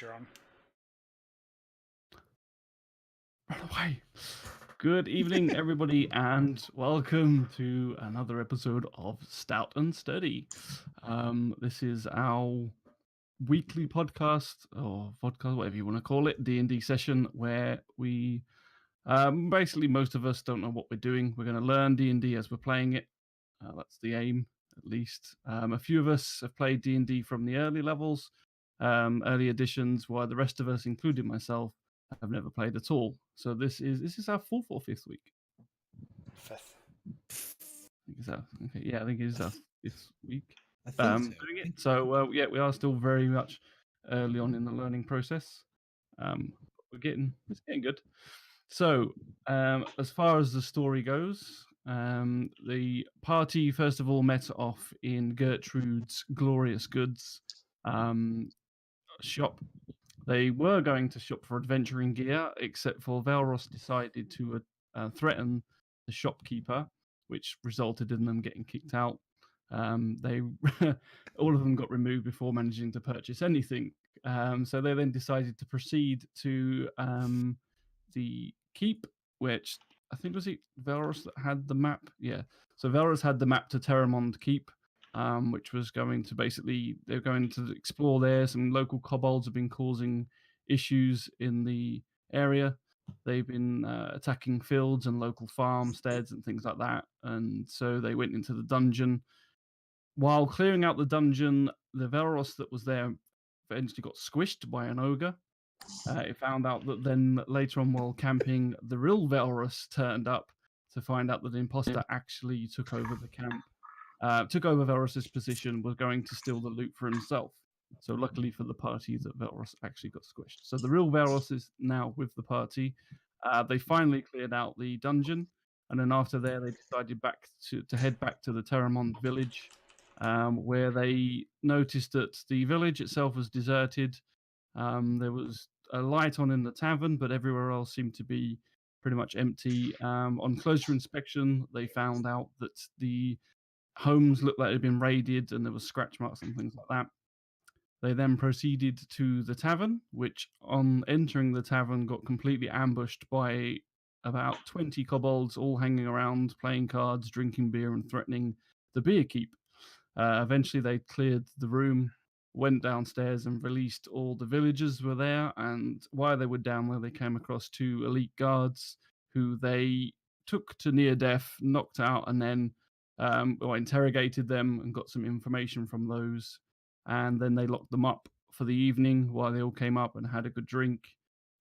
you're on. Run away. Good evening, everybody, and welcome to another episode of Stout and Steady. This is our weekly podcast, or vodcast, whatever you want to call it, D&D session, where we basically, most of us don't know what we're doing. We're going to learn D&D as we're playing it. That's the aim, at least. A few of us have played D&D from the early levels, early editions, while the rest of us, including myself, have never played at all. So this is our fourth or fifth week. Fifth. I think it is our fifth week. I think so. Doing it. So yeah, we are still very much early on in the learning process. It's getting good. So as far as the story goes, the party first of all met off in Gertrude's Glorious Goods shop. They were going to shop for adventuring gear, except for Velros decided to threaten the shopkeeper, which resulted in them getting kicked out. They all of them got removed before managing to purchase anything. So they then decided to proceed to the keep, which I think was it Velros that had the map. Yeah, so Velros had the map to Terramond Keep. Which was going to they're going to explore there. Some local kobolds have been causing issues in the area. They've been attacking fields and local farmsteads and things like that. And so they went into the dungeon. While clearing out the dungeon, the Velros that was there eventually got squished by an ogre. It found out that then later on while camping, the real Velros turned up to find out that the imposter actually took over the camp. Took over Velros' position, was going to steal the loot for himself. So luckily for the party that Velros actually got squished. So the real Velros is now with the party. They finally cleared out the dungeon, and then after there they decided to head back to the Terramond village, where they noticed that the village itself was deserted. There was a light on in the tavern, but everywhere else seemed to be pretty much empty. On closer inspection, they found out that the homes looked like they'd been raided and there were scratch marks and things like that. They then proceeded to the tavern, which on entering the tavern got completely ambushed by about 20 kobolds all hanging around, playing cards, drinking beer and threatening the beer keep. Eventually they cleared the room, went downstairs and released all the villagers were there, and while they were down there they came across 2 elite guards who they took to near death, knocked out, and then interrogated them and got some information from those, and then they locked them up for the evening while they all came up and had a good drink.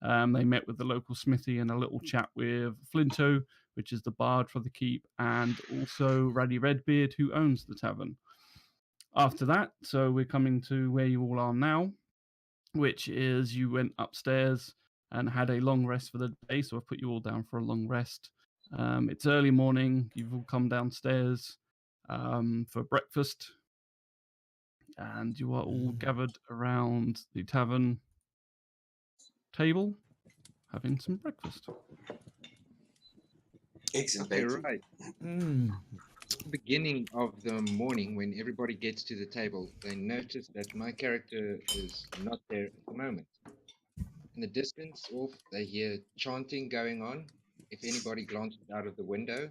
They met with the local smithy and a little chat with Flinto, which is the bard for the keep, and also Raddy Redbeard, who owns the tavern. After that, so we're coming to where you all are now, which is you went upstairs and had a long rest for the day, so I've put you all down for a long rest. It's early morning. You've all come downstairs for breakfast, and you are all gathered around the tavern table having some breakfast. Eggs and Okay, bacon. right. Beginning of the morning, when everybody gets to the table, they notice that my character is not there at the moment. In the distance off, they hear chanting going on. If anybody glances out of the window,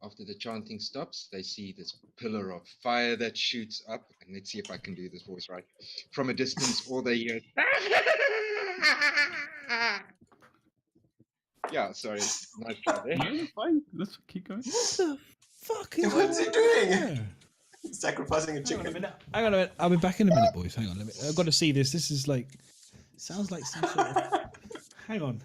after the chanting stops, they see this pillar of fire that shoots up. And let's see if I can do this voice right. From a distance, all they hear. Yeah, sorry. Nice try there. No, it's fine. Let's keep going. What the fuck is What's he going doing? on there? Sacrificing a Hang on a chicken. minute. Hang on a minute. I'll be back in a minute, boys. Hang on. I've got to see this. This is like... Sounds like some sort of... Hang on.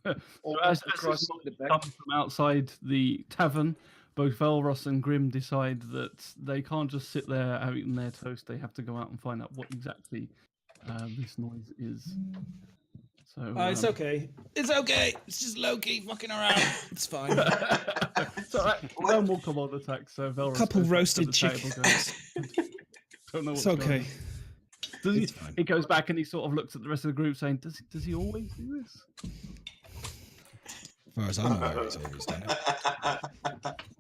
So as across this the noise back. comes from outside the tavern, both Velros and Grim decide that they can't just sit there eating their toast. They have to go out and find out what exactly this noise is. So It's okay. It's okay. It's just Loki fucking around. It's fine. It's all right. No more kobold attacks. So Velros Couple goes back to roasted the table, chickens. Don't know what's It's going okay. on. Does It's he, fine. he goes back and he sort of looks at the rest of the group, saying, "Does he always do this?" As far as I'm aware, he's always done it.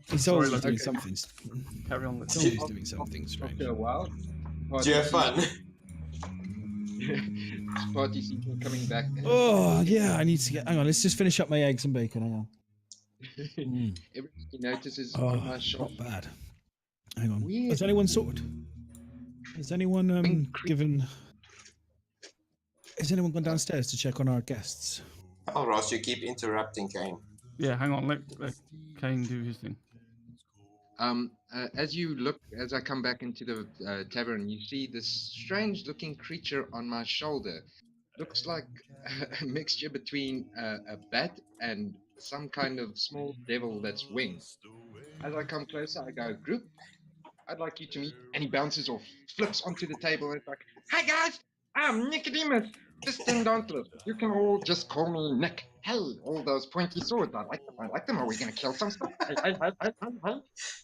He's Sorry, always Loki. doing something. Carry on. He's always doing something strange. After a while, Do you have fun? Party season coming back. Oh yeah, I need to get. Hang on, let's just finish up my eggs and bacon. Hang on. Everybody notices Oh, on my shop. not bad. Hang on. Weird. Has anyone sorted? Has anyone given? Has anyone gone downstairs to check on our guests? Oh, Ross, you keep interrupting Kane. Yeah, hang on. Let Kane do his thing. As I come back into the tavern, you see this strange-looking creature on my shoulder. Looks like a mixture between a bat and some kind of small devil that's winged. As I come closer, I go, "Group, I'd like you to meet." And he bounces off, flips onto the table, and it's like, "Hi guys, I'm Nicodemus, distant dauntless. You can all just call me Nick. Hey, all those pointy swords, I like them. Are we gonna kill some stuff? Hey.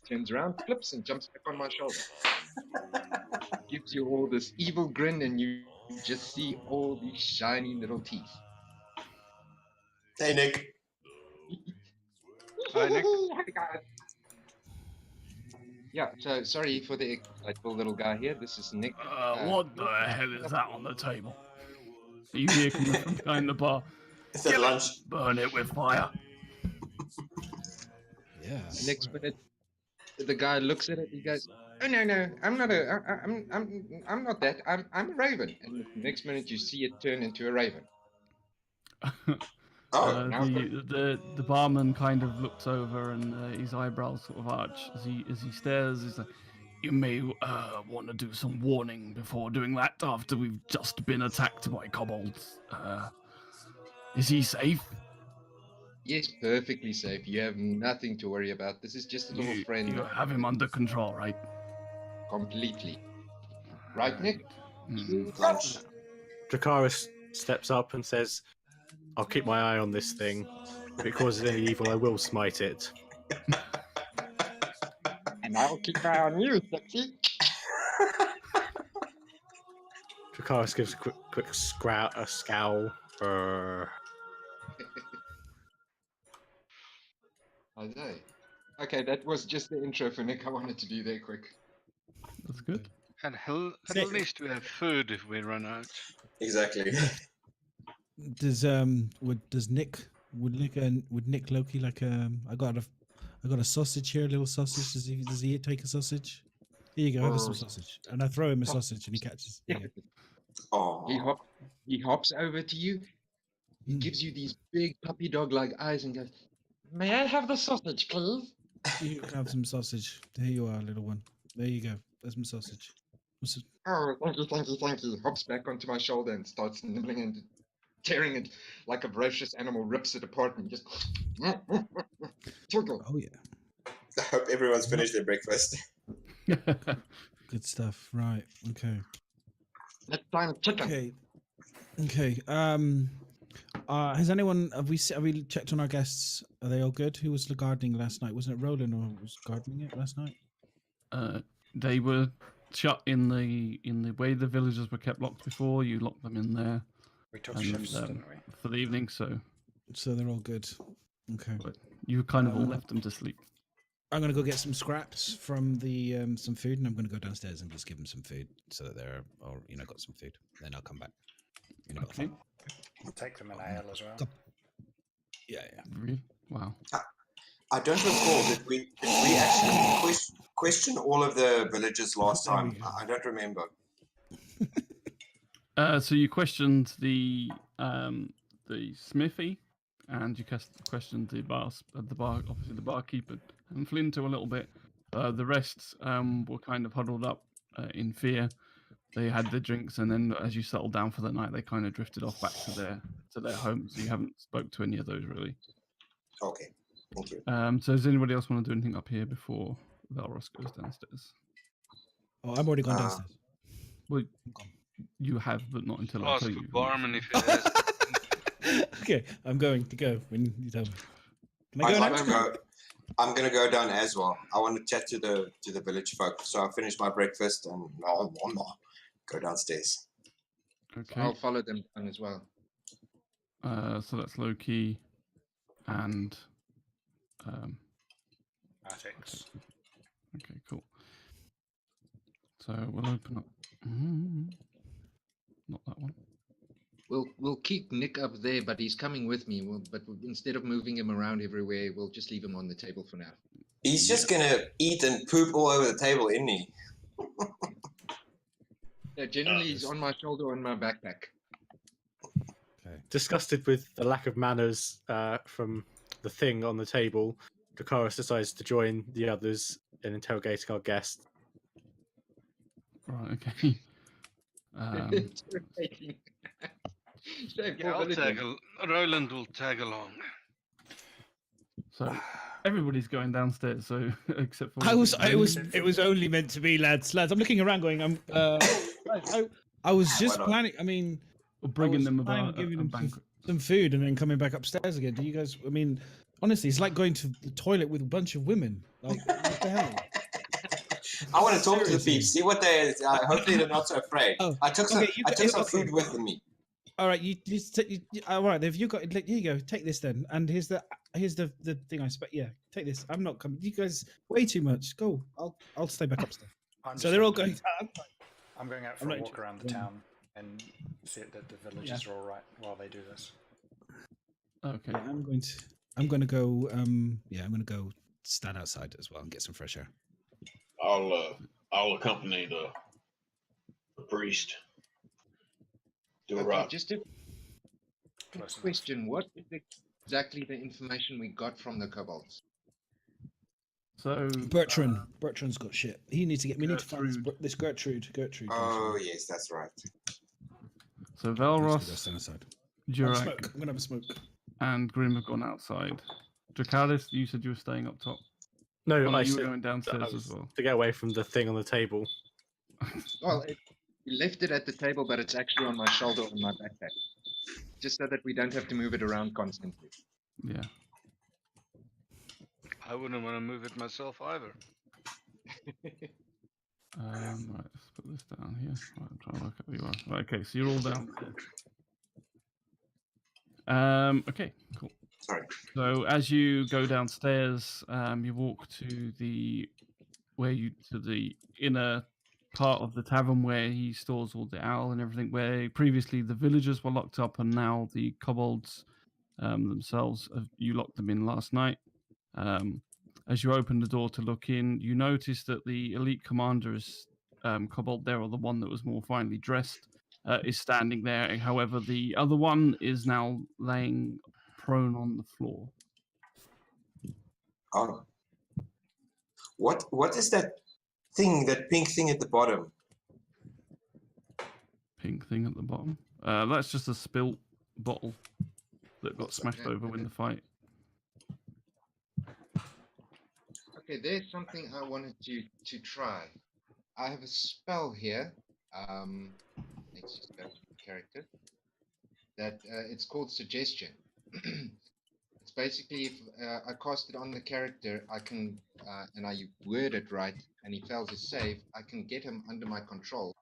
Turns around, flips, and jumps back on my shoulder. Gives you all this evil grin, and you just see all these shiny little teeth. Hey, Nick. Hi, Nick. Hi guys. Yeah, so sorry for the excitable little guy here. This is Nick. What the hell is that on the table? You hear coming from behind the bar. Is that lunch? Burn it with fire. Yeah. Next minute, the guy looks at it. He goes, "Oh no, I'm not I'm not that. I'm a raven." And the next minute, you see it turn into a raven. Oh, now The barman kind of looks over and his eyebrows sort of arch as he stares. He's like, "You may want to do some warning before doing that after we've just been attacked by kobolds. Is he safe?" Yes, perfectly safe. You have nothing to worry about. This is just a little friend. You have him under control, right? Completely. Right, Nick? lunch. Dracaris steps up and says, "I'll keep my eye on this thing. If it causes any evil, I will smite it." And I'll keep an eye on you, sexy. Dracaris gives a quick scowl. Okay, that was just the intro for Nick. I wanted to do there quick. That's good. And at least we have food if we run out. Exactly. Does Nick Loki like I got a sausage here, a little sausage. Does he take a sausage? Here you go, have some sausage. And I throw him a sausage and he catches. Here you go. Oh, He hops over to you. He gives you these big puppy dog-like eyes and goes, "May I have the sausage, please?" You can have some sausage. There you are, little one. There you go. There's some sausage. "Oh, thank you. Hops back onto my shoulder and starts nibbling and tearing it like a ferocious animal, rips it apart and just tickle. Oh yeah. I hope everyone's finished their breakfast. Good stuff. Right. Okay. Next time, chicken. Okay. Has anyone have we checked on our guests? Are they all good? Who was the gardening last night? Wasn't it Roland or was gardening it last night? They were shut in the way the villagers were kept locked before. You locked them in there. We took shifts, didn't we? For the evening, so they're all good. Okay. But you kind of all left them to sleep. I'm gonna go get some scraps from the some food, and I'm gonna go downstairs and just give them some food so that they're all got some food. Then I'll come back. Okay. I'll take them an ale as well. Yeah. Really? Wow. I don't recall. Did we actually question all of the villagers last time? I don't remember. So you questioned the smithy, and you questioned the bar, obviously the barkeeper, and Flinto a little bit. The rest were kind of huddled up in fear. They had their drinks, and then as you settled down for the night, they kind of drifted off back to their homes. So you haven't spoke to any of those really. Okay, thank you. So does anybody else want to do anything up here before Velros goes downstairs? Oh, I'm already gone downstairs. Well, you have, but not until I Ask tell the you. barman if he has. Okay, I'm going to go when you tell me. Can I go I'd now? like to go. I'm gonna go down as well. I want to chat to the village folk. So I'll finish my breakfast and I'll go downstairs. Okay. I'll follow them down as well. So that's Loki and Attics. Okay, cool. So we'll open up. not that one. We'll keep Nick up there, but he's coming with me. But instead of moving him around everywhere, we'll just leave him on the table for now. He's just gonna eat and poop all over the table, isn't he? Yeah, generally he's on my shoulder or in my backpack. Okay. Disgusted with the lack of manners from the thing on the table, Dracarys decides to join the others in interrogating our guest. Right, okay. Yeah, I'll tag. Roland will tag along. So everybody's going downstairs. So except for It was only meant to be, lads. I'm looking around, going, I was just planning. I mean, or bringing them planning on about giving a them banquet. some food and then coming back upstairs again. Do you guys? I mean, honestly, it's like going to the toilet with a bunch of women. Like, what the hell? I want to talk to the Seriously. peeps, see what they. Hopefully, they're not so afraid. Oh, I took some. okay, I took some food with me. All right, all right. If you got, here you go. Take this then. And here's the thing I expect. Yeah, take this. I'm not coming. You guys, way too much. Go. I'll stay back upstairs. So they're all going. I'm going out for a walk around the town and see that the villagers are all right while they do this. Okay. Yeah, I'm going to go. I'm going to go stand outside as well and get some fresh air. I'll accompany the priest. Do a rock. Just a question: what is exactly the information we got from the kobolds? So Bertrand's got shit. He needs to get. We need to find this Gertrude. Oh yes, that's right. So Velros, Stand aside. Jurak, I'm gonna have a smoke. and Grim have gone outside. Dracarys, you said you were staying up top. No, Oh, I you were said going that I downstairs was as well. to get away from the thing on the table. Well, we left it at the table, but it's actually on my shoulder on my backpack, just so that we don't have to move it around constantly. Yeah. I wouldn't want to move it myself either. Right, let's put this down here. Right, I'm trying to work out where you are. Right, okay, so you're all down there. Okay, cool. Sorry. So as you go downstairs, you walk to the inner part of the tavern where he stores all the ale and everything. Where previously the villagers were locked up, and now the kobolds themselves, you locked them in last night. As you open the door to look in, you notice that the elite commander's kobold there, or the one that was more finely dressed, is standing there. However, the other one is now laying prone on the floor. Oh. What is that thing? That pink thing at the bottom? Pink thing at the bottom. That's just a spilt bottle that got smashed over in the fight. Okay, there's something I wanted to try. I have a spell here. Let's just go to the character. That it's called Suggestion. It's basically if I cast it on the character, I can, and I word it right, and he fails his save, I can get him under my control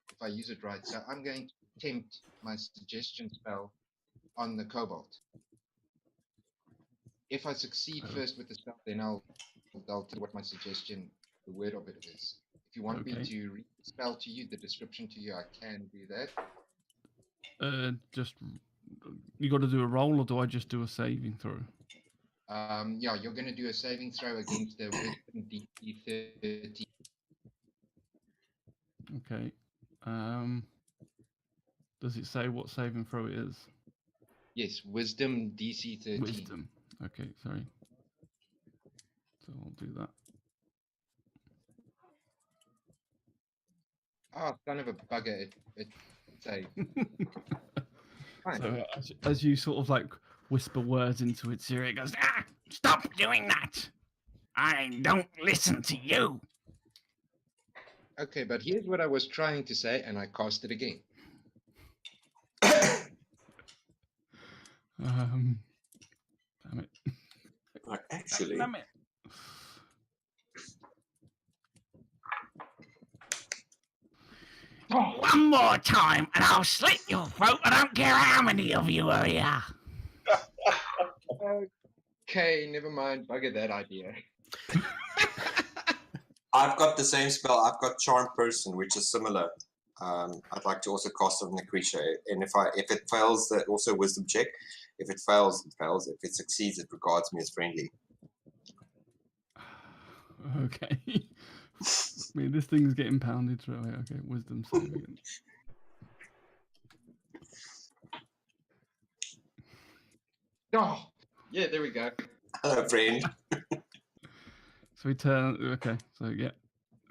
if I use it right. So I'm going to attempt my Suggestion spell on the kobold. If I succeed first with the spell, then I'll tell what my suggestion, the word of it is. If you want me to read the spell to you, the description to you, I can do that. Just you got to do a roll, or do I just do a saving throw? Yeah, you're going to do a saving throw against the Wisdom DC 30. Okay. Does it say what saving throw it is? Yes, Wisdom DC 13. Wisdom. Okay, sorry. So I'll do that. Oh, son of a bugger! It saved. Fine. So as you sort of like whisper words into its ear, it goes, "Ah, stop doing that! I don't listen to you." Okay, but here's what I was trying to say, and I cast it again. Damn it. Actually, Damn it. One more time and I'll slit your throat. I don't care how many of you are here. Okay, never mind. Bugger that idea. I've got the same spell. I've got Charm Person, which is similar. I'd like to also cast it on the creature, and if it fails, that also wisdom check. If it fails, it fails. If it succeeds, it regards me as friendly. Okay. I mean, this thing's getting pounded through. Okay, wisdom save again. Oh, yeah, there we go. Hello, friend. So we turn. Okay, so yeah.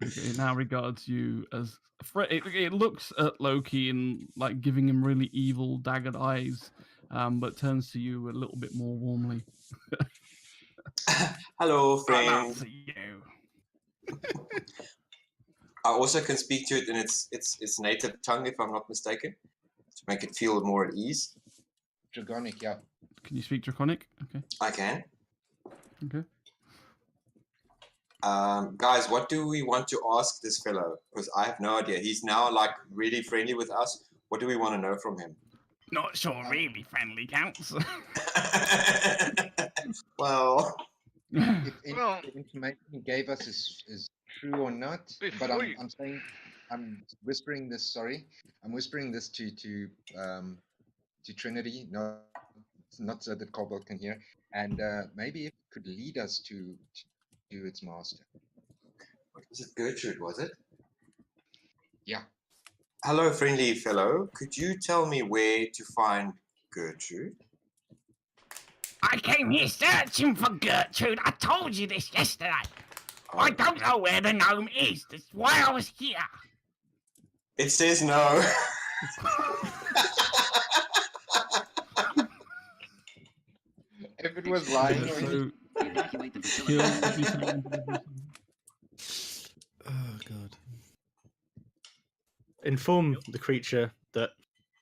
Okay, it now regards you as a threat. It looks at Loki and like giving him really evil, daggered eyes, but turns to you a little bit more warmly. Hello, I'm friend. after you. I also can speak to it in its native tongue, if I'm not mistaken, to make it feel more at ease. Dragonic, yeah. Can you speak Draconic? Okay. I can. Okay. Guys, what do we want to ask this fellow? Because I have no idea. He's now like really friendly with us. What do we want to know from him? Not sure really friendly counts. Well, If the information he gave us is true or not, but I'm saying, I'm whispering this. Sorry, I'm whispering this to Trinity, not so that Kobold can hear, and maybe it could lead us to its master. was it Gertrude? Was it? Yeah. Hello, friendly fellow. Could you tell me where to find Gertrude? I came here searching for Gertrude. I told you this yesterday. I don't know where the gnome is. That's why I was here. It says no. If it was lying, So, Oh god. Inform the creature that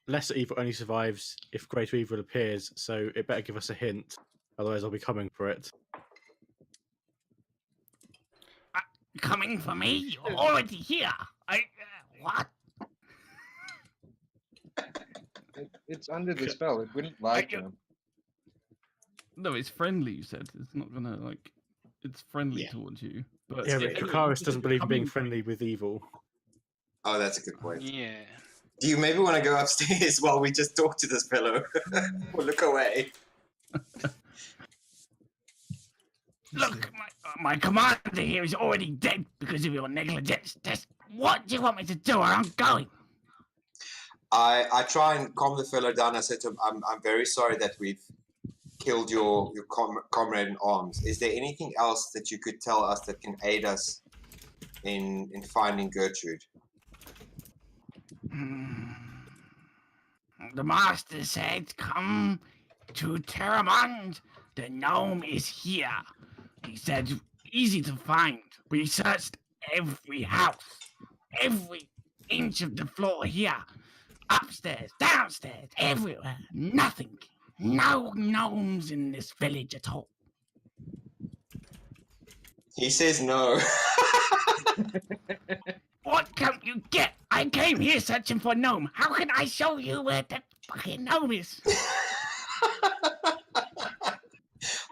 lesser evil only survives if greater evil appears, so it better give us a hint, otherwise I'll be coming for it. Coming for me? You're already here. What? it's under the spell. It wouldn't like them. no, it's friendly. You said it's not gonna like. It's friendly towards you, but Yeah, but Dracarys doesn't believe in being friendly with evil. Oh, that's a good point. Yeah. Do you maybe want to go upstairs while we just talk to this fellow? Or look away? Look, my commander here is already dead because of your negligence. What do you want me to do, or I'm going? I try and calm the fellow down. I said to him, I'm very sorry that we've killed your comrade in arms. Is there anything else that you could tell us that can aid us in finding Gertrude? The master said, come to Terramond. The gnome is here. He said, easy to find. We searched every house, every inch of the floor here. Upstairs, downstairs, everywhere. Nothing. No gnomes in this village at all. He says no. What can't you get? I came here searching for gnome. How can I show you where the fucking gnome is?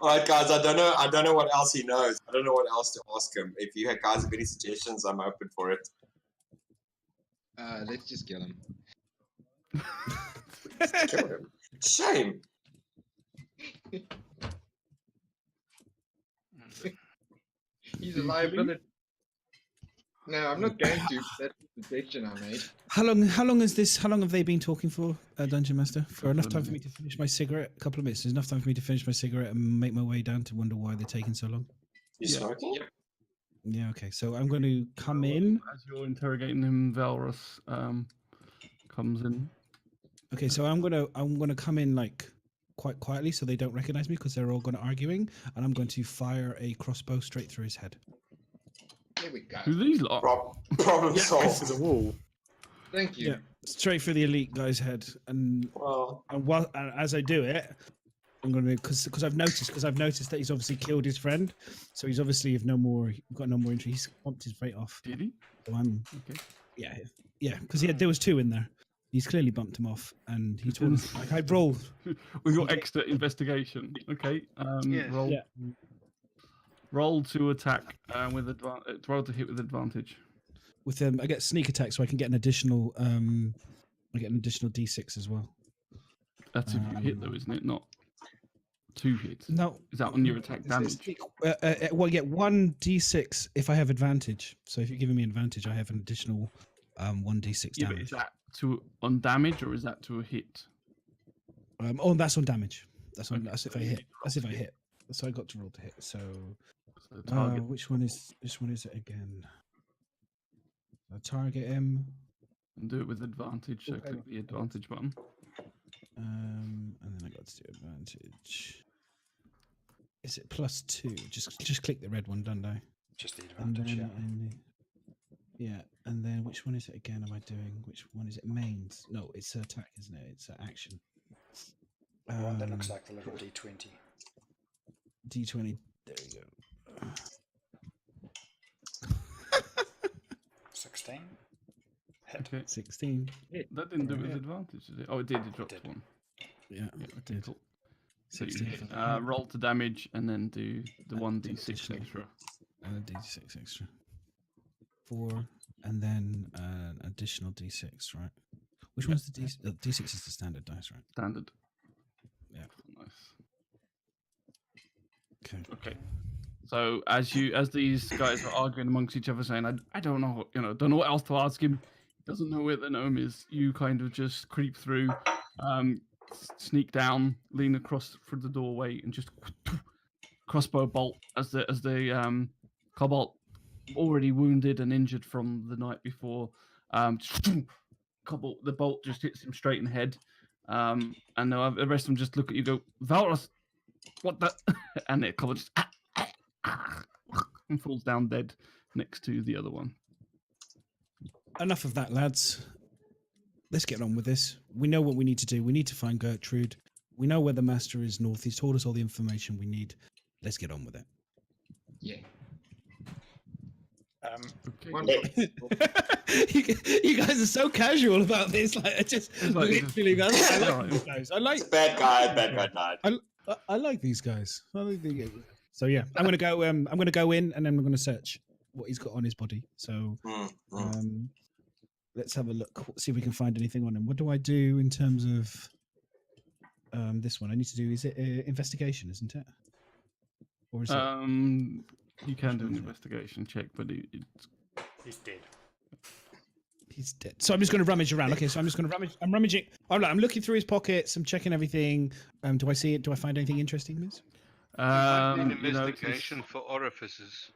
All right, guys. I don't know what else he knows. I don't know what else to ask him. If you guys have any suggestions, I'm open for it. Let's just kill him. Kill him. Shame. He's a liability. No, I'm not going to. That's the suggestion I made. How long have they been talking for, Dungeon Master? For enough time for me to finish my cigarette? A couple of minutes. There's enough time for me to finish my cigarette and make my way down to wonder why they're taking so long. You smoking? Yeah, okay. So I'm going to come in. As you're interrogating him, Velros comes in. Okay, so I'm gonna come in like quite quietly so they don't recognize me because they're all going to arguing, and I'm going to fire a crossbow straight through his head. There we go. Who these lot? Problem solved. To the wall. Thank you. Yeah, straight through the elite guy's head, and as I do it, I'm going to because I've noticed that he's obviously killed his friend, so he's obviously got no more interest. He's bumped his fate off. Did he? So I'm Okay. Yeah, because there was two in there. He's clearly bumped him off, and he's like I rolled. We got extra investigation. Okay. Yes. Roll to attack with roll to hit with advantage. with them. I get sneak attack, so I can get an additional. I get an additional D6 as well. That's if you hit, though, isn't it? Not 2 hits. No, Is that on your attack damage? Well, I get 1 D6 if I have advantage. So if you're giving me advantage, I have an additional 1 D6 Yeah, but damage. is that on damage or is that to a hit? Oh, that's on damage. That's Okay, that's if so I you hit. need to That's roll if I to hit. So I got to roll to hit. So target. which one is it again? I target him. And do it with advantage. So click the advantage button. And then I got to do advantage. Is it +2? Just click the red one, don't I? Just the And advantage, then yeah, and then which one is it again? Am I doing? Which one is it? Mains? No, it's attack, isn't it? It's action. The one that looks like the little D20. D20. There you go. 16. Hit. Okay. 16. That didn't do it with Yeah. advantage, did it? Oh, it did. It dropped one. Yeah, I did. Cool. So 16 you for that. roll to damage and then do the And 1d6 additional. extra. And a D6 extra. 4, and then an additional D6, right? Which one's the D6? D6 is the standard dice, right? Standard. Yeah. Nice. Okay. Okay. So as these guys are arguing amongst each other, saying, "I don't know, don't know what else to ask him. He doesn't know where the gnome is." You kind of just creep through, sneak down, lean across through the doorway, and just crossbow bolt as the cobalt, already wounded and injured from the night before. The bolt just hits him straight in the head, and the rest of them just look at you, go, "Velros, what the?" And it cobalt just and falls down dead next to the other one. Enough of that, lads. Let's get on with this. We know what we need to do. We need to find Gertrude. We know where the master is north. He's told us all the information we need. Let's get on with it. Yeah. You guys are so casual about this. Like, I just like- literally, I like these guys. I like Bad guy, night. I like these guys. So yeah, I'm gonna go. I'm gonna go in, and then we're gonna search what he's got on his body. So let's have a look. See if we can find anything on him. What do I do in terms of this one? I need to do. Is it investigation? Isn't it? Or is it? You can do an investigation check, but He's dead. He's dead. So I'm just going to rummage around. Okay, so I'm just going to rummage. I'm rummaging. I'm looking through his pockets. I'm checking everything. Do I see it? Do I find anything interesting, Miss? An investigation for orifices.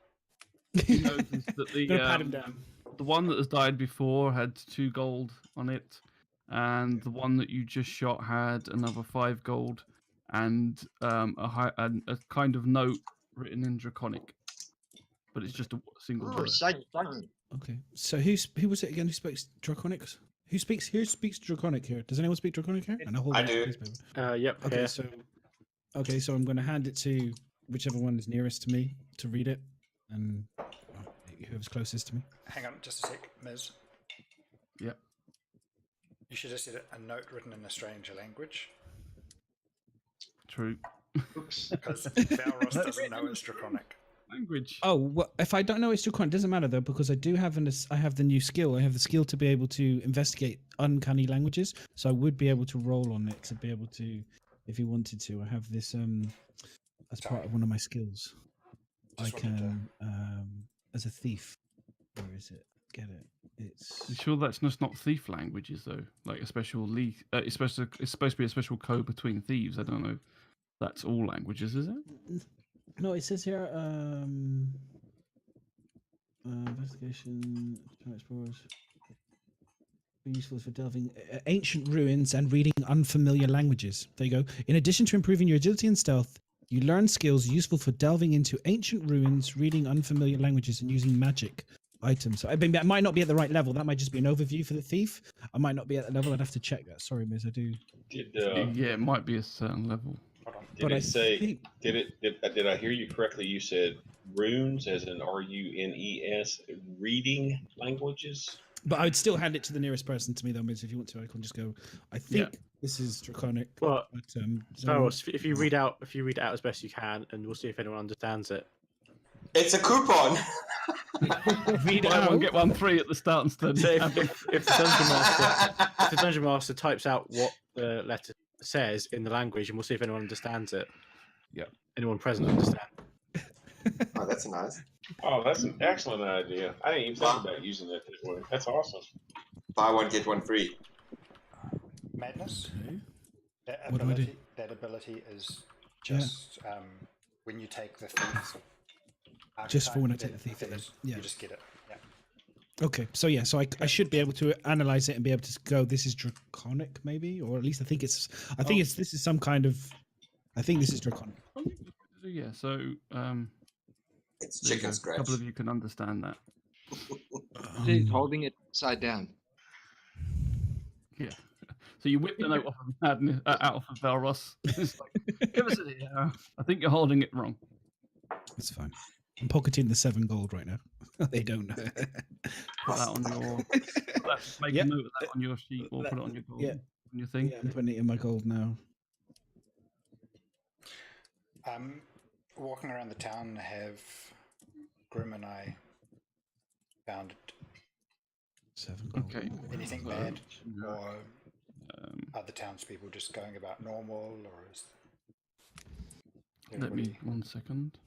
You notice that pat him down. The one that has died before had 2 gold on it, and the one that you just shot had another 5 gold, and a kind of note written in Draconic, but it's just a single word. Okay. So who was it again? Who speaks Draconic? Who speaks Draconic here? Does anyone speak Draconic here? And I do. Yep. Okay. Here. So I'm going to hand it to whichever one is nearest to me to read it, and whoever's closest to me. Hang on, just a sec, Ms. Yep. You should have said a note written in a stranger language. True. Because Velros doesn't know it's Draconic. Language. Oh, well, if I don't know it's Draconic, it doesn't matter though, because I do have I have the new skill. I have the skill to be able to investigate uncanny languages, so I would be able to roll on it to be able to, if you wanted to. I have this as part of one of my skills. I can as a thief. Where is it? Get it? It's. You sure that's just not thief languages though? Like a special it's supposed to be a special code between thieves. I don't know. That's all languages, is it? No, it says here investigation explorers be useful for delving ancient ruins and reading unfamiliar languages. There you go. In addition to improving your agility and stealth, you learn skills useful for delving into ancient ruins, reading unfamiliar languages, and using magic items. So I mean, that might not be at the right level. That might just be an overview for the thief. I might not be at the level. I'd have to check that. Sorry, Miz. I do. Yeah, it might be a certain level. Did it say? Did I hear you correctly? You said runes, as in RUNES, reading languages. But I would still hand it to the nearest person to me, though, Miz. If you want to, I can just go. I think this is Draconic. Well, but, Velros, if you read out as best you can, and we'll see if anyone understands it. It's a coupon. Read it Buy one out. get one free at the start instead. So if the dungeon master types out what the letter says in the language, and we'll see if anyone understands it. Yeah. Anyone present understand? Oh, that's nice. Oh, that's an excellent idea. I didn't even think about using that this way. That's awesome. Buy one, get one free. Madness. That What do I do? ability, that ability is just when you take the thief. Just for when I archetype, take the thief, then yeah. you just get it. Yeah. Okay, so yeah, so I should be able to analyze it and be able to go. This is draconic, maybe, or at least I think it's this is some kind of. I think this is draconic. Yeah. So It's there you chicken go. scratch. A couple of you can understand that. He's holding it upside down. Yeah. So you whip the note off of out of Velros. It's like, give us it. I think you're holding it wrong. That's fine. I'm pocketing the 7 gold right now. They don't know. Put that on your. Make a note of that on your sheet or put it on your gold, on your thing. Yeah, I'm putting it in my gold now. Walking around the town, have Grim and I found 7 gold. Okay. anything bad, or are the townspeople just going about normal, or is Let me 1 second.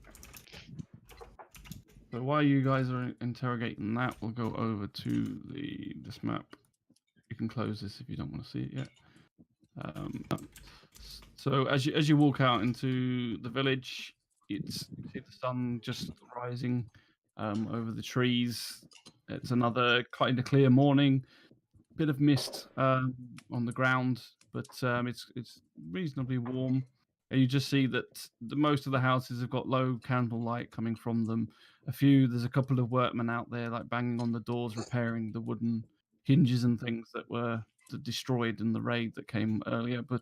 So while you guys are interrogating that, we'll go over to this map. You can close this if you don't want to see it yet. So as you walk out into the village, you see the sun just rising over the trees. It's another kind of clear morning. Bit of mist on the ground, but it's reasonably warm. And you just see that most of the houses have got low candlelight coming from them. There's a couple of workmen out there like banging on the doors, repairing the wooden hinges and things that were destroyed in the raid that came earlier. But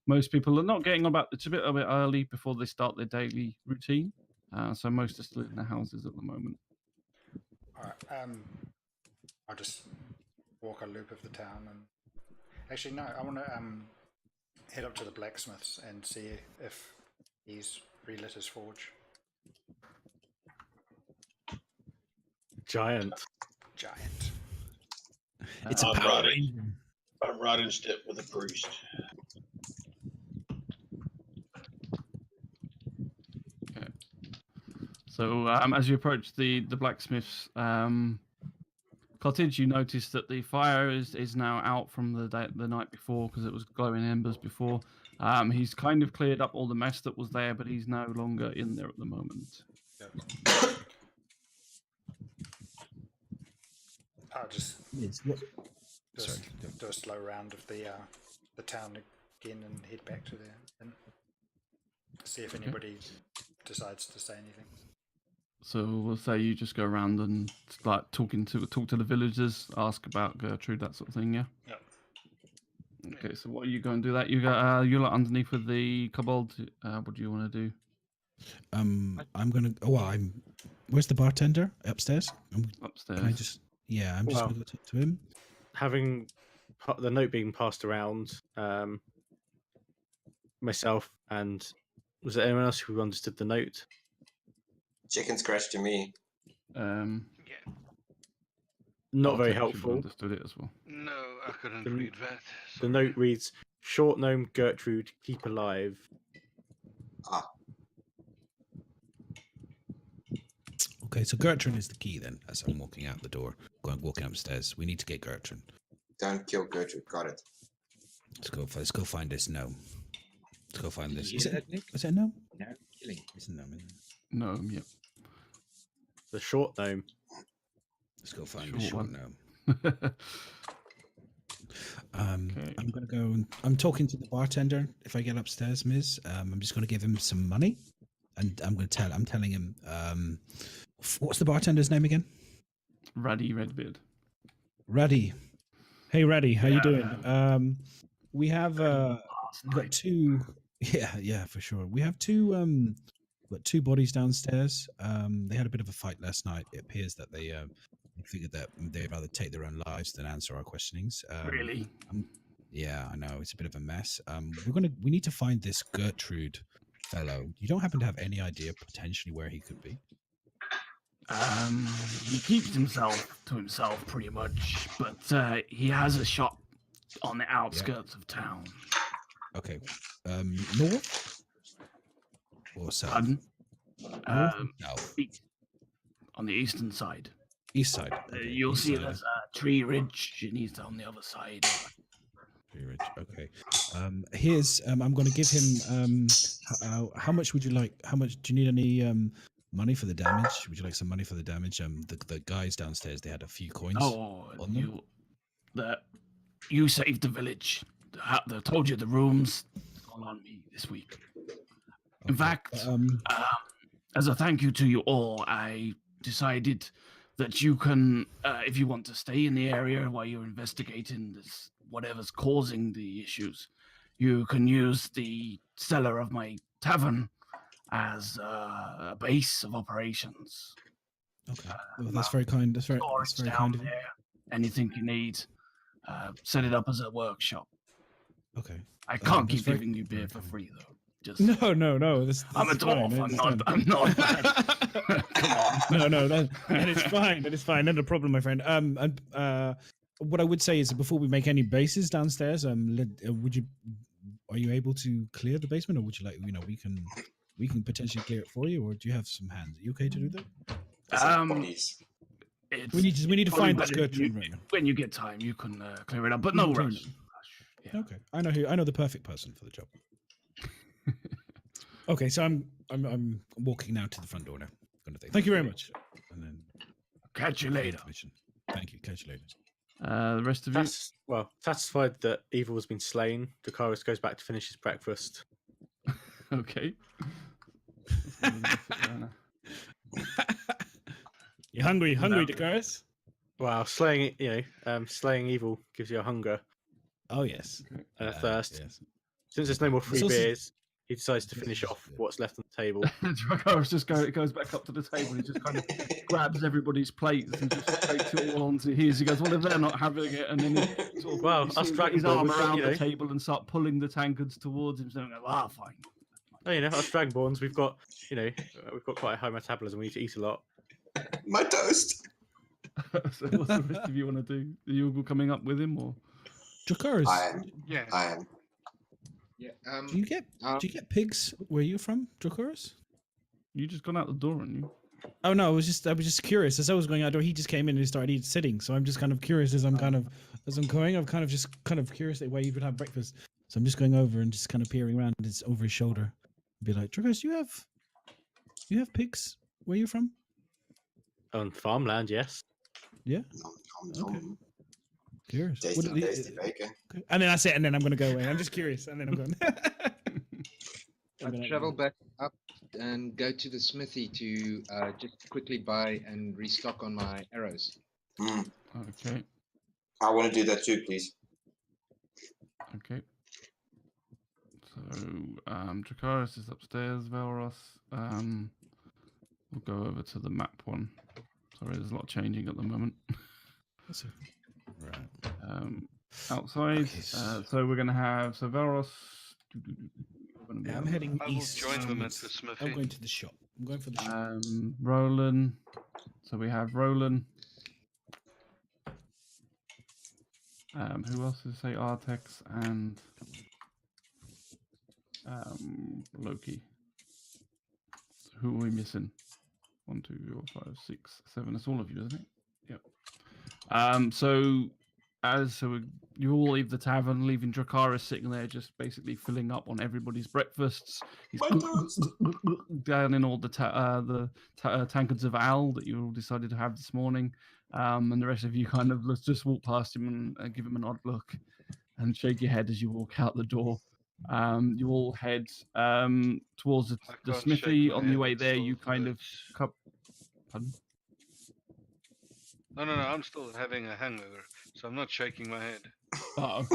most people are not getting about. It's a bit early before they start their daily routine. So most are still in their houses at the moment. all right? I'll just walk a loop of the town, and actually no, I want to head up to the blacksmith's and see if he's relit his forge. Giant. It's a I'm power right. ranger. I'm right in step with the priest. Okay. So as you approach the blacksmith's cottage, you notice that the fire is now out from the night before because it was glowing embers before. He's kind of cleared up all the mess that was there, but he's no longer in there at the moment. I'll just Sorry. do a slow round of the town again and head back to there and see if anybody decides to say anything. So we'll say you just go around and start talk to the villagers, ask about Gertrude, that sort of thing, yeah? Yep. Okay, so what are you going to do that? You're like underneath with the kobold. What do you want to do? I'm gonna. Where's the bartender? Upstairs. Upstairs. Can I just? Yeah, I'm just gonna go talk to him. Having the note being passed around, myself and was there anyone else who understood the note? Chicken scratch to me. Not very Should've helpful. Understood it as well. No, I couldn't read that. The note reads, "Short gnome Gertrude, keep alive." Ah. Okay, so Gertrude is the key then. As I'm walking out the door, walking upstairs, we need to get Gertrude. Don't kill Gertrude. Got it. Let's go find this gnome. Let's go find this. Is it a gnome? No, killing. It's a gnome. Isn't it? No, yeah. The short gnome. Let's go find this Short short gnome. Okay. I'm gonna go. I'm talking to the bartender. If I get upstairs, Miz, I'm just gonna give him some money, and I'm telling him. What's the bartender's name again? Ruddy Redbeard. Ruddy. Hey, Ruddy, how you doing? We have got 2. Yeah, for sure. We have 2. Got 2 bodies downstairs. They had a bit of a fight last night. It appears that they figured that they'd rather take their own lives than answer our questionings. Really? Yeah, I know. It's a bit of a mess. We need to find this Gertrude fellow. You don't happen to have any idea potentially where he could be? He keeps himself to himself pretty much, but he has a shop on the outskirts of town. Okay. North or south? Pardon? North or south? On the eastern side. East side. Okay. You'll east see side. there's a tree ridge, and he's on the other side. Tree ridge. Okay. Here's. I'm going to give him. How much would you like? How much do you need? Any money for the damage? Would you like some money for the damage? The guys downstairs, they had a few coins. Oh, on them. You saved the village. They told you the rooms. It's all on me this week. In fact, as a thank you to you all, I decided that you can, if you want to stay in the area while you're investigating this, whatever's causing the issues, you can use the cellar of my tavern as a base of operations. Okay. Well, that's very kind. That's very kind of you. There. Anything you need, set it up as a workshop. Okay. I can't keep giving you beer for free though. Just No. I'm a dwarf. I'm not. Come on. No. That is fine. That is fine. Not a problem, my friend. What I would say is that before we make any bases downstairs, are you able to clear the basement, or would you like, we can potentially clear it for you, or do you have some hands? Are you okay to do that? We need to find this Gertrude right now. When you get time, you can clear it up, but no rush. Yeah. Okay, I know the perfect person for the job. Okay, so I'm walking now to the front door now. Thank you very much. And then catch you later. Thank you. Catch you later. The rest of you. Well, satisfied that evil has been slain, Dracarys goes back to finish his breakfast. Okay. You hungry, Dracarys? Well, slaying evil gives you a hunger. Oh yes. And a thirst. Yes. Since there's no more free beers, he decides to finish off what's left on the table. Dracarys just goes back up to the table. He just kind of grabs everybody's plates and just takes it all onto his. He goes, "Well, if they're not having it," and then he sort of us put his arm Dragonborn, around the table and start pulling the tankards towards him. So, fine. Oh, us Dragonborns, we've got quite a high metabolism. We need to eat a lot. My toast. So, what's the rest of you want to do? Are you all coming up with him, or Dracarys? I am. Yeah. I am. Yeah. Do you get pigs where you're from, Dracarys? you just gone out the door, and you? Oh no, I was just curious. As I was going out door, he just came in and he started sitting. So I'm just kind of curious as I'm going. I'm kind of curious where you would have breakfast. So I'm just going over and just kind of peering around. It's over his shoulder. Be like, Dracarys, you have pigs where you're from? On farmland, yes. Yeah. Okay. Curious. Tasty bacon. Okay. And then that's it. And then I'm going to go away. I'm just curious. And then I'm going. I travel back up and go to the smithy to just quickly buy and restock on my arrows. Okay. I want to do that too, please. Okay. So, Dracarys is upstairs. Velros. We'll go over to the map one. Sorry, there's a lot changing at the moment. That's it. Right. Outside. Okay. So we're going to have Velros. I'm heading I will east. join them at the smithy. I'm going to the shop. I'm going for the shop. Roland. So we have Roland. Who else did say Artex and Loki? So who are we missing? 1, 2, 4, 5, 6, 7. That's all of you, isn't it? Yep. So you all leave the tavern, leaving Dracarys sitting there, just basically filling up on everybody's breakfasts. He's down in all the tankards of ale that you all decided to have this morning, and the rest of you kind of just walk past him and give him an odd look and shake your head as you walk out the door. You all head towards the smithy. On your way there, you kind of pardon? No, I'm still having a hangover, so I'm not shaking my head. Oh,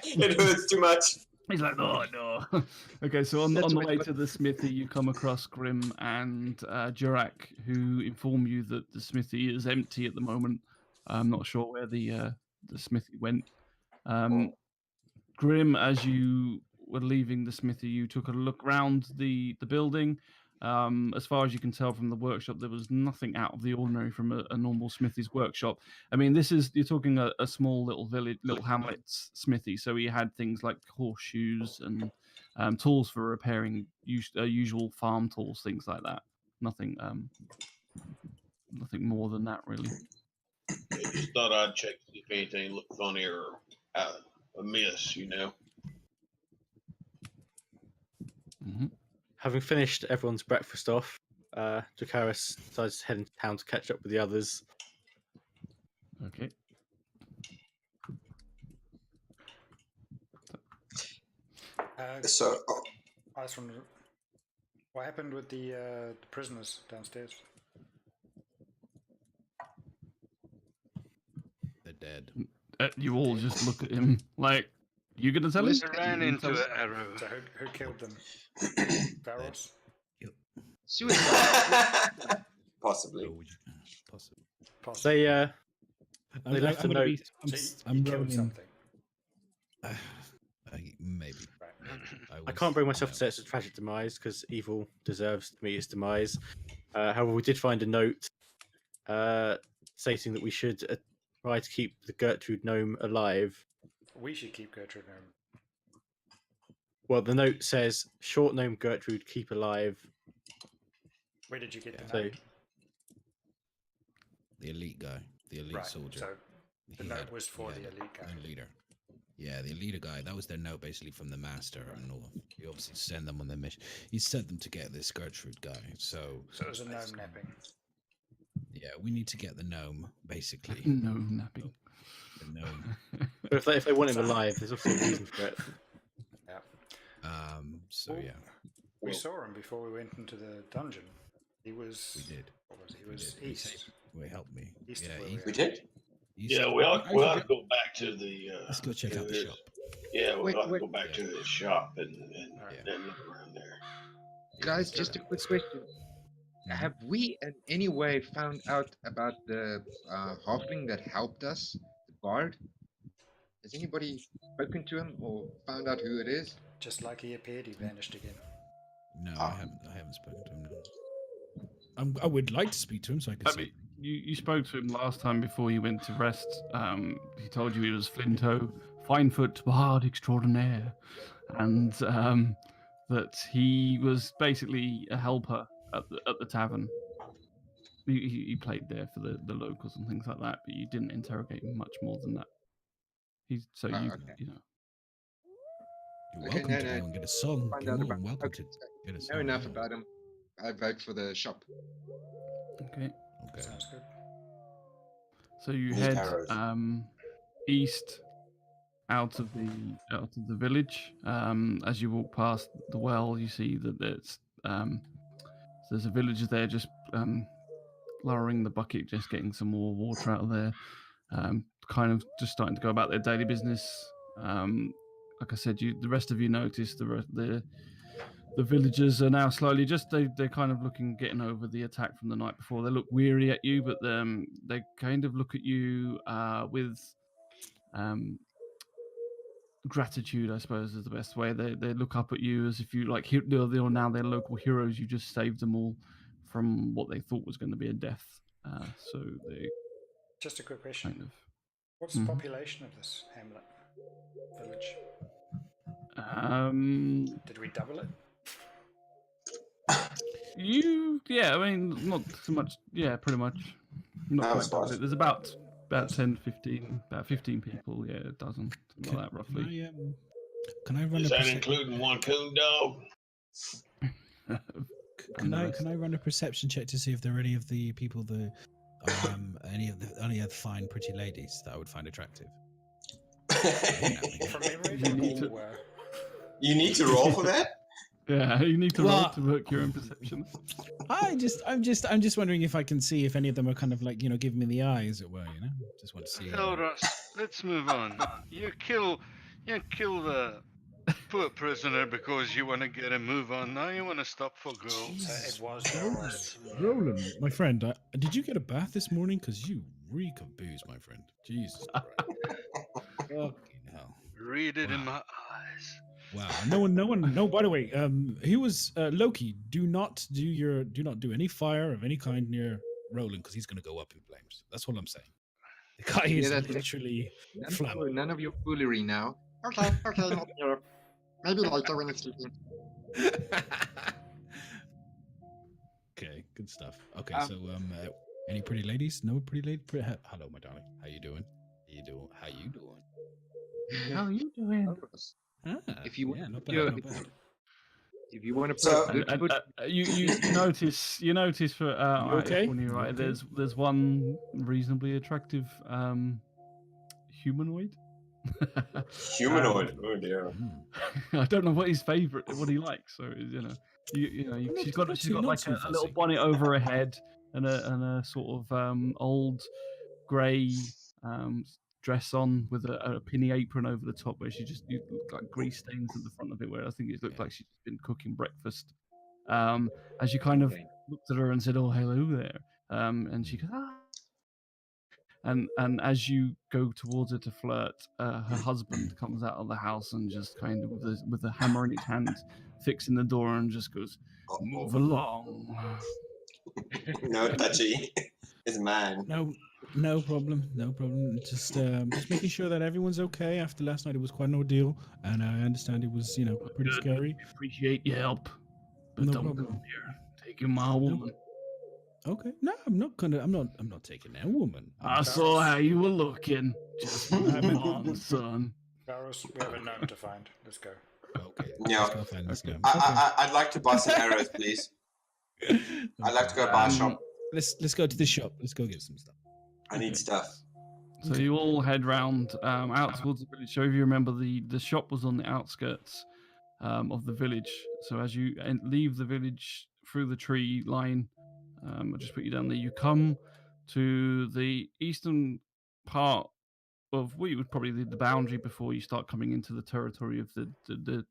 It hurts too much. He's like, oh no. Okay, so on the way to the smithy, you come across Grim and Jurak, who inform you that the smithy is empty at the moment. I'm not sure where the smithy went. Grim, as you were leaving the smithy, you took a look round the building. As far as you can tell from the workshop, there was nothing out of the ordinary from a normal smithy's workshop. I mean, you're talking a small little village, little hamlet's smithy, so he had things like horseshoes and tools for repairing usual farm tools, things like that. Nothing more than that, really. I just thought I'd check to see if anything looked funny or amiss, you know. Mm-hmm. Having finished everyone's breakfast off, Dracaris decides to head into town to catch up with the others. Okay. So, I was wondering, what happened with the prisoners downstairs? They're dead. You all just look at him like, you gonna tell us? I ran into an arrow. So who killed them? Velros? Suicide. possibly. Possibly. They They left a gonna note. So I'm you killed rolling. something. Maybe. Right. I can't bring myself to say it's a tragic demise because evil deserves to meet its demise. However, we did find a note stating that we should try to keep the Gertrude Gnome alive. We should keep Gertrude Gnome. Well, the note says, "Short gnome Gertrude, keep alive." Where did you get the So, note? The elite guy, the elite Right, soldier. so the He note had- was for he the had elite guy. a leader. Yeah, the leader guy. That was their note, basically from the master, and all. He obviously sent them on their mission. He sent them to get this Gertrude guy. So it was a gnome napping. yeah, we need to get the gnome, basically. No napping. The gnome. but if they want him alive, there's also a reason for it. Yeah. So Well, yeah, We Well- saw him before we went into the dungeon. He was. we did. What was he? He We was did. We east. saved- Wait, help me. East of Yeah, where east- We did? east- Yeah, we ought I to forget- go back to the. Let's go check out the shop. Yeah, we Wait, ought to wait. go back to the shop and Yeah. look around there. Guys, just a quick question. Have we in any way found out about the halfling that helped us, the bard? Has anybody spoken to him or found out who it is? Just like he appeared, he vanished again. No, I haven't spoken to him. No. I would like to speak to him so I could I see. mean, you spoke to him last time before you went to rest. He told you he was Flinto, Finefoot, Bard extraordinaire, and that he was basically a helper at the tavern. He played there for the locals and things like that, but you didn't interrogate him much more than that. Oh, you okay. you know. You're Okay, welcome no, to no. go and get a song. Find You're out more about. than welcome Okay, to get a song. know enough about him. I vote for the shop. Okay. Okay. Sounds good. So you Need head arrows. east out of the village. As you walk past the well, you see that there's a villager there just lowering the bucket, just getting some more water out of there. Kind of just starting to go about their daily business. Like I said, the rest of you notice the villagers are now slowly they're kind of getting over the attack from the night before. They look weary at you, but they kind of look at you with gratitude, I suppose, is the best way. They look up at you as if you they're now their local heroes. You just saved them all from what they thought was going to be a death. So they Just a quick question. kind of. What's the population of this hamlet, village? Did we double it? I mean, not so much. Yeah, pretty much. Not That quite was double fast. it. There's about 10, 15, about 15 people. Yeah, a dozen, something like that, roughly. Can I run Is a that percep- including one coon dog? Can I run a perception check to see if there are any of the people any of the fine pretty ladies that I would find attractive? From memory, You need they to- all were. You need to roll for that? Yeah, you need to roll Well- to work your own perception. I'm just wondering if I can see if any of them are kind of like, giving me the eye, as it were. Just want to see. Velros, let's move on. You kill the poor prisoner because you want to get a move on. Now you want to stop for ghouls. So it was Velros. Roland, my friend, did you get a bath this morning? Because you reek of booze, my friend. Jesus Christ. Fucking hell. Read it in my eyes. Wow. No one. No. By the way, he was Loki. Do not do any fire of any kind near Roland because he's going to go up in flames. That's what I'm saying. The guy Yeah, is that's literally None flammable. none of your foolery now. Okay, not here. Maybe later when it's sleeping. Okay, good stuff. Okay, Um, so any pretty ladies? No pretty lady. Hello, my darling. How you doing? How you doing? How are you doing? Velros, Ah, If you want yeah, to not put bad, your, not bad. if you want to put So- a good foot, You notice for You okay? Funny, You right? okay? There's one reasonably attractive humanoid. Humanoid. Oh dear. Mm. I don't know what he likes. So Not- she's not got too- not like too a little fussy. bonnet over her head and a sort of old grey dress on with a pinny apron over the top, where you look like grease stains at the front of it. Where I think it looked like she's been cooking breakfast. As you kind of Okay. looked at her and said, "Oh, hello there," and she goes, "Ah." And as you go towards her to flirt, her husband comes out of the house and just kind of with a hammer in his hand, fixing the door, and just goes, "Move along." No touchy. It's mine. No problem. No problem. Just making sure that everyone's okay. After last night, it was quite an ordeal, and I understand it was pretty Good. scary. Appreciate your help, but No don't problem. come here. Taking my woman. Okay. No, I'm not taking that woman. I saw how you were looking. Just move on, son. Velros, we have a gnome to find. Let's go. Okay. Yeah. Let's go find this Okay. gnome. I'd like to buy some arrows, please. I'd like to go buy a shop. Let's go to the shop. Let's go get some stuff. I need stuff. So you all head round out towards the village. So if you remember, the shop was on the outskirts of the village. So as you leave the village through the tree line, I'll just put you down there. You come to the eastern part of what you would probably the boundary before you start coming into the territory of the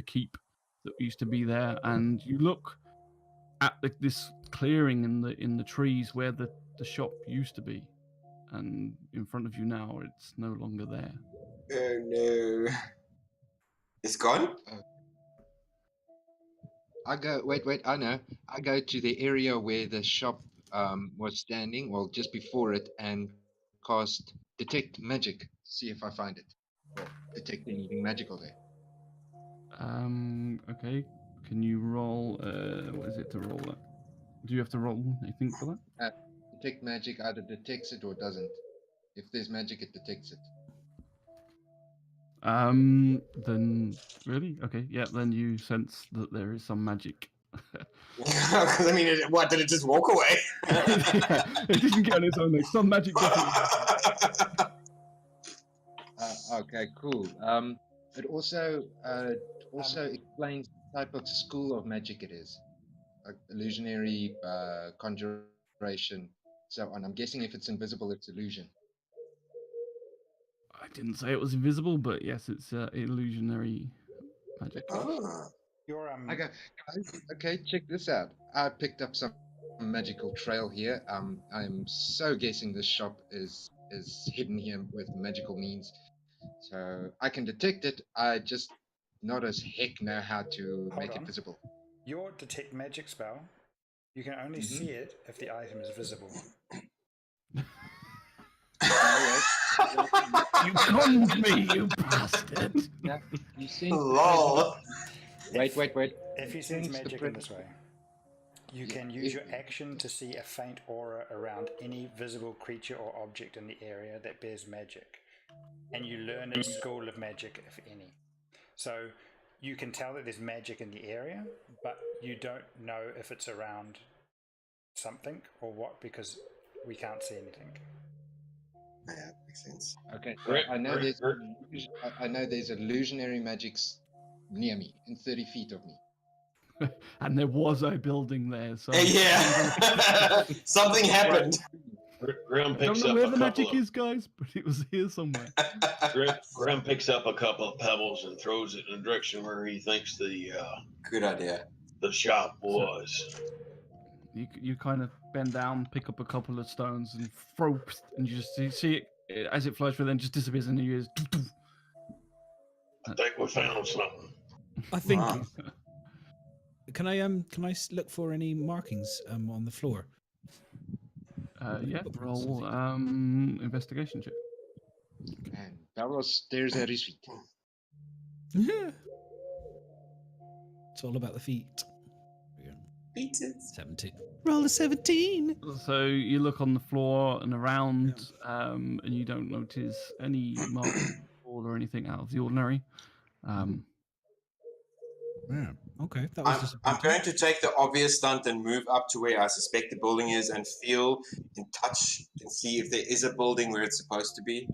keep that used to be there, and you look at this clearing in the trees where the shop used to be, and in front of you now it's no longer there. Oh no. It's gone? I go. Wait. I know. I go to the area where the shop was standing, well, just before it, and cast detect magic. See if I find it, or detect anything magical there. Okay. Can you roll? What is it to roll that? Do you have to roll anything for that? Detect magic either detects it or doesn't. If there's magic, it detects it. Then really? Okay, yeah, then you sense that there is some magic. Because I mean, what, did it just walk away? Yeah, it didn't get on its own. Like, some magic definitely. Okay, cool. It also explains the type of school of magic it is, like illusionary, conjuration, so on. I'm guessing if it's invisible, it's illusion. I didn't say it was invisible, but yes, it's illusionary magic. Ah. Your I go, guys, okay, check this out. I picked up some magical trail here. I'm so guessing this shop is hidden here with magical means. So I can detect it. I just not as heck know how to make on. it visible. your detect magic spell, you can only Mhm. see it if the item is visible. You conned me, you bastard! Yeah, you sense Lol. Wait. If you sense sense the magic in this way, you Yeah, can use if- your action to see a faint aura around any visible creature or object in the area that bears magic, and you learn its school of magic, if any. So you can tell that there's magic in the area, but you don't know if it's around something or what, because we can't see anything. Yeah, makes sense. Okay, so Correct, I know correct, there's correct. I know there's illusionary magics near me, in 30 feet of me. And there was a building there, so Yeah. Something happened. Graham I don't picks know up where a the couple magic of is, guys, but it was here somewhere. Graham picks up a couple of pebbles and throws it in the direction where he thinks Good idea. the shop was. You kind of bend down, pick up a couple of stones, and throw, and you just see it as it flies through, then just disappears in your ears. I think we found something. I think. Ah. Can I look for any markings on the floor? Yeah, Footprints, roll investigation check. And Velros stares at his feet. It's all about the feet. Beat it. 17. Roll a 17. So you look on the floor and around, and you don't notice any marks or anything out of the ordinary. Yeah. Okay. That was I'm disappointing. going to take the obvious stunt and move up to where I suspect the building is and feel and touch and see if there is a building where it's supposed to be.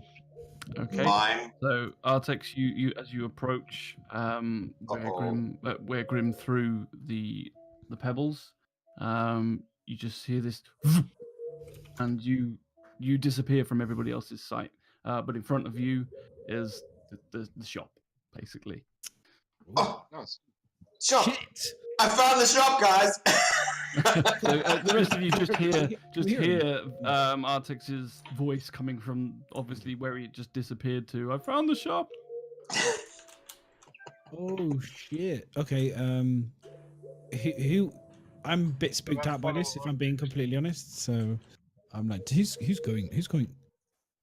Okay. Mine. So Artex, you as you approach where Grim threw the pebbles, you just hear this, and you disappear from everybody else's sight. But in front of you is the shop, basically. Oh, Nice. shop! Shit. I found the shop, guys! So the rest of you just hear hear Artex's voice coming from obviously where he just disappeared to. I found the shop. Oh shit. Okay. Who? I'm a bit spooked out by this, if I'm being completely honest. So, I'm like, who's going? Who's going?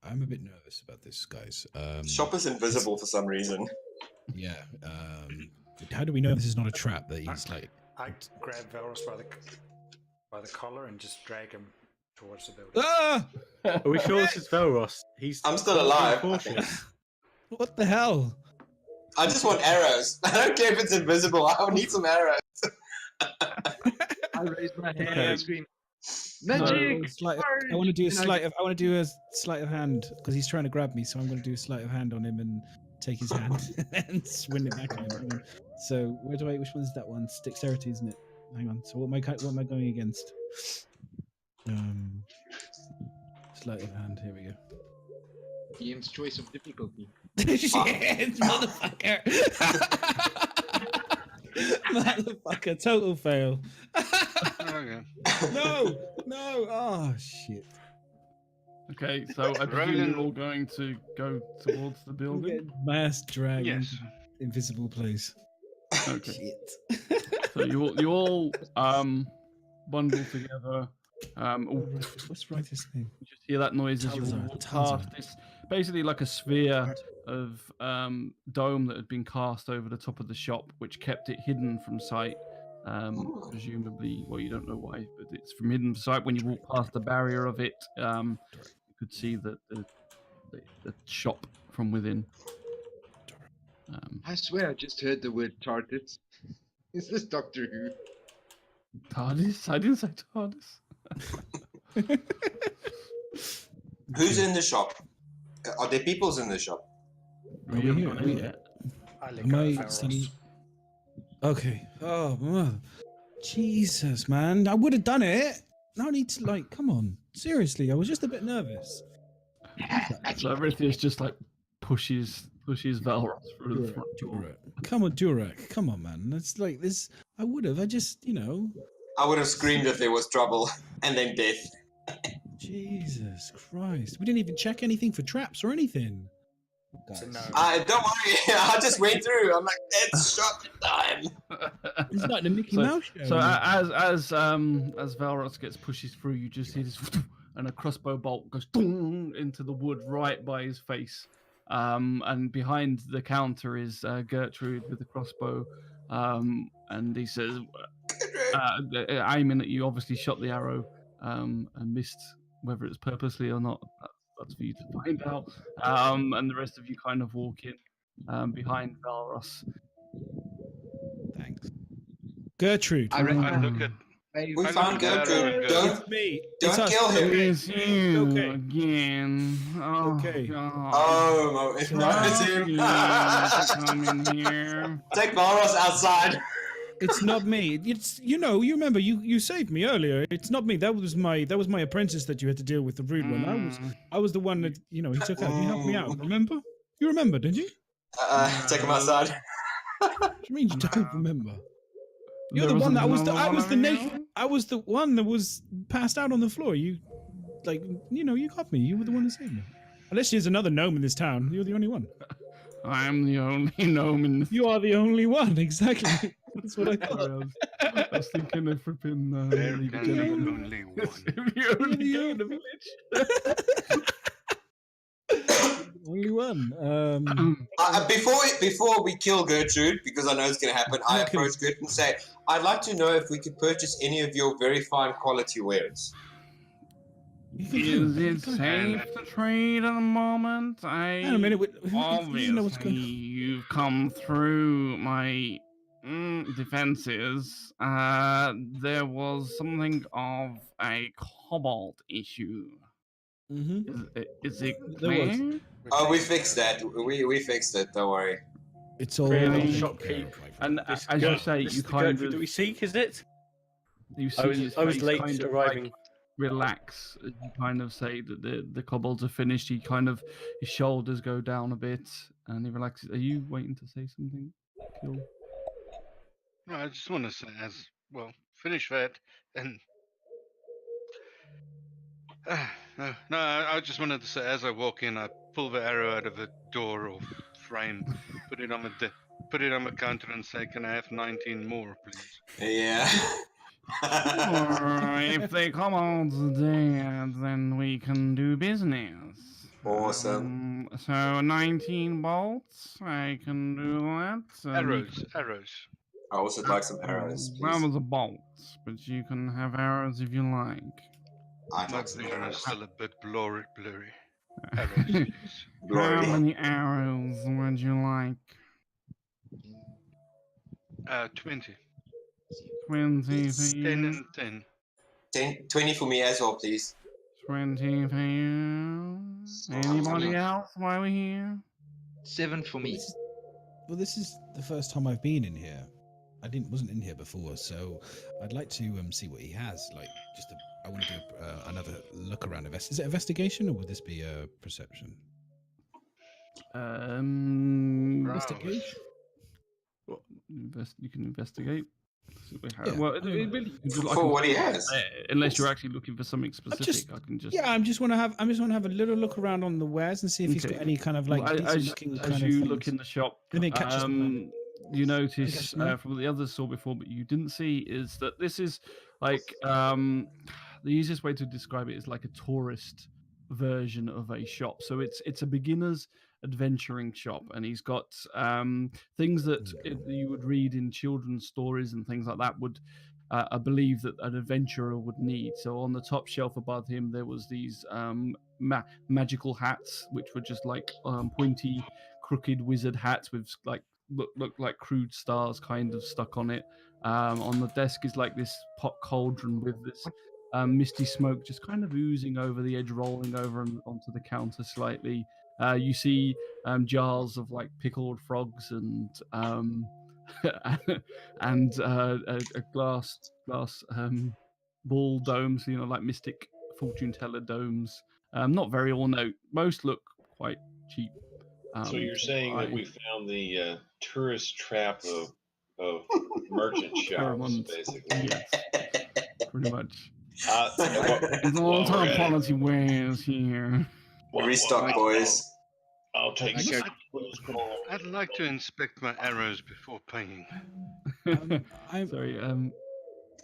I'm a bit nervous about this, guys. Shop is invisible for some reason. Yeah. How do we know this is not a trap that he's like? I grab Velros by the collar and just drag him towards the building. Ah! Are we sure this is Velros? I'm still alive, I Cautious. What the hell? I just want arrows. I don't care if it's invisible. I need some arrows. I raise my hand Okay. and scream, No, magic! I want to do a And I- sleight of. I want to do a sleight of hand because he's trying to grab me. So I'm going to do a sleight of hand on him and take his hand and swing it back on him. Hang on. So where do I? Which one's that one? It's dexterity, isn't it? Hang on. So what am I going against? Sleight of hand. Here we go. DM's choice of difficulty. Shit, motherfucker! Motherfucker! Total fail. Okay. No, no! Oh shit! Okay, so I presume you're all going to go towards the I'm building. getting my ass dragged Yes. into the invisible place. Okay. Shit. So you all bundle together. Let's write his name. You just hear that noise as you Townspeople. walk past this, basically like a sphere of dome that had been cast over the top of the shop, which kept it hidden from sight. Presumably, well, you don't know why, but it's from hidden sight. When you walk past the barrier of it, you could see the shop from within. I swear I just heard the word TARDIS. Is this Doctor Who? TARDIS? I didn't say TARDIS. Who's in the shop? Are there peoples in the shop? Are we haven't here? got Are we- any yet. I let Am go I of Velros. suddenly- Okay. Oh, mother. Jesus, man! I would have done it. No need to like. Come on. Seriously, I was just a bit nervous. So everything's just like pushes Velros through the front door. Durak. Come on, Durak. Come on, man. It's like this. I would have. I just, I would have screamed if there was trouble and then death. Jesus Christ. We didn't even check anything for traps or anything. So Guys. no. Don't worry, I just went through. I'm like, it's shop time. It's like the Mickey So- Mouse show. So as Velros gets pushes through, you just hear this, and a crossbow bolt goes into the wood right by his face. And behind the counter is Gertrude with the crossbow, and he says, aiming at you. Obviously, shot the arrow and missed. Whether it's purposely or not, that's for you to find out. And the rest of you kind of walk in behind Velros. Thanks. Gertrude. I I reckon look at. We I found look at the arrow Gertrude. and go, It's me. Don't It's us. kill him. Okay. It's you Okay. again. Oh, Okay. God. Oh, it's him. You come in here. Take Velros outside. It's not me. It's you remember you saved me earlier. It's not me. That was my apprentice that you had to deal with, the rude one. I was the one that he took out. You helped me out. Remember? You remember, didn't you? Take him outside. What do you mean you don't remember? You're There the one that wasn't I was the another one naked. I was the one that was passed out on the floor. You got me. You were the one that saved me. Unless there's another gnome in this town, you're the only one. I'm the only gnome in the You are the only one, exactly. That's what I thought. Sorry, I was thinking of flipping There Lady can Gentleman. be only one. The only You're guy in the the village. Only one. Before we kill Gertrude, because I know it's going to happen, I Okay. approach Gertrude and say, I'd like to know if we could purchase any of your very fine quality wares. You can Is do it safe to trade at the moment? Hang on a minute. Who doesn't know what's Obviously, going you've come through my defenses. There was something of a cobalt issue. Mm-hmm. Is it There was. clear? Oh, we fixed that. We fixed it. Don't worry. It's all Really? taken Shopkeep. care of, my friend. And This as you Gert- say, this you is the kind Gertrude that of we seek, is it? you see I was his face late kind of arriving. like relax as you kind of say that the kobolds are finished. He kind of his shoulders go down a bit and he relaxes. Are you waiting to say something? Kill. No, I just want to say, as well, finish that, and no, I just wanted to say, as I walk in, I pull the arrow out of the door or frame, put it on the counter, and say, "Can I have 19 more, please?" Yeah. Or if they come on dead, then we can do business. Awesome. So 19 bolts, I can do that. Arrows. I also like some arrows, That please. was a bolt, but you can have arrows if you like. I'd My like some vision is arrows. still a bit blurry. Arrows, please. How Glory. many arrows would you like? 20. 20 for 10 you. and 10. 20 for me as well, please. 20 for you. Anybody else while we're here? 7 for me. Well, this is the first time I've been in here. Wasn't in here before, so I'd like to see what he has. Like, I want to do another look around. Is it investigation or would this be a perception? Investigation. You can investigate. See what we have. Yeah, Well, I mean, it really, you could- I For can- what he has. unless you're actually looking for something specific, I can just. Yeah, I just want to have a little look around on the wares and see if he's got Okay. any kind of like Well, decent as, looking as kind you of look things. in the shop, And it catches my eye. you notice catches my eye. from what the others saw before, but you didn't see, is that this is like the easiest way to describe it is like a tourist version of a shop. So it's a beginner's adventuring shop, and he's got things that you would read in children's stories and things like that would. I believe that an adventurer would need. So on the top shelf above him, there was these magical hats, which were just like pointy, crooked wizard hats with like look like crude stars kind of stuck on it. On the desk is like this pot cauldron with this misty smoke just kind of oozing over the edge, rolling over onto the counter slightly. You see jars of like pickled frogs and and a glass ball domes, like mystic fortune teller domes. Not very ornate. Most look quite cheap. So you're saying that we found the tourist trap of merchant shops, basically. Yes, pretty much. There's all top quality wares here. Restock, boys. I'll take Okay. I'd like to inspect my arrows before paying. Sorry.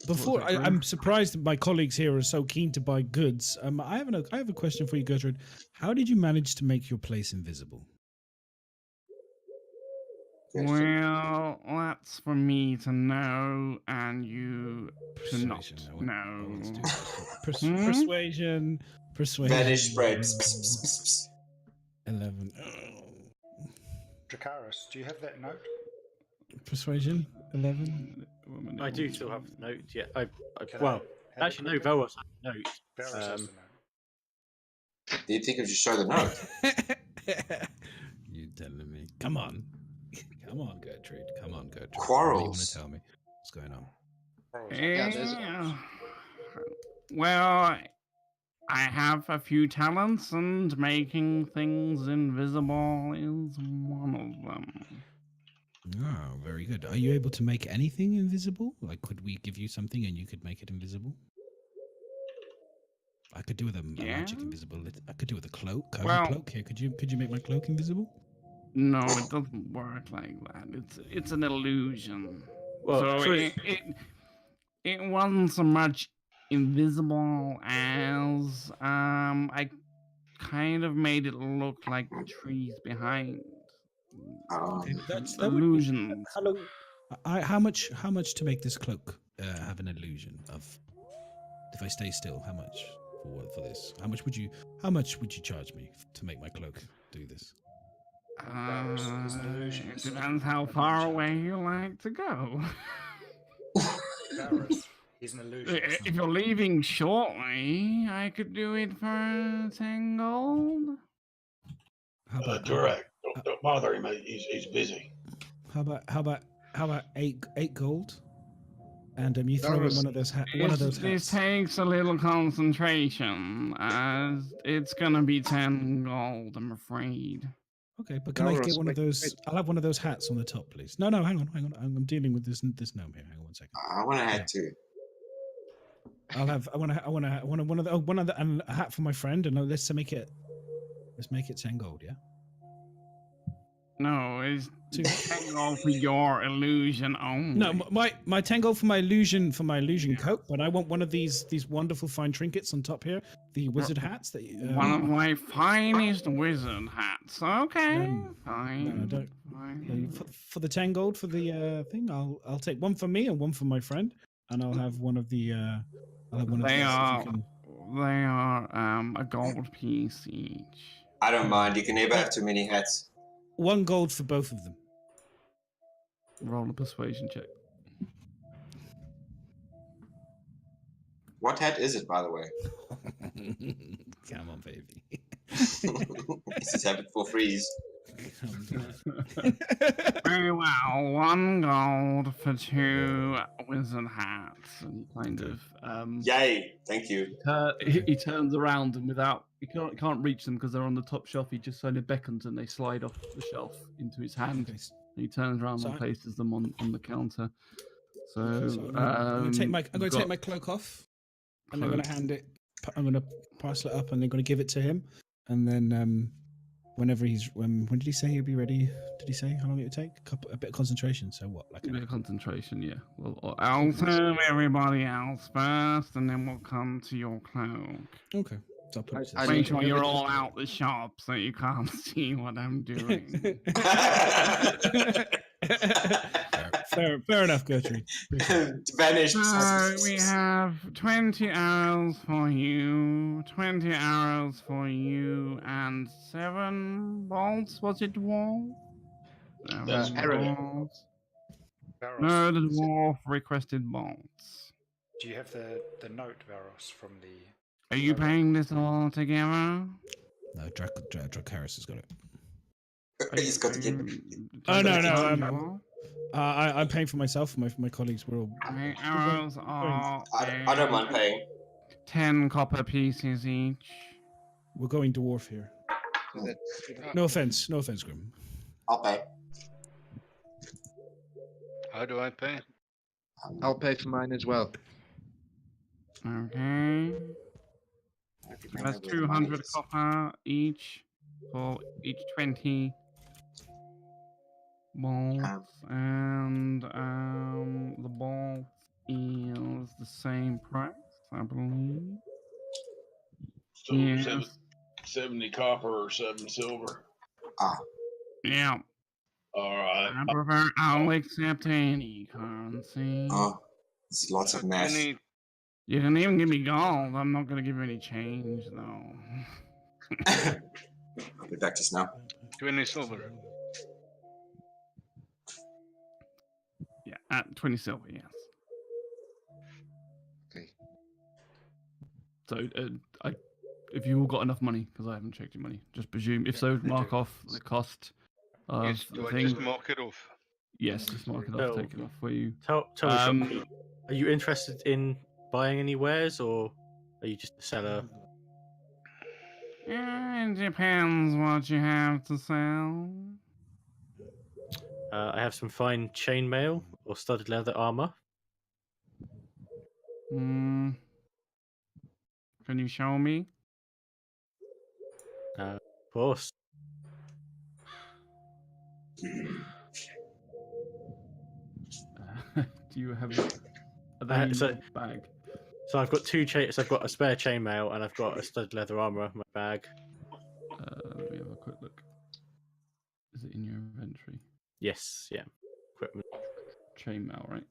Before What's that, I'm surprised that my colleagues here are so keen to buy goods. I have a question for you, Gertrude. How did you manage to make your place invisible? Well, that's for me to know, and you to not Persuasion, I want to know. do that. Persuasion. Vanish spreads. 11. Dracaris, do you have that note? Persuasion. 11. I do still have the note. Yeah. Can Well, I have actually, a no. quick Velros has the note. Velros has the note. Do you think I should show the note? You telling me? Come on, Gertrude. Come on, Gertrude. Quarrels. What do you want to tell me? What's going on? Yeah. Well, I have a few talents, and making things invisible is one of them. Oh, very good. Are you able to make anything invisible? Like, could we give you something and you could make it invisible? I could do with a magic invisibility. I could do with a cloak. I have a cloak here. Could you make my cloak invisible? No, it doesn't work like that. It's an illusion. Well, So surely- it wasn't so much invisible as I kind of made it look like the trees behind. Okay, Um, that would be Illusions. hello. How much to make this cloak have an illusion of? If I stay still, how much for this? How much would you charge me to make my cloak do this? He's an illusion. It depends how far away you like to go. Velros, he's an illusionist. If you're leaving shortly, I could do it for 10 gold. How about Durak, don't bother him. He's busy. how about eight gold? And you throw in Velros, one of those This hats. takes a little concentration, as it's gonna be 10 gold, I'm afraid. Okay, but can I Velros, get one of wait, those? wait. I'll have one of those hats on the top, please. No, hang on. I'm dealing with this gnome here. Hang on 1 second. I want to add too. I want one of the and a hat for my friend, and let's make it 10 gold, yeah. No, it's Two. 10 gold for your illusion only. No, my 10 gold for my illusion coat, but I want one of these wonderful fine trinkets on top here, the wizard hats that. One of my finest wizard hats. Okay, No, fine. don't. fine. For the 10 gold for the thing, I'll take one for me and one for my friend, and I'll have one of the. I'll have one of They these if you are can- they are a gold piece each. I don't mind. You can never have too many hats. 1 gold for both of them. Roll a persuasion check. What hat is it, by the way? Come on, baby. This is habit for freeze. Very well, 1 gold for 2 wizard hats. And he kind of Yay! Thank you. he turns around and without he can't reach them because they're on the top shelf. He just kind of beckons and they slide off the shelf into his hand. Okay, He turns around So and I- places them on the counter. So, I'm gonna take my you've got- take my cloak off, and I'm Cloak. gonna hand it. I'm gonna parcel it up, and I'm gonna give it to him, and then whenever he's when did he say he'd be ready? Did he say how long it would take? A bit of concentration. So what? Like a bit of concentration, yeah. Well, I'll serve everybody else first, and then we'll come to your cloak. okay. So I'll put it to I the Make side. sure you're all out the shop so you can't see what I'm doing. fair enough, Gertrude. Vanished. So we have 20 arrows for you, 20 arrows for you, and 7 bolts. Was it dwarf? That's arrow. Bolts. Velros, No, the dwarf requested bolts. do you have the note, Velros, from the? Are you paying this all together? No, Dracaris has got it. He's got to get. Oh, no, no. I'm paying for myself. For my colleagues, we're all. My arrows are I don't mind paying. 10 copper pieces each. We're going dwarf here. No offense, Grim. I'll pay. How do I pay? I'll pay for mine as well. Okay. That's 200 copper each for each 20 bolts, and the bolt is the same price, I believe. So Yes. 70 copper or 7 silver. Yeah, All right. I prefer. I'll accept any currency. Oh, there's lots of mess. Any You can even give me gold. I'm not gonna give you any change though. I'll be back just now. 20 silver. Yeah, at 20 silver, yes. Okay. So, if you all got enough money, because I haven't checked your money, just presume. If so, mark off the cost of Yes, the do I thing. just mark it off? Yes, just mark it off, Oh. take it off for you. Tell me, Um, shopkeeper, are you interested in buying any wares, or are you just a seller? Yeah, it depends what you have to sell. I have some fine chainmail or studded leather armor. Hmm. Can you show me? Of course. Do you have? Are they in so- your bag? So I've got so I've got a spare chainmail and I've got a studded leather armor in my bag. Let me have a quick look. Is it in your inventory? Yes, yeah. Equipment. Chainmail, right?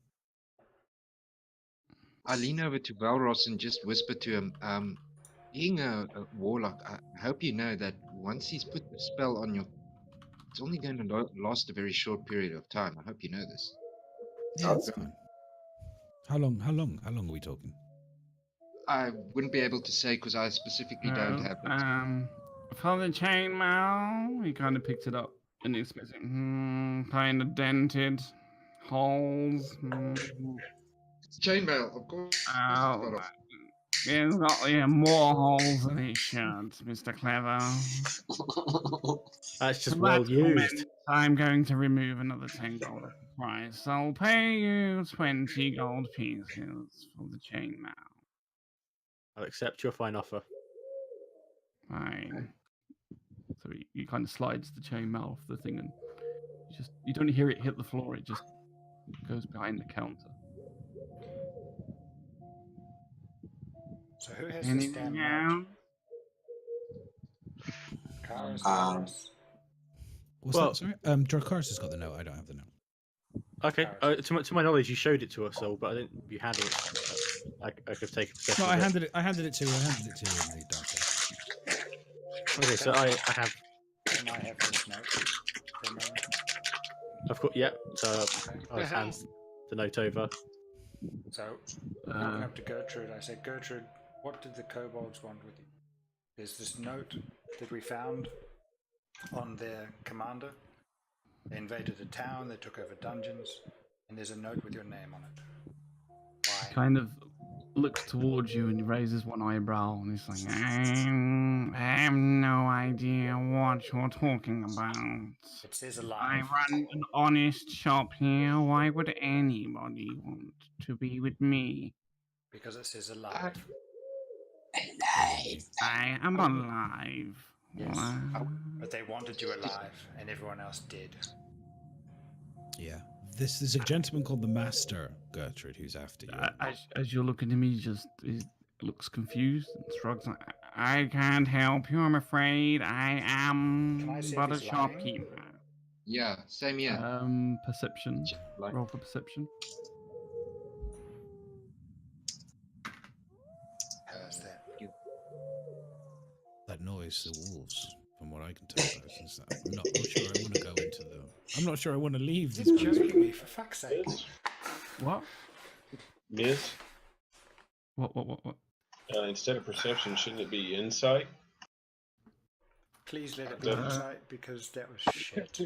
I lean over to Velros and just whisper to him, being a warlock, I hope you know that once he's put the spell on you, it's only going to last a very short period of time. I hope you know this. Yeah, it's fine. How long are we talking? I wouldn't be able to say because I specifically don't have it. For the chainmail, he kind of picked it up and it's kind of dented, holes. It's chainmail, of course. Oh, it's got more holes than it should, Mr. Clever. That's just For well that used. comment, I'm going to remove another 10 gold of the price. I'll pay you 20 gold pieces for the chainmail. I'll accept your fine offer. Fine. So he kind of slides the chainmail off the thing, and you don't hear it hit the floor. It just goes behind the counter. So who has this Anything damn else? note? Cars, What's Well- that? Sorry, Dracarys has got the note. I don't have the note. Okay. To my knowledge, you showed it to us all, but I didn't. You handed it. I could take a possession. No, I of it. handed it. I handed it to you in the downstairs. Okay, so I have. Can I have this note for a moment? I've got. Yeah. So I just hand the note over. So, walking up to Gertrude, I said, Gertrude, what did the kobolds want with you? There's this note that we found on their commander. They invaded a town, they took over dungeons, and there's a note with your name on it. Why? Kind of looks towards you and raises one eyebrow, and he's like, I have no idea what you're talking about. It says I alive. run an honest shop here. Why would anybody want to be with me? Because it says alive. I am alive. Yes. What? But they wanted you alive, and everyone else did. Yeah. This is a gentleman called the Master, Gertrude, who's after you. As you're looking at me, he looks confused and shrugs. Like, I can't help you, I'm afraid. I Can am I see if but a he's lying? shopkeeper. Yeah, same here. Perception. Like, Roll for perception. How's that? That noise, the wolves, from what I can tell, guys, is that I'm not sure I want to go into the. I'm not sure I want to leave this He's place. joking me, for fuck's sake. What? Miss, What? instead of perception, shouldn't it be insight? Please let it be insight, because that was shit.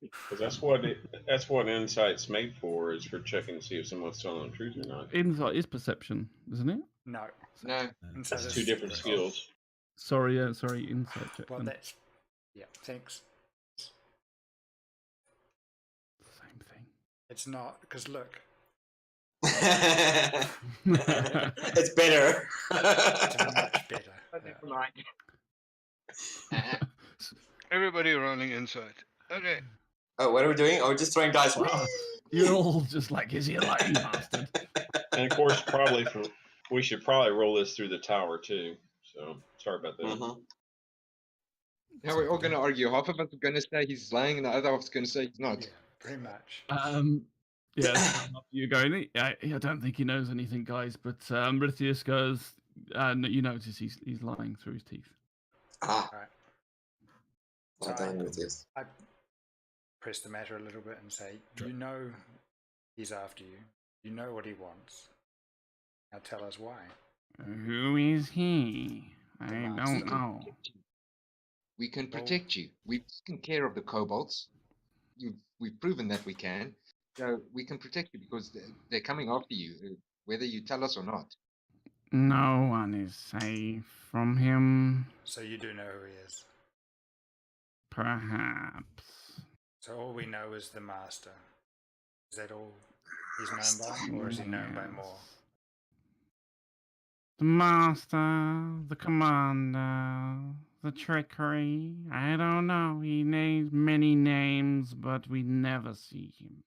Because that's what insight's made for, is for checking to see if someone's telling the truth or not. Insight is perception, isn't it? No. no, Insight That's is two different skills. Sorry, insight check. Well, then. that's... Yeah, thanks. Same thing. It's not, because look, It's better. it's much better. Yeah. Everybody rolling inside. Okay. Oh, what are we doing? Oh, we're just throwing dice. Wow. You're all just like, is he a lying bastard? And of course, we should probably roll this through the tower too. So sorry about that. Mhm. now we're all going to argue. Half of us are going to say he's lying, and the other half is going to say he's not. Yeah, pretty much. Yeah, after you going. I don't think he knows anything, guys. But Rithius goes, you notice he's lying through his teeth. Ah, Right. well So done with this. I press the matter a little bit and say, you know he's after you. You know what he wants. Now tell us why. Who is he? I Come on, don't Steve. know. We can protect you. We've taken care of the kobolds. We've proven that we can. So we can protect you because they're coming after you, whether you tell us or not. No one is safe from him. So you do know who he is. Perhaps. So all we know is the master. Is that all he's known by, or is he known by more? The master, the commander, the trickery. I don't know. He names many names, but we never see him.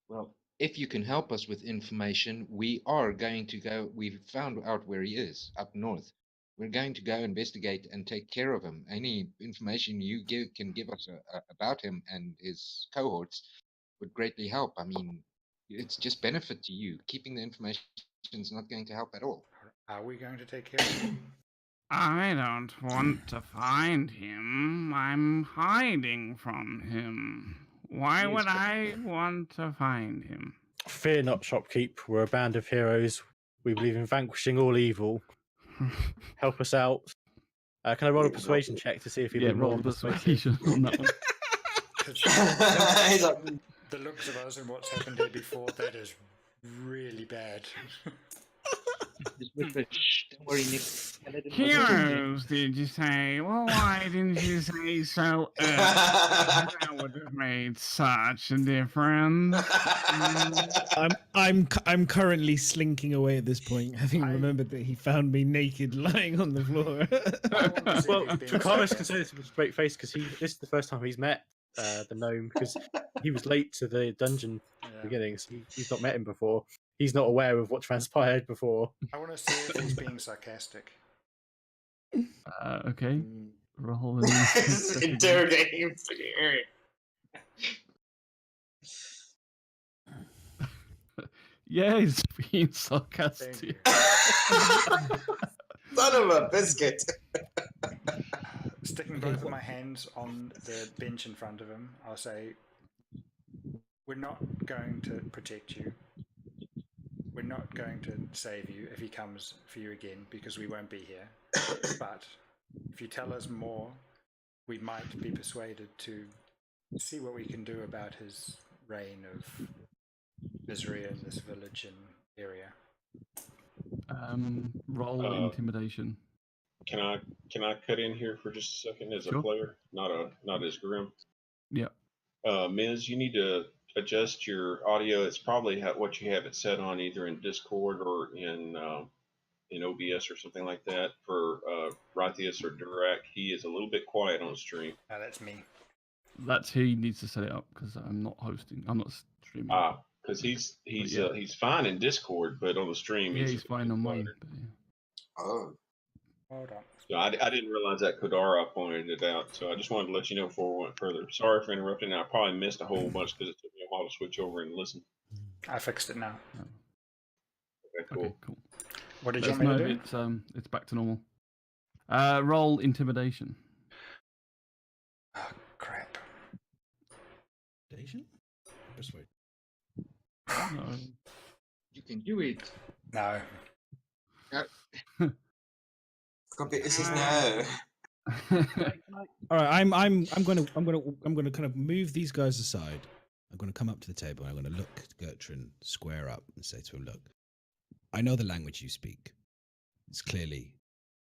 Well, if you can help us with information, we are going to go. We've found out where he is up north. We're going to go investigate and take care of him. Any information you can give us about him and his cohorts would greatly help. I mean, it's just benefit to you. Keeping the information is not going to help at all. Are we going to take care of him? I don't want to find him. I'm hiding from him. Why would I want to find him? Fear not, shopkeep. We're a band of heroes. We believe in vanquishing all evil. Help us out. Can I roll a persuasion check to see if he roll persuasion on that one. He's like, The looks of us and what's happened here before, that is really bad. Just whisper, shh, don't worry, Nick. Heroes, did you say? Well, why didn't you say so early? That would have made such a difference. I'm currently slinking away at this point, having remembered that he found me naked lying on the floor. Well, Carlos can say this with a straight face because this is the first time he's met the gnome because he was late to the dungeon beginning, so he's not met him before. He's not aware of what transpired before. I want to see if he's being sarcastic. Okay. Roll an interrogating him. Yeah, he's being Thank sarcastic. you. Son of a biscuit. Sticking both of my hands on the bench in front of him, I'll say, we're not going to protect you. We're not going to save you if he comes for you again, because we won't be here. But if you tell us more, we might be persuaded to see what we can do about his reign of misery in this village and area. Roll intimidation. Can I cut in here for just a second as a Sure. player, not as Grim? Yeah. Miz, you need to adjust your audio. It's probably what you have it set on, either in Discord or in OBS or something like that. For Rythius or Durak, he is a little bit quiet on stream. Oh, that's me. That's he needs to set it up because I'm not hosting. I'm not streaming. Because he's yeah. he's fine in Discord, but on the stream Yeah, he's fine on mine. quieter. But yeah. Oh. Hold on. So I didn't realize that Kodara pointed it out, so I just wanted to let you know before we went further. Sorry for interrupting. I probably missed a whole bunch because it took me a while to switch over and listen. I fixed it now. Okay, cool. Okay, cool. What did you Let want us me know to if do? it's back to normal. Roll intimidation. Oh, crap. Persuade. No. You can do it. No. This is no. All right, I'm gonna kind of move these guys aside. I'm gonna come up to the table. And I'm gonna look Gertrude square up and say to him, "Look, I know the language you speak. It's clearly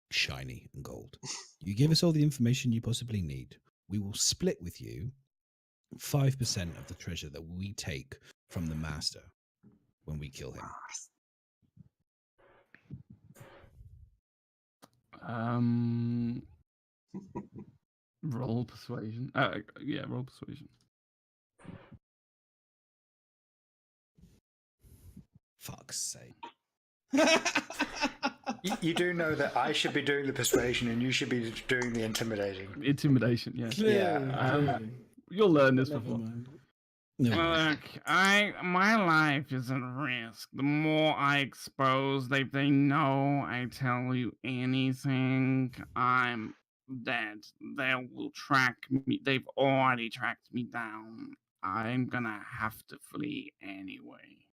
shiny and gold. You give us all the information you possibly need. We will split with you 5% of the treasure that we take from the master when we kill him." Roll persuasion. Yeah, roll persuasion. Fuck's sake. You do know that I should be doing the persuasion and you should be doing the intimidating. Intimidation, yeah. Yeah. You'll learn this Never before. mind. No. Look, my life is at risk. The more I expose, if they know I tell you anything, I'm dead. They will track me. They've already tracked me down. I'm gonna have to flee anyway.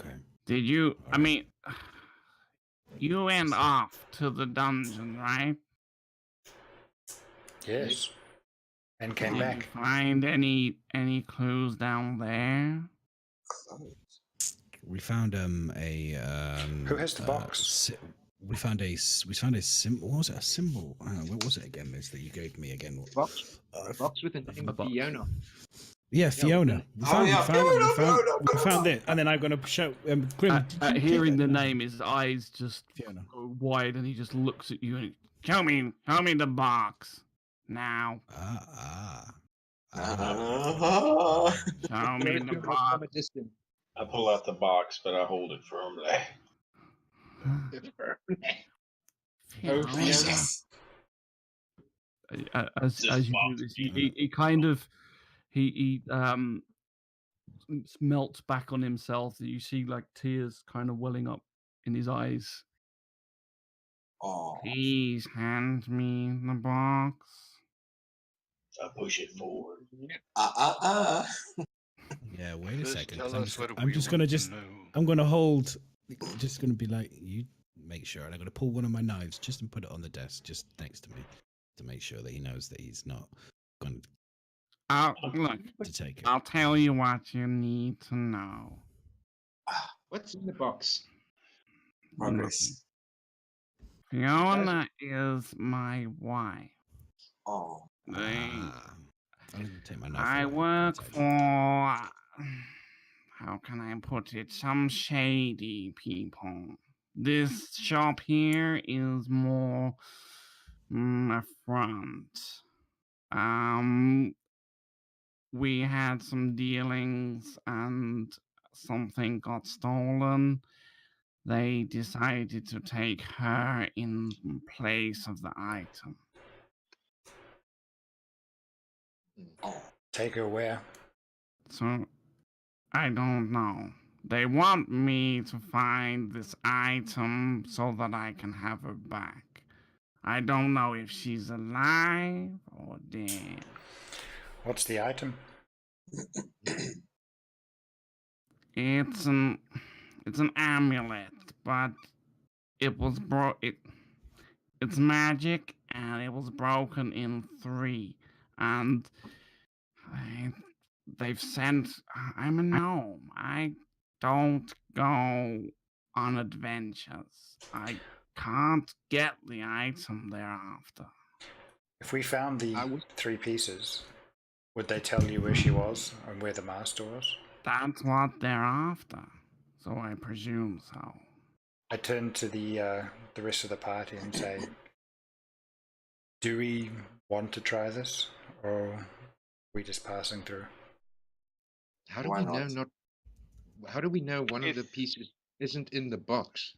Okay. Did you? I mean, you went off to the dungeon, right? Yes. And came Did back. you find any clues down there? We found a Who has the box? We found a symbol. What was it? A symbol? What was it again? This that you gave me again? Box with a name box. Fiona. Yeah, Fiona. We found it, and then I'm going to shout. Grim, did you Hearing take the that? name, his eyes just Fiona. go wide, and he just looks at you and Show me the box. Now. Show me the box. From a distance. I pull out the box, but I hold it firmly. Oh, Fiona. As you do this, he kind of he melts back on himself. You see like tears kind of welling up in his eyes. Oh, Please hand me the box. I push it forward. Yeah, wait a Just second. tell 'cause I'm us just, what I'm we just gonna want to just know. I'm gonna hold. Just gonna be like, you make sure, and I'm gonna pull one of my knives just and put it on the desk just next to me to make sure that he knows that he's not going Look, to take it. I'll tell you what you need to know. What's in the box? progress. Fiona is my wife. Oh, I'm gonna take my knife. I away. work Take it. for, how can I put it, some shady people. This shop here is more a front. We had some dealings and something got stolen. They decided to take her in place of the item. Take her where? So, I don't know. They want me to find this item so that I can have her back. I don't know if she's alive or dead. What's the item? It's an amulet, but it was it's magic and it was broken in 3. And they've sent. I'm a gnome. I don't go on adventures. I can't get the item thereafter. If we found the I would- 3 pieces, would they tell you where she was and where the master was? That's what they're after. So I presume so. I turn to the rest of the party and say, do we want to try this, or are we just passing through? How do Why we know not? not? How do we know one of If- the pieces isn't in the box?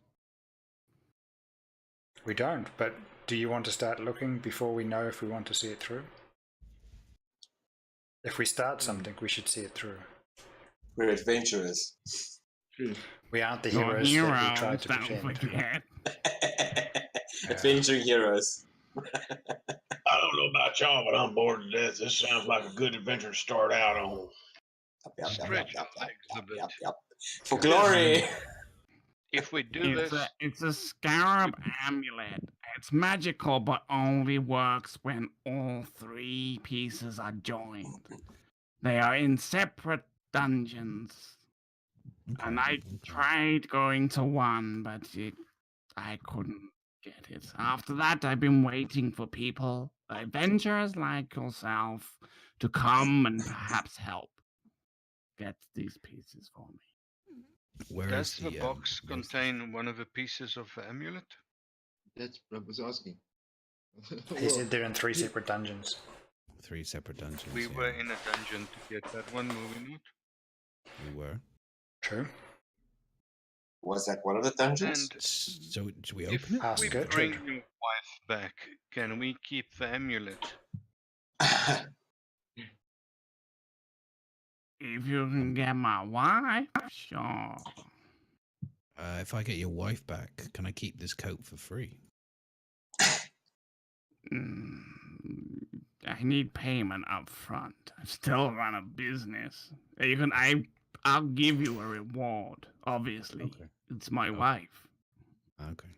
We don't, but do you want to start looking before we know if we want to see it through? If we start something, we should see it through. we're adventurers. True. We aren't the You're heroes that we try heroes, to don't defend. forget. Adventuring heroes. I don't know about y'all, but I'm bored to death. This sounds like a good adventure to start out on. Stretch your legs a bit. For glory! If we do this, It's a scarab amulet. It's magical, but only works when all 3 pieces are joined. They are in separate dungeons. And I tried going to one, but I couldn't get it. After that, I've been waiting for people, adventurers like yourself, to come and perhaps help get these pieces for me. Where does is the box where's contain one of the pieces of the amulet? That's what I was asking. He said they're in 3 separate dungeons. 3 separate dungeons? We yeah. were in a dungeon to get that one, were we not? We were. True. Was that one of the dungeons? And So should we if open it? Ask we Gertrude. bring your wife back, can we keep the amulet? If you can get my wife, sure. If I get your wife back, can I keep this coat for free? Mm, I need payment up front. I still run a business. I'll give you a reward. Obviously, Okay. it's my Okay. wife. Okay.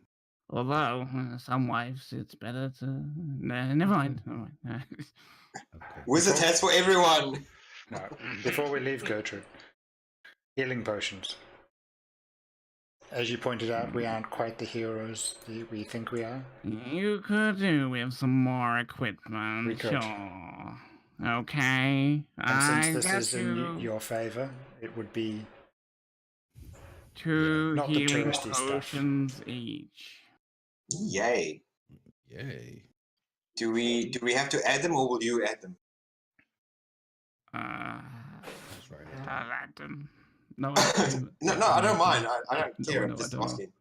Although some wives, it's better to. Nah, never mind. Okay. Wizard hats for everyone! No. Before we leave, Gertrude, healing potions. As you pointed out, we aren't quite the heroes that we think we are. You could do with some more equipment. We could. Sure. Okay, And since I this got is you in your favor, it would be 2 not the healing touristy stuff. potions each. Yay. Yay. Do we have to add them, or will you add them? That's right. Ah, I like them. No, No, I don't mind. I don't No, care. no, I'm I just don't know. asking.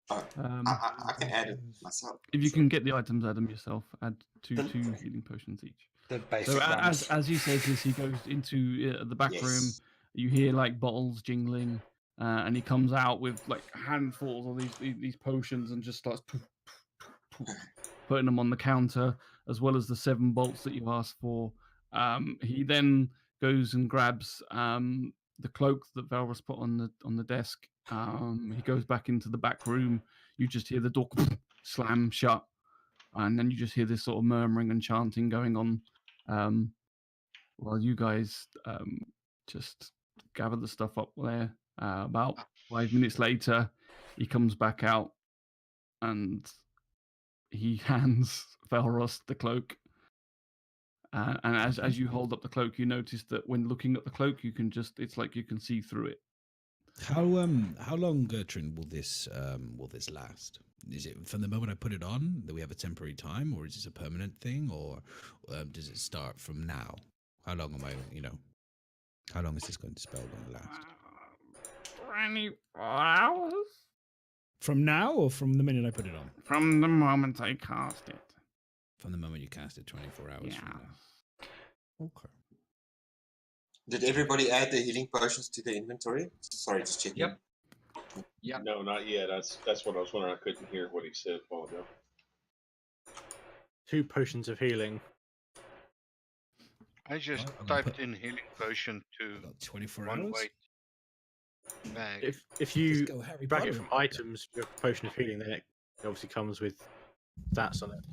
Oh, Um, I can add it myself. if you Sure. can get the items, add them yourself. Add two The- healing potions each. The So basic ones. as he says this, he goes into the back room. Yes. You hear like bottles jingling, and he comes out with like handfuls of these potions and just starts putting them on the counter, as well as the 7 bolts that you asked for. He then goes and grabs the cloak that Velros put on the desk. He goes back into the back room. You just hear the door slam shut, and then you just hear this sort of murmuring and chanting going on, while you guys just gather the stuff up there. About 5 minutes later, he comes back out and he hands Velros the cloak. And as you hold up the cloak, you notice that when looking at the cloak, you can it's like you can see through it. How long, Gertrude, will this last? Is it from the moment I put it on that we have a temporary time, or is this a permanent thing, or does it start from now? How long am I? How long is this spell going to last? 24 hours? From now, or from the minute I put it on? From the moment I cast it. From the moment you cast it, 24 hours Yeah. from now. Okay. Did everybody add the healing potions to the inventory? Sorry, just checking. Yep. Yeah. No, not yet. That's what I was wondering. I couldn't hear what he said a while ago. 2 potions of healing. I just I'm gonna typed put- in healing potion to Got 24 one hours. weight bag. If Just you go Harry drag Potter it from on items, your potion of healing, then it obviously comes with stats on it.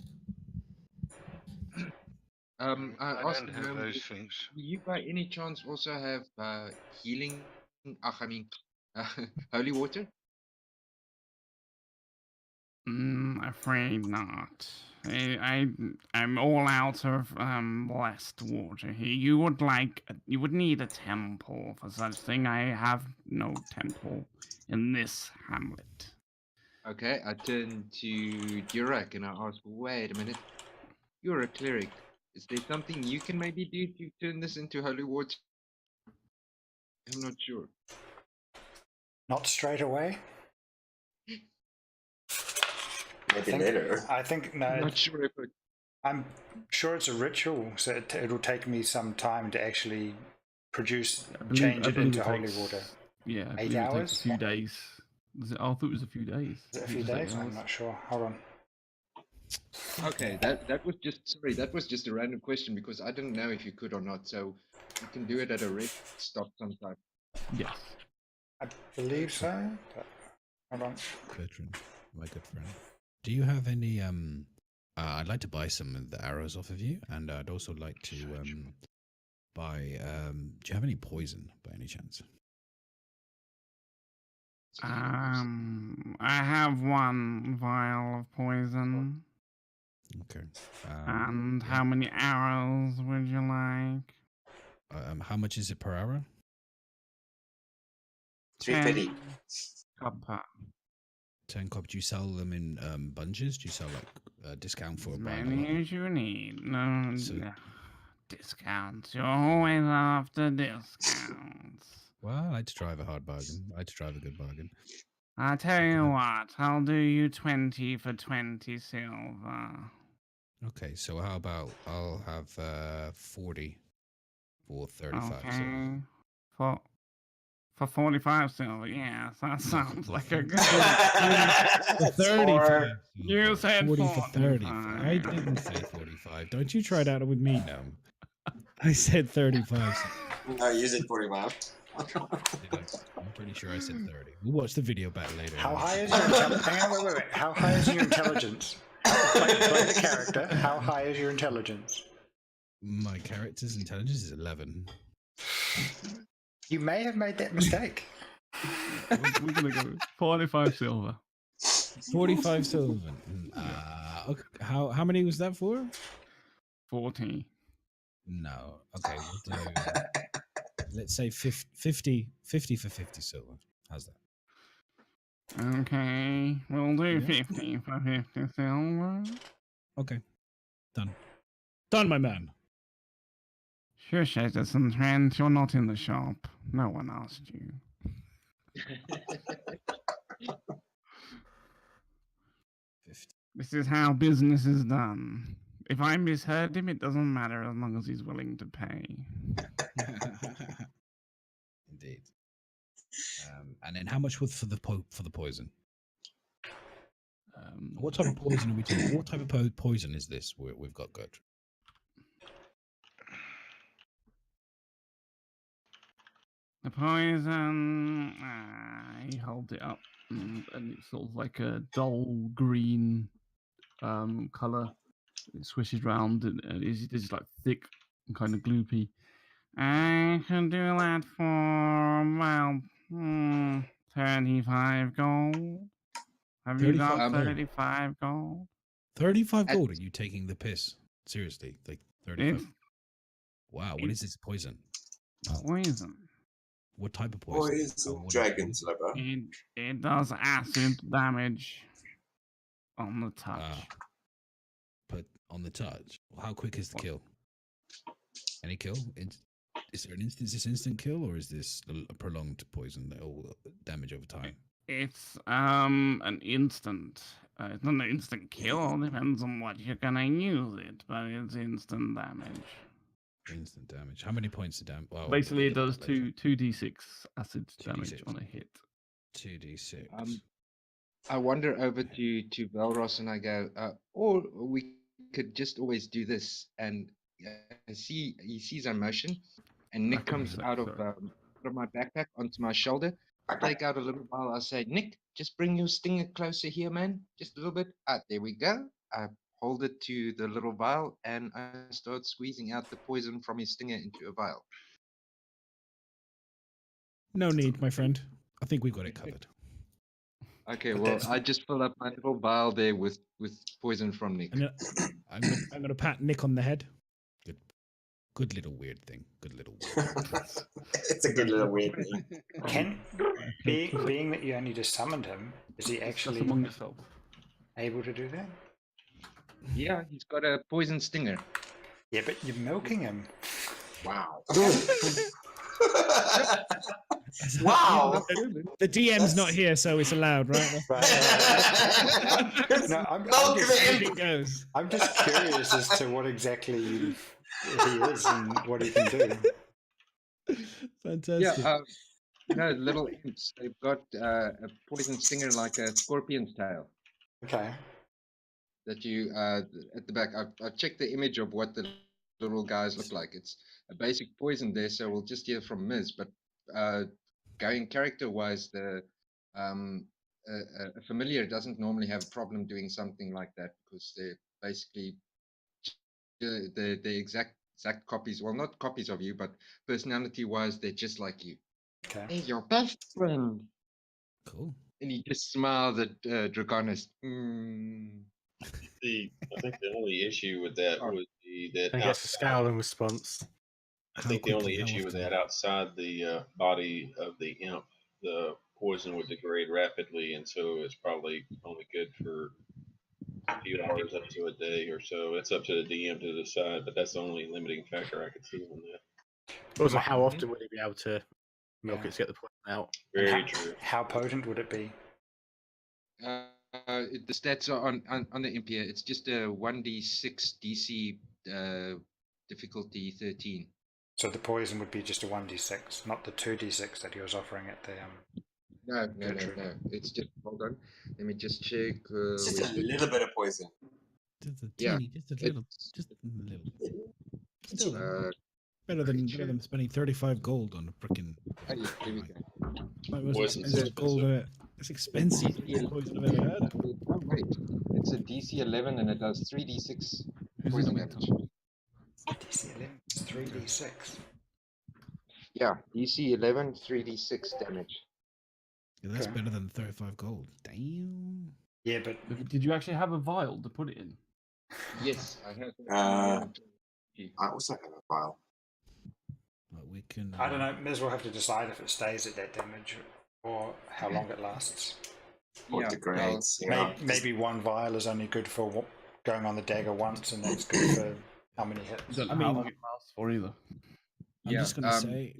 I I asked don't the have gnome, those do things. you by any chance also have healing? I mean, holy water? Afraid not. I'm all out of blessed water here. You would need a temple for such thing. I have no temple in this hamlet. Okay, I turn to Durak and I ask, wait a minute, you're a cleric. Is there something you can maybe do to turn this into holy water? I'm not sure. Not straight away. Maybe later. I think no. I'm not sure if it... I'm sure it's a ritual, so it'll take me some time to actually change it into holy water. Yeah, I 8 believe it hours? takes a few days. I thought it was a few days. Is it a I few thought was 8 days? I'm hours. not sure. Hold on. Okay, that was just a random question because I didn't know if you could or not. So you can do it at a rest stop sometime. Yes. I believe so. But hold on. Gertrude, my good friend. Do you have any? I'd like to buy some of the arrows off of you, and I'd also like to buy. Do you have any poison by any chance? I have 1 vial of poison. Okay. And how many arrows would you like? How much is it per arrow? 350. Copper. 10 copper. Do you sell them in bunches? Do you sell like a discount for As buying a many lot? as you need. No So- discounts. You're always after discounts. Well, I like to drive a hard bargain. I like to drive a good bargain. I tell you what, I'll do you 20 for 20 silver. Okay, so how about I'll have 40 for 35 Okay. silver. For 45 silver, yes, that sounds like a good For 35. You said 40 for 35. I 45. didn't say 45. Don't you try that with me now. I said 35. No, use it 41. I'm pretty sure I said 30. We'll watch the video back later. How high is your intelligence? Hang on, wait. How high is your intelligence? Play the character. How high is your intelligence? My character's intelligence is 11. You may have made that mistake. We're gonna go 45 silver. 45 silver. Okay. How many was that for? 40. No. Okay, we'll do. Let's say 50 for 50 silver. How's that? Okay, we'll do Yeah. 50 for 50 silver. Okay. Done. Done, my man. Shush, Edison Trent, you're not in the shop. No one asked you. 50. This is how business is done. If I misheard him, it doesn't matter as long as he's willing to pay. Indeed. And then how much was for the poison? What type of poison are we talking? What type of poison is this we've got, Gertrude? The poison. He holds it up, and it's sort of like a dull green color. It swishes round, and it's like thick and kind of gloopy. I can do that for about 35 gold. Have you got 35 gold. 35 gold? 35 gold? Are you taking the piss? Seriously, like 35? It's Wow, what is this poison? poison. What type of poison? Poison dragon's liver. It does acid damage on the touch. But on the touch, how quick is the kill? Any kill? Is there an instant kill, or is this a prolonged poison that will damage over time? It's an instant. It's not an instant kill. Depends on what you're gonna use it, but it's instant damage. Instant damage. How many points of damage? Well, Basically, it does 2d6 acid 2d6. damage on a hit. 2d6. I wander over to Velros and I go, or we could just always do this. And I see he sees our motion, and Nick comes out of my backpack onto my shoulder. I take out a little vial. I say, Nick, just bring your stinger closer here, man. Just a little bit. There we go. I hold it to the little vial, and I start squeezing out the poison from his stinger into a vial. No need, my friend. I think we've got it covered. Okay, well, I just fill up my little vial there with poison from Nick. I'm gonna pat Nick on the head. Good little weird thing. Good little weird thing. It's a good little weird thing. Being that you only just summoned him, is he actually among yourself. able to do that? Yeah, he's got a poison stinger. Yeah, but you're milking him. Wow. Wow. The DM's not here, so it's allowed, right? No, I'm just curious as to what exactly he is and what he can do. Fantastic. Yeah, little imps. They've got a poison stinger like a scorpion's tail. Okay. That you at the back. I've checked the image of what the little guys look like. It's a basic poison there, so we'll just hear from Miz. But going character-wise, the a familiar doesn't normally have a problem doing something like that because they're basically the exact copies. Well, not copies of you, but personality-wise, they're just like you. Okay. He's your best friend. Cool. And he just smiles at Draconis. I think the only issue with that would be that I guess a scowl in response. I think the only issue with that outside the body of the imp, the poison would degrade rapidly, and so it's probably only good for a few hours up to a day or so. It's up to the DM to decide, but that's the only limiting factor I could see on that. Also, how often would he be able to milk it to get the poison out? Very true. How potent would it be? The stats are on the imp here. It's just a 1d6 DC difficulty 13. So the poison would be just a 1d6, not the 2d6 that he was offering at the No. It's just, hold on. Let me just check. Just a little bit of poison. Just a teeny, just a little. Still, better than spending 35 gold on a freaking. Here we go. My most expensive gold. It's expensive. Poison I've ever heard of. Oh wait, it's a DC 11 and it does 3d6 poison damage. DC 11, 3d6. Yeah, DC 11, 3d6 damage. Yeah, that's better than 35 gold. Damn. Yeah, but Did you actually have a vial to put it in? Yes, I have. I also have a file. But we can. I don't know. Miz will have to decide if it stays at that damage or how long it lasts. Or Yeah, degrades. Maybe, maybe one vial is only good for going on the dagger once, and that's good for how many I hits. don't know I how mean- long it lasts for either. I'm just going to say,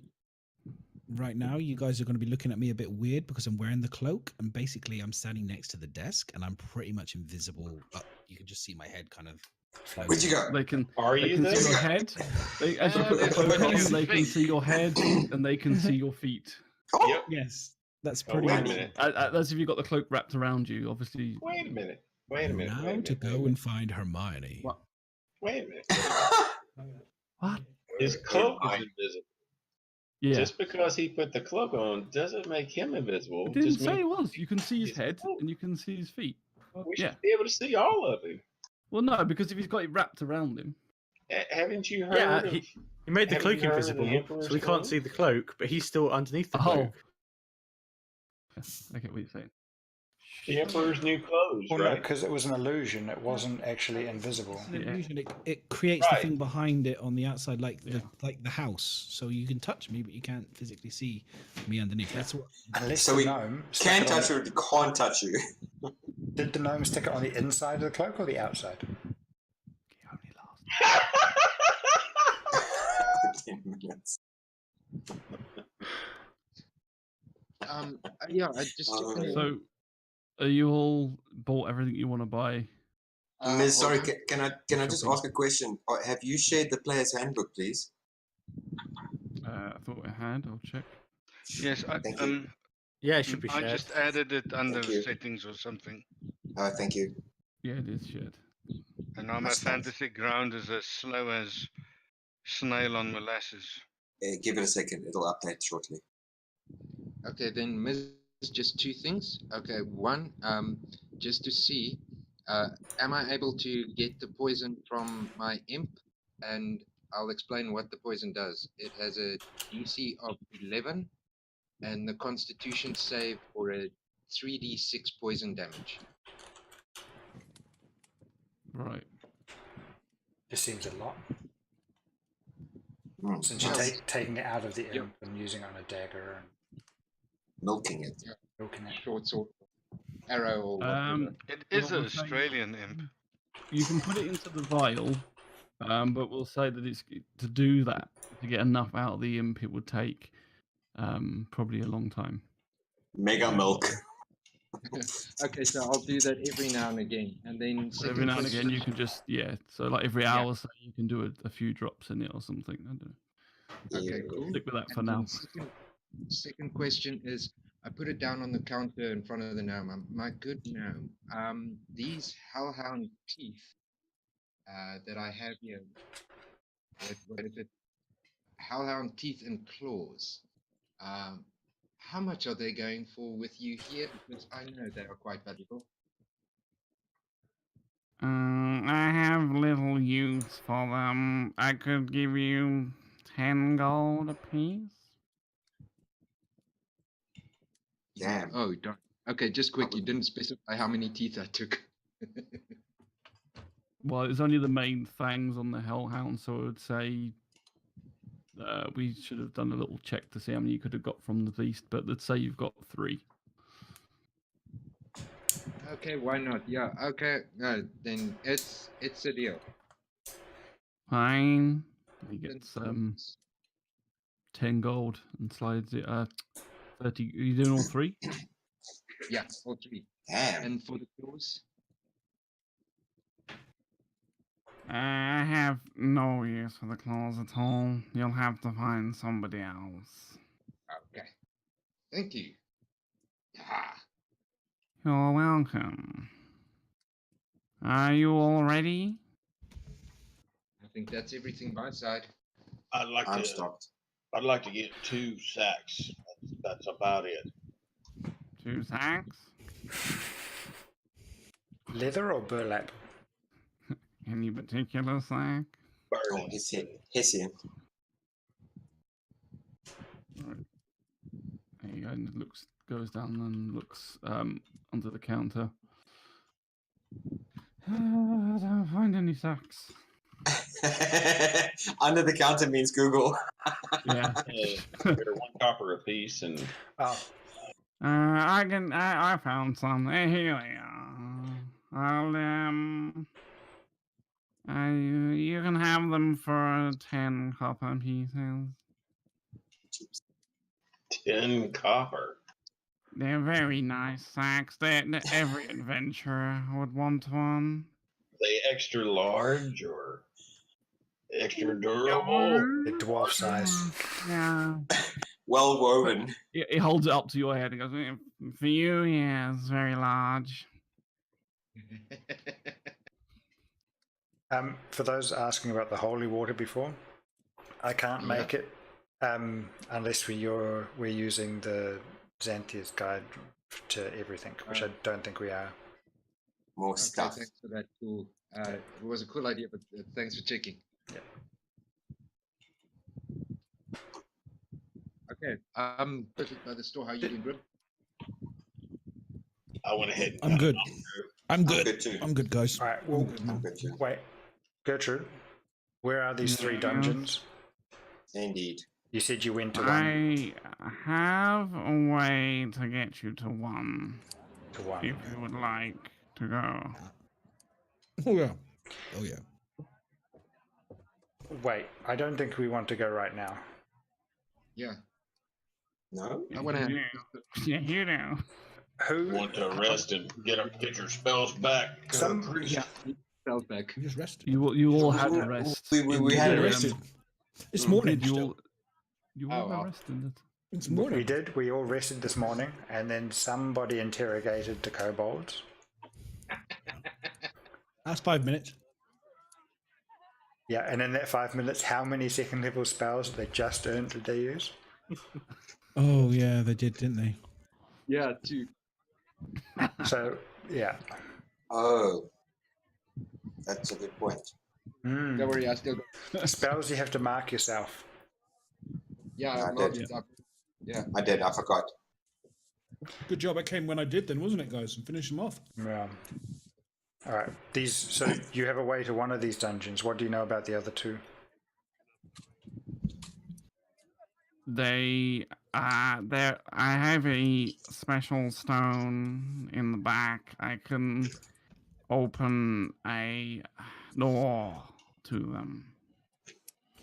right now, you guys are going to be looking at me a bit weird because I'm wearing the cloak, and basically I'm standing next to the desk, and I'm pretty much invisible. You can just see my head kind of. Where'd you go? They can Are they you can see though? your head. As you put the there's cloak no on, they can feet. see your head and they can see your feet. Oh, Yep. Yes, that's Oh, pretty wait a much. minute. As if you've got the cloak wrapped around you, obviously. Wait a minute. Wait a minute. Now Wait a minute. to wait a go minute. and find Hermione. What? Wait a minute. What? His cloak is invisible. Yeah. Just because he put the cloak on doesn't make him invisible. I didn't Just say means it was. You can see his he's head cloaked. and you can see his feet. We should Yeah. be able to see all of him. Well, no, because if he's got it wrapped around him. Haven't you heard? Yeah, of, he made the have cloak you heard of the invisible, Emperor's so we can't cloak? see the cloak, but he's still underneath the Oh. cloak. I get what you're saying. the Emperor's new clothes, Well, no, right? because it was an illusion. It wasn't actually invisible. It's an Yeah. illusion. It creates the Right. thing behind it on the outside, like Yeah. the house. So you can touch me, but you can't physically see me underneath. That's what. Unless So the we gnome can stuck it on touch you, but can't touch you. Did the gnome stick it on the inside of the cloak or the outside? He only lasts. 10 minutes. Yeah, I just. So, are you all bought everything you want to buy? Miss, sorry, hold on. can I just ask a question? Have you shared the player's handbook, please? I thought I had. I'll check. Yes, Thank you. Yeah, it should be I shared. just added it under Thank you. settings or something. Thank you. Yeah, it is shared. And now my That's nice. fantasy ground is as slow as snail on molasses. Give it a second. It'll update shortly. Okay, then Ms. Just two things. Okay, one, just to see, am I able to get the poison from my imp? And I'll explain what the poison does. It has a DC of 11 and the Constitution save for a 3d6 poison damage. Right. This seems a lot. Mm, Since you're Yes. taking it out of the Yep. imp and using it on a dagger and milking it. milking it. Short sword, arrow, or whatever. It is Well, an we're saying- Australian imp. You can put it into the vial, but we'll say that it's to do that to get enough out of the imp. It would take probably a long time. Mega milk. Okay, so I'll do that every now and again. And then So every now and again, you can just so like every Yeah. hour, so you can do a few drops in it or something. I don't know. Okay, cool. Stick with that for And now. then second question is, I put it down on the counter in front of the gnome. My good gnome, these hellhound teeth that I have here, what is it? Hellhound teeth and claws. How much are they going for with you here? Because I know they are quite valuable. I have little use for them. I could give you 10 gold apiece. Damn. Oh, darn. Okay, just quick. You didn't specify how many teeth I took. Well, it's only the main fangs on the hellhound, so I would say we should have done a little check to see how many you could have got from the beast. But let's say you've got 3. Okay, why not? Yeah. Okay. Then it's a deal. Fine. He gets 10 gold and slides it. 30. Are you doing all 3? Yeah, all 3. Damn. And for the claws, I have no use for the claws at all. You'll have to find somebody else. okay. Thank you. Yeah. You're welcome. Are you all ready? I think that's everything my side. I'd like I'm to. stopped. I'd like to get 2 sacks. That's about it. 2 sacks? leather or burlap. Any particular sack? Oh, Hessian. Right. There you go. And it goes down and looks under the counter. I don't find any sacks. Under the counter means Google. Yeah. They're 1 copper a piece, and Oh, I found some. Here they are. You can have them for 10 copper pieces. 10 copper. They're very nice sacks. Every adventurer would want one. Are they extra large or extra durable? the dwarf size. Yeah. Well woven. He holds it up to your head and goes, For you, yeah, it's very large. For those asking about the holy water before, I can't make it unless we're using the Xanthia's guide to everything, which I don't think we are. More Okay, stuff. thanks for that. Cool. It was a cool idea, but thanks for checking. Yeah. Okay. Quickly by the store. How you doing, Grim? I went ahead. And I'm got good. it on through. I'm good. good too. I'm good, guys. All right. Well, I'm good too. wait, Gertrude, where are these 3 dungeons? Indeed. You said you went to one. I have a way to get you to one, To one. if you would like to go. Oh yeah. Oh yeah. Wait, I don't think we want to go right now. Yeah. No? I want to. Yeah, you know. Who? Want to rest and get your spells back. Yeah. Spells back. You just rest. you all had to rest. We had You a rested. rest. It's You morning. did, you still. all, you all Oh, wow. rested. It's We morning. did. We all rested this morning, and then somebody interrogated the kobolds. That's 5 minutes. Yeah, and in that 5 minutes, how many second level spells they just earned did they use? Oh yeah, they did, didn't they? Yeah, 2. So, yeah. Oh. That's a good point. Mm. Don't worry, I still. Spells you have to mark yourself. Yeah, I I marked did. it up. Yeah. I did. I forgot. Good job I came when I did then, wasn't it, guys? And finished them off. Yeah. All right. So you have a way to one of these dungeons. What do you know about the other 2? I have a special stone in the back. I can open a door to them.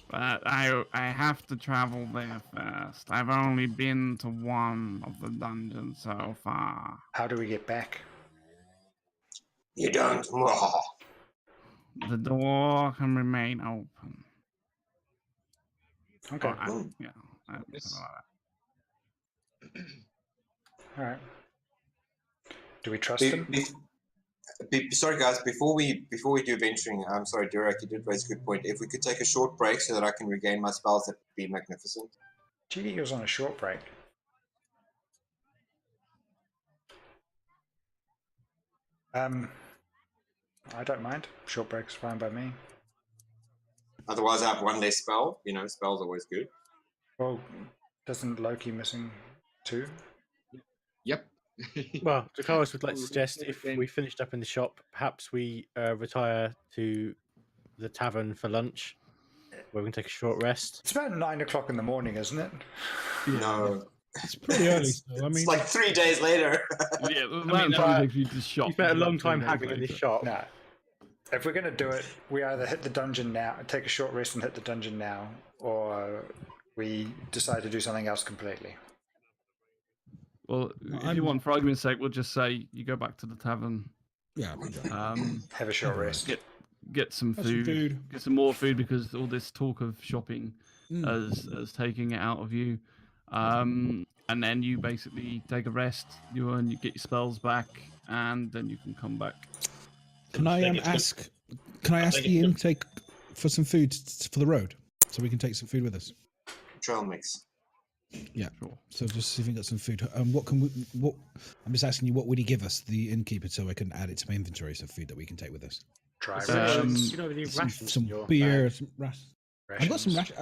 But I have to travel there first. I've only been to one of the dungeons so far. How do we get back? You don't. The door can remain open. Okay. Yeah. Yes. All right. Do we trust Be- him? sorry, guys. Before we do venturing, I'm sorry, Derek. You did raise a good point. If we could take a short break so that I can regain my spells, that would be magnificent. Gee, was on a short break. I don't mind. Short break's fine by me. Otherwise, I have one less spell. You know, spell's always good. Well, doesn't Loki missing 2? Yep. Well, Dracaris would like to Ooh, suggest that's if okay. we finished up in the shop, perhaps we retire to the tavern for lunch, where we can take a short rest. It's about 9 o'clock in the morning, isn't it? No. It's pretty early still. I It's mean, like 3 days later. Yeah, the mean, amount of time uh, it takes you to shop. You spent a is like long 3 time days haggling in this later. shop. No. If we're going to do it, we either hit the dungeon now, take a short rest and hit the dungeon now, or we decide to do something else completely. Well, if you want, for argument's sake, we'll just say you go back to the tavern, yeah. Have a short rest. get some Have some food, food. get some more food because all this talk of shopping Mm. as taking it out of you, and then you basically take a rest. You get your spells back, and then you can come back. Can I think it's good. ask? Can I ask think the it's intake for some food for the road, so we can take some food with us? Trail mix. Yeah. Sure. So just see if we got some food. What can we? What? I'm just asking you. What would he give us, the innkeeper, so I can add it to my inventory, some food that we can take with us? Dry Um, rations. You know, any Some, rations in some your beer, bag? some I've got some rations.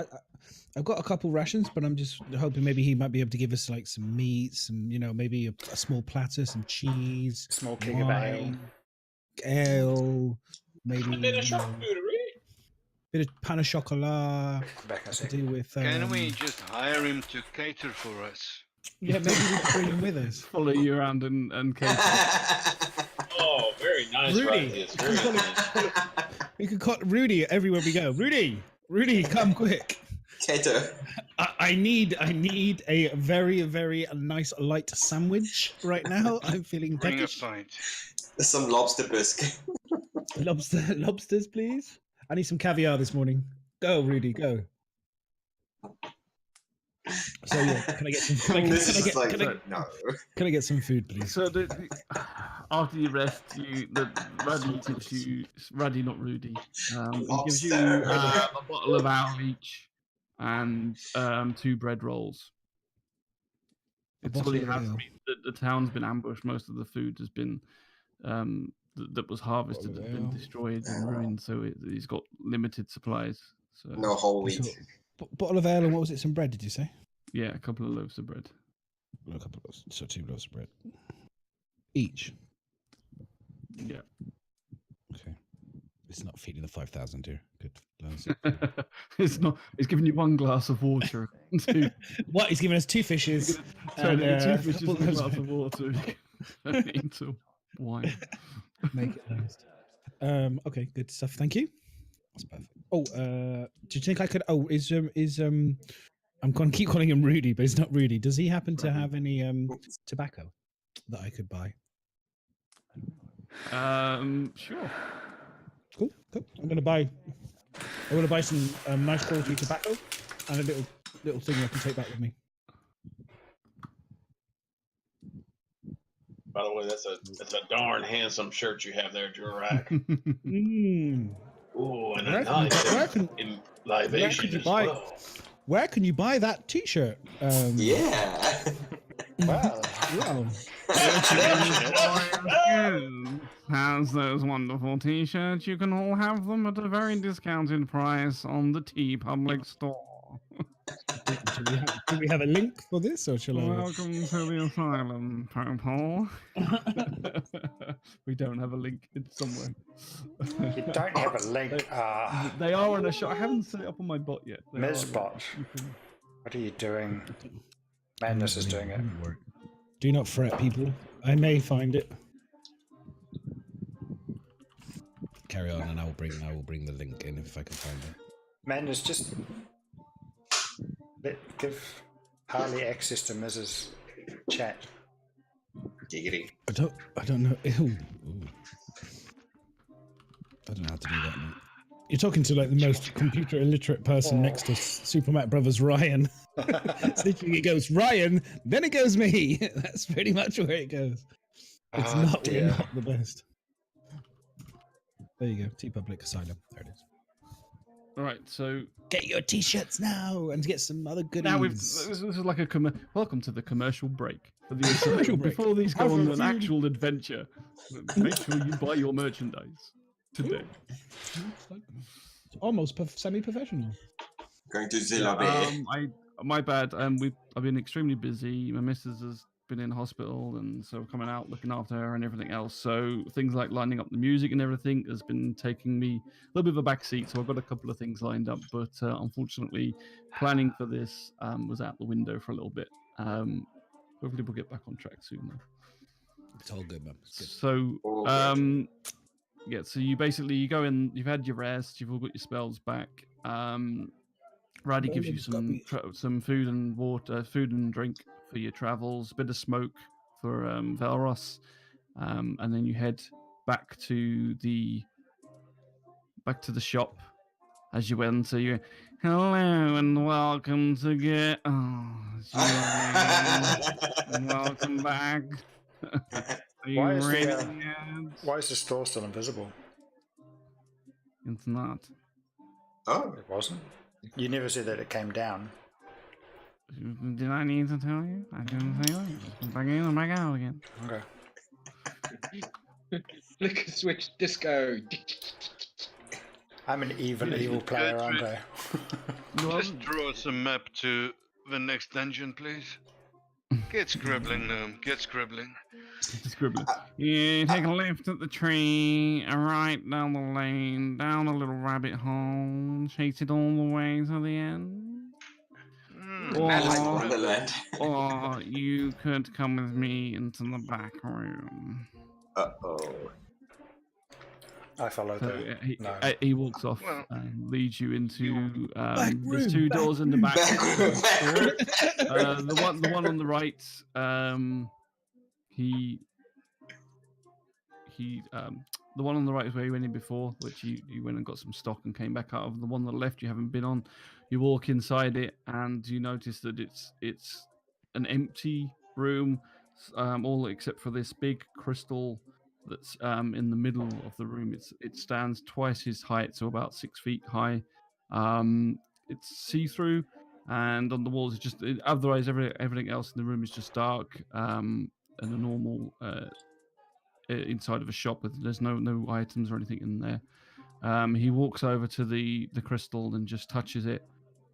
I've got a couple rations, but I'm just hoping maybe he might be able to give us like some meat, some maybe a small platter, some cheese, Small keg of ale. wine, ale, maybe. I'm in a charcuterie. Bit of pain au chocolat Back in a to second. do with. Can we just hire him to cater for us? Yeah, maybe we can bring him with us. Follow you around and cater. Oh, very nice, Rudy, Rythius. Very nice. We could call Rudy everywhere we go. Rudy, come quick. Kato. I need a very, very nice light sandwich right now. I'm feeling Bring a peckish. pint. Some lobster biscuit. Lobsters, please. I need some caviar this morning. Go, Rudy, go. So yeah, can I get some? Can I get some food, please? So after you rest, Ruddy, not Rudy, he gives you a bottle of ale each and 2 bread rolls. It's all he has. The town's been ambushed. Most of the food has been that was harvested has been destroyed and ruined. So he's got limited supplies. So No whole wheat. Bottle of ale and what was it? Some bread? Did you say? yeah, a couple of loaves of bread. A couple of loaves. So 2 loaves of bread each. Yeah. Okay. It's not feeding the 5,000, dear. Good. It's not. It's giving you 1 glass of water. What? He's giving us 2 fishes. Turn it into 2 a fishes couple and a of glass of water. Turn it into wine. Make it nice. Okay, good stuff. Thank you. That's perfect. Oh, do you think I could? Oh, is I'm going to keep calling him Rudy, but it's not Rudy. Does he happen to have any tobacco that I could buy? Sure. Cool. I'm going to buy some nice quality tobacco and a little thing I can take back with me. By the way, that's a darn handsome shirt you have there, Jurak. Oh, and a nice libation as well. Where can you buy that T-shirt? Yeah. Well, Has those wonderful T-shirts. You can all have them at a very discounted price on the T Public store. Do we have a link for this, or shall I? Welcome to the asylum, Popol. We don't have a link. It's somewhere. you don't have a link. They are in a shop. I haven't set it up on my bot yet. They are on Mizbot. What are you doing? Madness is doing it. Do not fret, people. I may find it. Carry on, and I will bring the link in if I can find it. Madness, just give Harley access to Mrs. Chat. Giggity. I don't know. Ew. I don't know how to do that, mate. You're talking to like the most computer illiterate person next to Super Mac Brothers, Ryan. It's literally, it goes Ryan, then it goes me. That's pretty much where it goes. It's not the best. There you go. T Public Asylum. There it is. All right, so get your T-shirts now and get some other goodies. now this is like a welcome to the commercial break for the commercial break. Before these go on an actual adventure, make sure you buy your merchandise today. Almost semi-professional. Going to Zillabe. My bad. I've been extremely busy. My missus has been in hospital, and so coming out looking after her and everything else. So things like lining up the music and everything has been taking me a little bit of a back seat. So I've got a couple of things lined up, but unfortunately, planning for this was out the window for a little bit. Hopefully, we'll get back on track soon, though. It's all good, man. It's good. So, yeah. So you go in. You've had your rest. You've all got your spells back. Raddy gives you some food and water, food and drink for your travels, a bit of smoke for Velros, and then you head back to the shop as you enter. You hello and welcome to welcome back. Why is the store still invisible? It's not. Oh, it wasn't. You never said that it came down. Did I need to tell you? I didn't say that. Just back in and back out again. Okay. Flicker switch disco. I'm an evil player, aren't I? Just draw us a map to the next dungeon, please. Get scribbling, gnome. Get scribbling. Scribbling. You take a left at the tree, a right down the lane, down a little rabbit hole, chase it all the way to the end. Alice in Or, Wonderland. or you could come with me into the back room. Uh-oh. I follow So the gnome. he walks off Well, and leads you into Back there's room, two back doors in the room, back. Back room, back room. The one on the right, the one on the right is where you went in before, which you went and got some stock and came back out of. The one on the left you haven't been on. You walk inside it and you notice that it's an empty room, all except for this big crystal that's in the middle of the room. It stands twice his height, so about 6 feet high. It's see-through, and on the walls it's just otherwise everything else in the room is just dark and a normal inside of a shop. There's no items or anything in there. He walks over to the crystal and just touches it,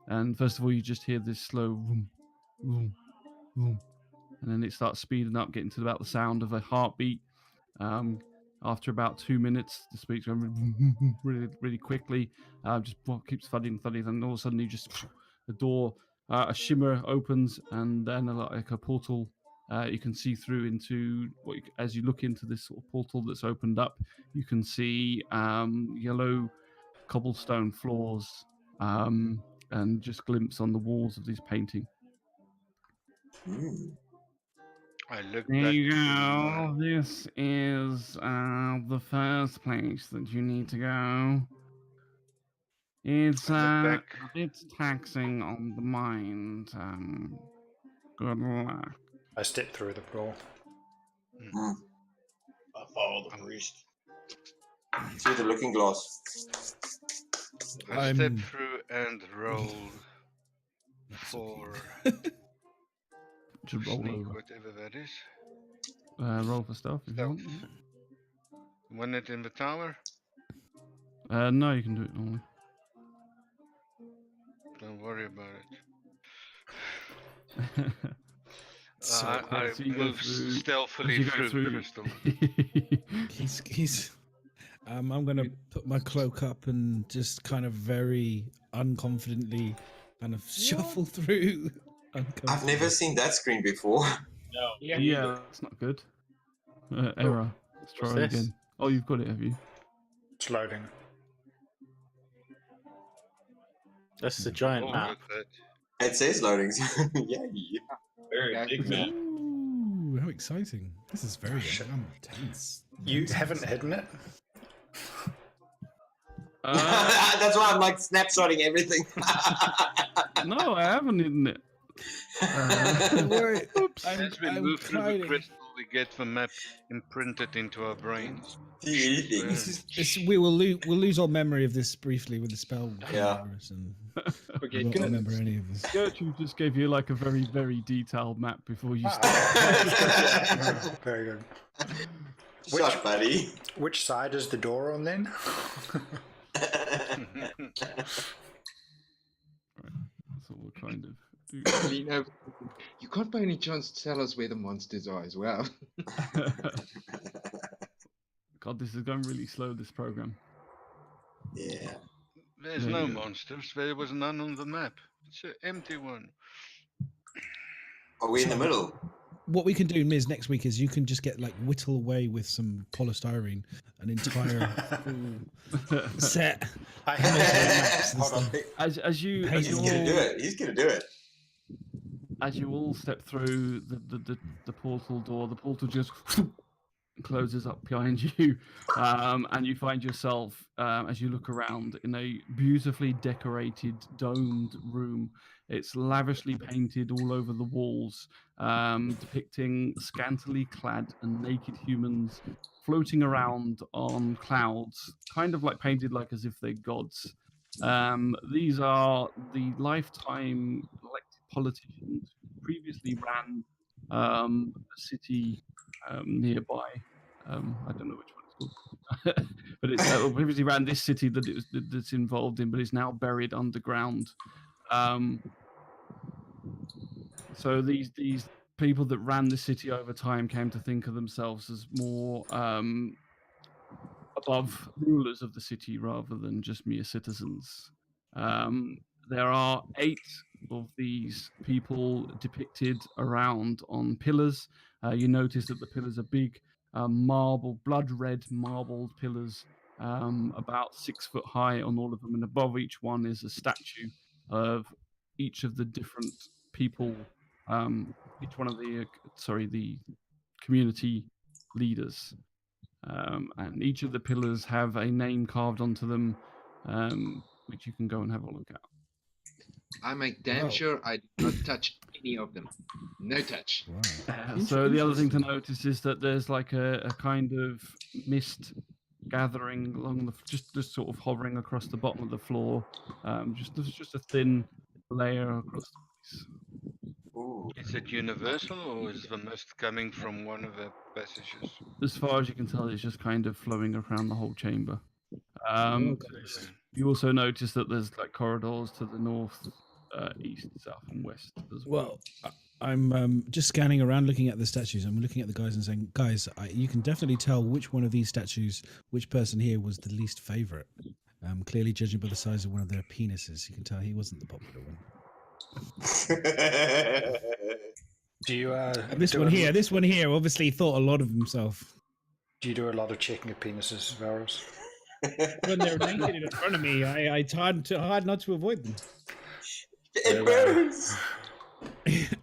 and first of all you just hear this slow vroom, vroom, vroom, and then it starts speeding up, getting to about the sound of a heartbeat. After about 2 minutes, the speed's going really, really quickly. Just keeps thudding, and all of a sudden, you just the door, a shimmer opens, and then like a portal. You can see through into as you look into this sort of portal that's opened up. You can see yellow cobblestone floors, and just glimpse on the walls of this painting. I look There back you to go. This is the first place that you need to go. It's I look a back. bit taxing on the mind. Good luck. I step through the door. I follow the priest. Through the looking glass. I step I'm- through and roll for Just roll sneak, over. whatever that is. Roll for stealth if you want. When it in the tower, No, you can do it normally. don't worry about it. So, I so you go move through- stealthily as you go through the through- crystal. he's I'm gonna put my cloak up and just kind of very unconfidently kind of shuffle through. I've never seen that screen before. No. Yeah, that's not good. Error. Let's try What's it this? again. Oh, you've got it, have you? It's loading. That's the giant Oh, map. look at It says loading. Yeah. Very Yeah. big map. Ooh, how exciting! This is very Shit. tense. You haven't hidden it? That's why I'm like snapshotting everything. No, I haven't hidden it. Don't worry. Oops. As we move through the crystal, we get the map imprinted into our brains. See anything. We will lose all memory of this briefly with the spell. Yeah. And Okay, we won't remember any of this. Gertrude just gave you like a very, very detailed map before you started. Ah. Very good. Shut, buddy. Which side is the door on then? That's what we're kind of do. lean over. You can't by any chance tell us where the monsters are as well. God, this is going really slow, this program. Yeah. There's There no you go. monsters. There was none on the map. It's an empty one. Are we in the middle? What we can do, Miz, next week is you can just get like whittle away with some polystyrene an entire full set. I Hold on. As you He's gonna do it. He's gonna do it. as you all step through the portal door, the portal just closes up behind you, and you find yourself, as you look around, in a beautifully decorated, domed room. It's lavishly painted all over the walls, depicting scantily clad and naked humans floating around on clouds, kind of like painted like as if they're gods. These are the lifetime elected politicians who previously ran a city nearby. I don't know which one it's called, but it's previously ran this city that's involved in, but is now buried underground. So these people that ran the city over time came to think of themselves as more above rulers of the city rather than just mere citizens. There are 8 of these people depicted around on pillars. You notice that the pillars are big, blood red marbled pillars, about 6 foot high on all of them, and above each one is a statue of each of the different people, each one of the community leaders. And each of the pillars have a name carved onto them, which you can go and have a look at. I make damn sure I do not touch any of them. No touch. Wow. So the other thing to notice is that there's like a kind of mist gathering along the just sort of hovering across the bottom of the floor. There's just a thin layer across the place. Ooh. Is it universal, or is the mist coming from one of the passages? As far as you can tell, it's just kind of flowing around the whole chamber. You also notice that there's like corridors to the north, east, south, and west as well. Well, I'm just scanning around, looking at the statues. I'm looking at the guys and saying, guys, you can definitely tell which one of these statues, which person here was the least favorite. Clearly, judging by the size of one of their penises, you can tell he wasn't the popular one. Do you? This one here, obviously thought a lot of himself. Do you do a lot of checking of penises, Velros? When they're naked in front of me, it's hard not to avoid them. It burns.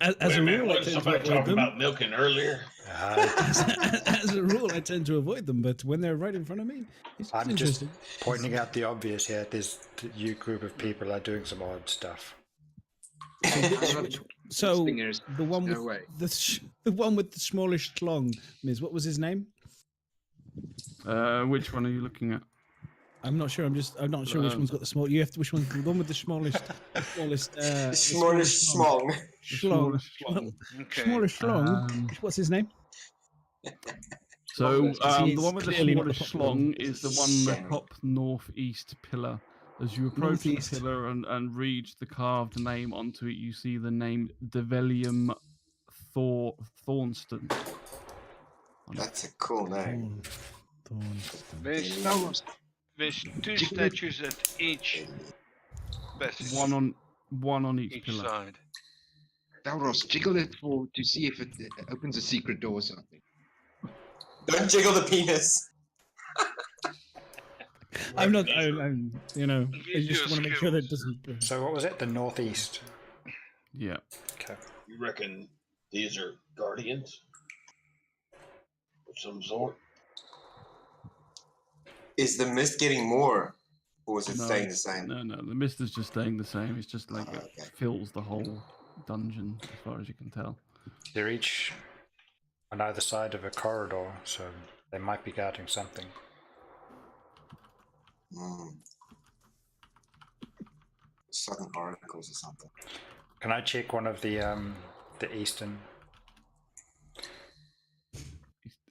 As a rule, I tend to somebody avoid talking them. about milking earlier. As a rule, I tend to avoid them, but when they're right in front of me, it's I'm just interesting. pointing out the obvious here. You group of people are doing some odd stuff. So Stingers. the one No with way. the one with the smallish schlong, Ms. What was his name? Which one are you looking at? I'm not sure. I'm not sure which one's got the small. You have to, which one? The one with the smallest. Smallish smong. Schlong. Okay. Smallish schlong. What's his name? So He the is one with the clearly not the smallest popular one. schlong is the one on the top northeast pillar. As you approach the Northeast. pillar and read the carved name onto it, you see the name Develium Thornston. That's a cool name. There's 2 statues at each passage. One on each pillar. side. Velros, jiggle it to see if it opens a secret door or something. Don't jiggle the penis. I'm not. I'm. I just want to make sure that it doesn't. So what was it? The northeast. Yeah. Okay. You reckon these are guardians of some sort? Is the mist getting more, or is it No, staying the same? No, the mist is just staying the same. It's just like Okay. it fills the whole dungeon, as far as you can tell. They're each on either side of a corridor, so they might be guarding something. Southern oracles or something. Can I check one of the eastern?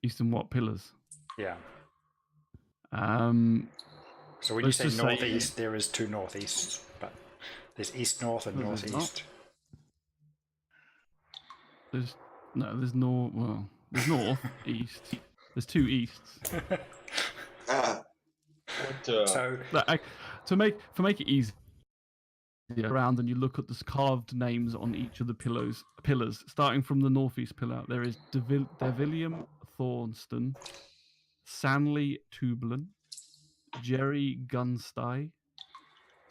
Eastern what pillars? Yeah. So when you Let's say just say- northeast, there is 2 northeasts, but there's east, north, and No, there's not. northeast. There's north, east. There's 2 easts. So To make it easy around, and you look at the carved names on each of the pillars. Starting from the northeast pillar, there is Devilium Thornston, Sanley Tublin, Jerry Gunstye,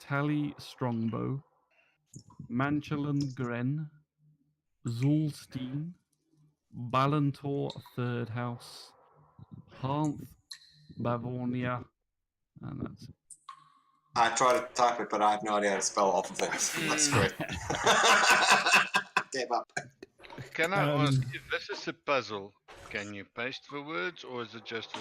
Tally Strongbow, Manchelin Gren, Zulstein, Ballantor Third House, Harth Bavonia, and that's it. I try to type it, but I have no idea how to spell off of things. That's great. Gave up. Can I ask, if this is a puzzle, can you paste the words, or is it just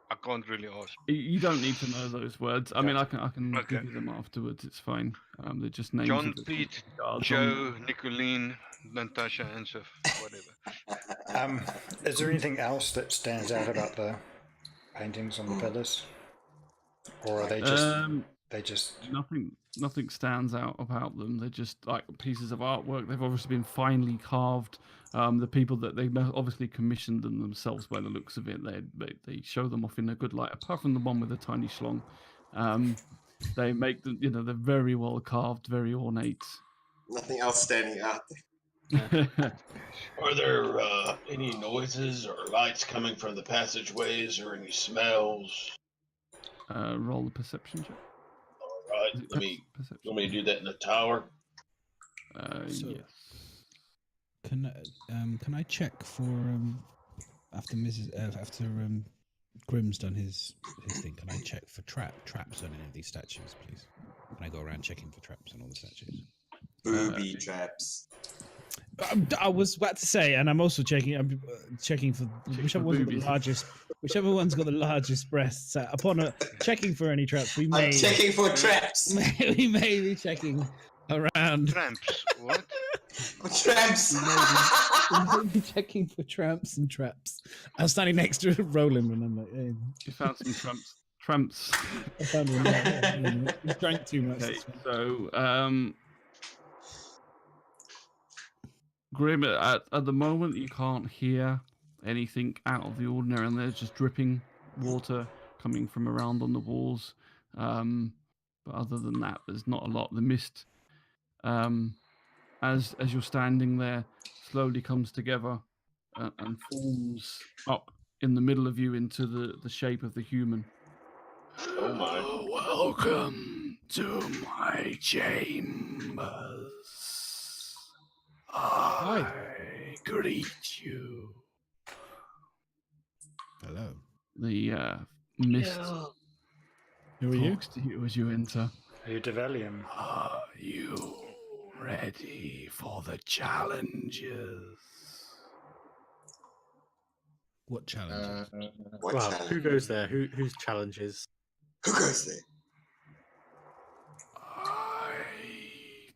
I can't really ask. You don't need to know those words. I mean, I can Okay. give you them afterwards. It's fine. They're just names. John, of the Pete, guards Joe, Nicolene, Natasha, and so whatever. is there anything else that stands out about the paintings on the pillars? Or are they just... They just Nothing stands out about them. They're just like pieces of artwork. They've obviously been finely carved. The people that they obviously commissioned them themselves by the looks of it. They show them off in a good light. Apart from the one with the tiny schlong, they make them. You know, they're very well carved, very ornate. Nothing else standing out. Are there any noises or lights coming from the passageways or any smells? Roll a perception check. All right, let me. You Perception. want me to do that in the tower? So- Yes. Can I check for after Grimm's done his thing? Can I check for traps on any of these statues, please? Can I go around checking for traps on all the statues? Booby traps. I was about to say, and I'm also checking. I'm checking for whichever one's got the boobies. largest. Whichever one's got the largest breasts. Upon checking for any traps, we may. I'm checking for traps. We may be checking around. Tramps. What? Traps. We may be checking for tramps and traps. I was standing next to Roland, and I'm like, hey, You found some tramps. I found one. He drank too much. Okay, that's why. so Grim, at the moment you can't hear anything out of the ordinary, and there's just dripping water coming from around on the walls. But other than that, there's not a lot. The mist, as you're standing there, slowly comes together and forms up in the middle of you into the shape of the human. Oh my! Welcome to my chambers. I greet you. Hello. The mist Who are you? talks to you as you enter. are you Devalium? Are you ready for the challenges? What challenge? What Well, challenge? who goes there? Whose challenges? Who goes there? I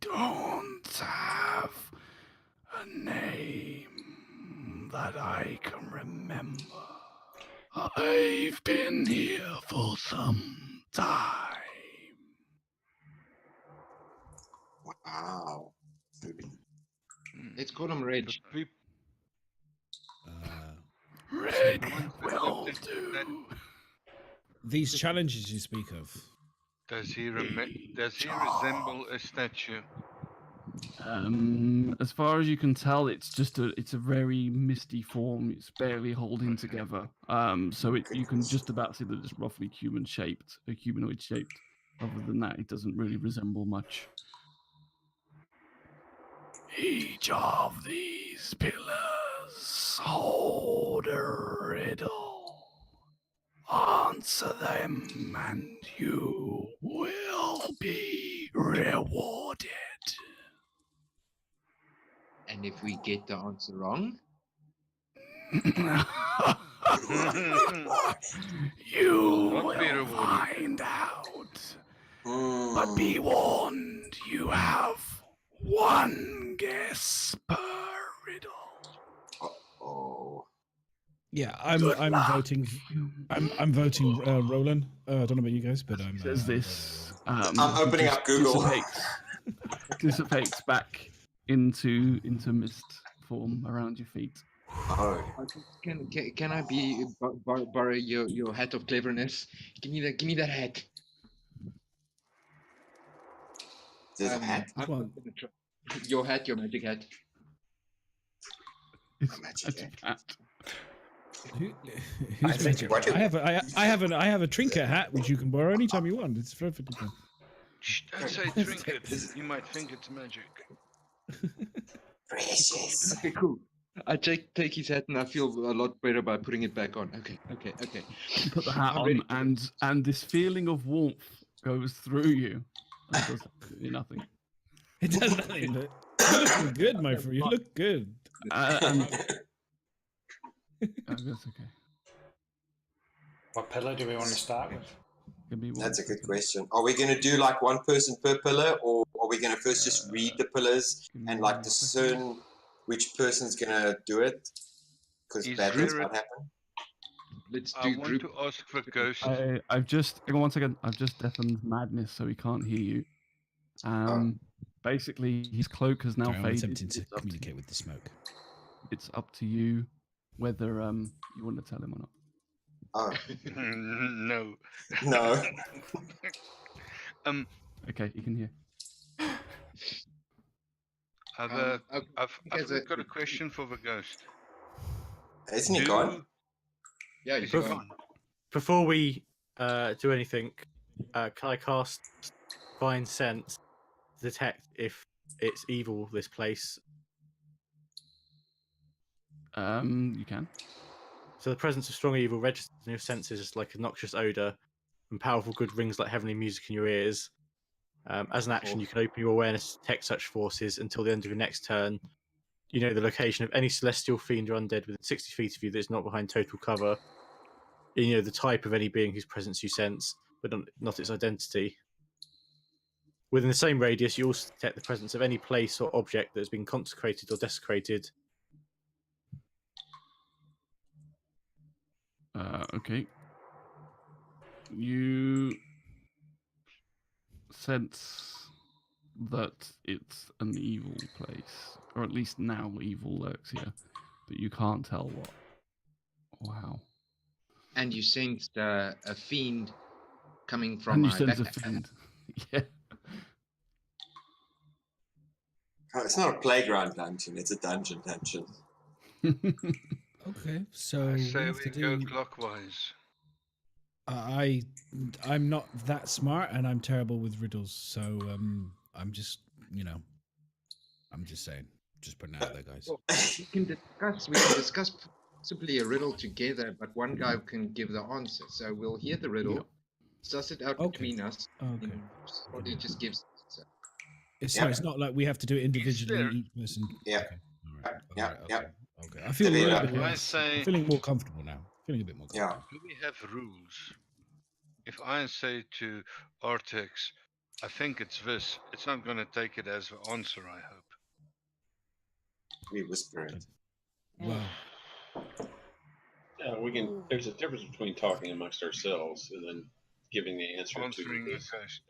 don't have a name that I can remember. I've been here for some time. Wow. Let's call him Reg. Red will do. These challenges you speak of. Does he resemble a statue? As far as you can tell, it's a very misty form. It's barely holding together. So you can just about see that it's roughly humanoid shaped. Other than that, it doesn't really resemble much. Each of these pillars hold a riddle. Answer them and you will be rewarded. And if we get the answer wrong, You Not be will rewarded. find out. But be warned, you have one guess per riddle. Oh. Yeah, I'm Good luck. voting. I'm voting Roland. I don't know about you guys, but I'm. Says this. I'm opening up Google. Dissipates back into mist form around your feet. Oh. can I borrow your hat of cleverness? Give me that hat. There's a hat. I'm one? gonna try- Your hat, your magic hat. It's Magic hat. Who's think magic? what you- I have a trinket hat which you can borrow anytime you want. It's perfectly fine. Shh, don't say trinket. You might think it's magic. Precious. Okay, cool. I take his hat and I feel a lot better by putting it back on. Okay. You put the hat I'm ready on, for and this feeling of warmth goes through you. It does absolutely nothing. It does nothing. But you look good, my friend. You look good. And that's okay. What pillar do we want to start with? Give me one That's a good second. question. Are we going to do like one person per pillar, or are we going to first just read the pillars Give me and like 1 second. discern which person's going to do it? Because Is bad things there a- might happen. let's I do want group. to ask for Ghost. I've just hang on one second. I've just deafened Madness so he can't hear you. Basically, his cloak has now Sorry, I'm faded. attempting to It's up communicate with the smoke. It's up to you whether you want to tell him or not. Oh, No. no. Okay, you can hear. I've okay, got a question for the Ghost. Isn't he gone? Yeah, Is he's he gone. gone? Before we do anything, can I cast Find Sense to detect if it's evil, this place? You can. So the presence of strong evil registers in your senses as like a noxious odor, and powerful good rings like heavenly music in your ears. As an action, you can open your awareness to detect such forces until the end of your next turn. You know the location of any celestial fiend or undead within 60 feet of you that is not behind total cover. You know the type of any being whose presence you sense, but not its identity. Within the same radius, you also detect the presence of any place or object that has been consecrated or desecrated. Okay. You sense that it's an evil place, or at least now evil lurks here, but you can't tell what or how. And you sensed a fiend coming from And you my sense a backpack. fiend. Yeah. Oh, it's not a playground dungeon, it's a dungeon. Okay, so I we say have we to go do. clockwise. I'm not that smart, and I'm terrible with riddles. So I'm just, I'm just saying, just putting it out there, guys. Well, we can discuss possibly a riddle together, but one guy can give the answer. So we'll hear the riddle, Yep. suss it out Okay. between us, Okay. and somebody just gives the answer. It's not like we have to do it individually. there- Each person. Yeah. Okay. All right. Yeah, All right. yeah. Okay. Okay. I feel a little bit If I less. say- I'm feeling more comfortable now. Feeling a bit more Yeah. comfortable. Do we have rules? If I say to Artex, I think it's this, it's not going to take it as the answer, I hope. We whisper it. Wow. Yeah, we can. There's a difference between talking amongst ourselves and then giving the answer Answering to the this. ghost.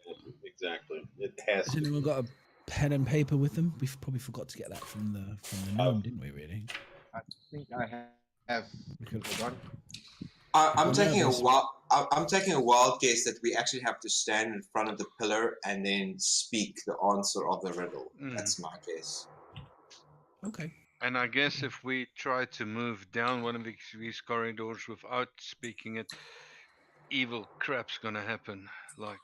Exactly. It has Has to. anyone got a pen and paper with them? We probably forgot to get that from the gnome, didn't we? Really? I think I have. Hold on. I'm taking a nervous. I'm taking a wild guess that we actually have to stand in front of the pillar and then speak the answer of the riddle. That's my guess. Okay. And I guess if we try to move down one of these corridors without speaking it, evil crap's going to happen. Like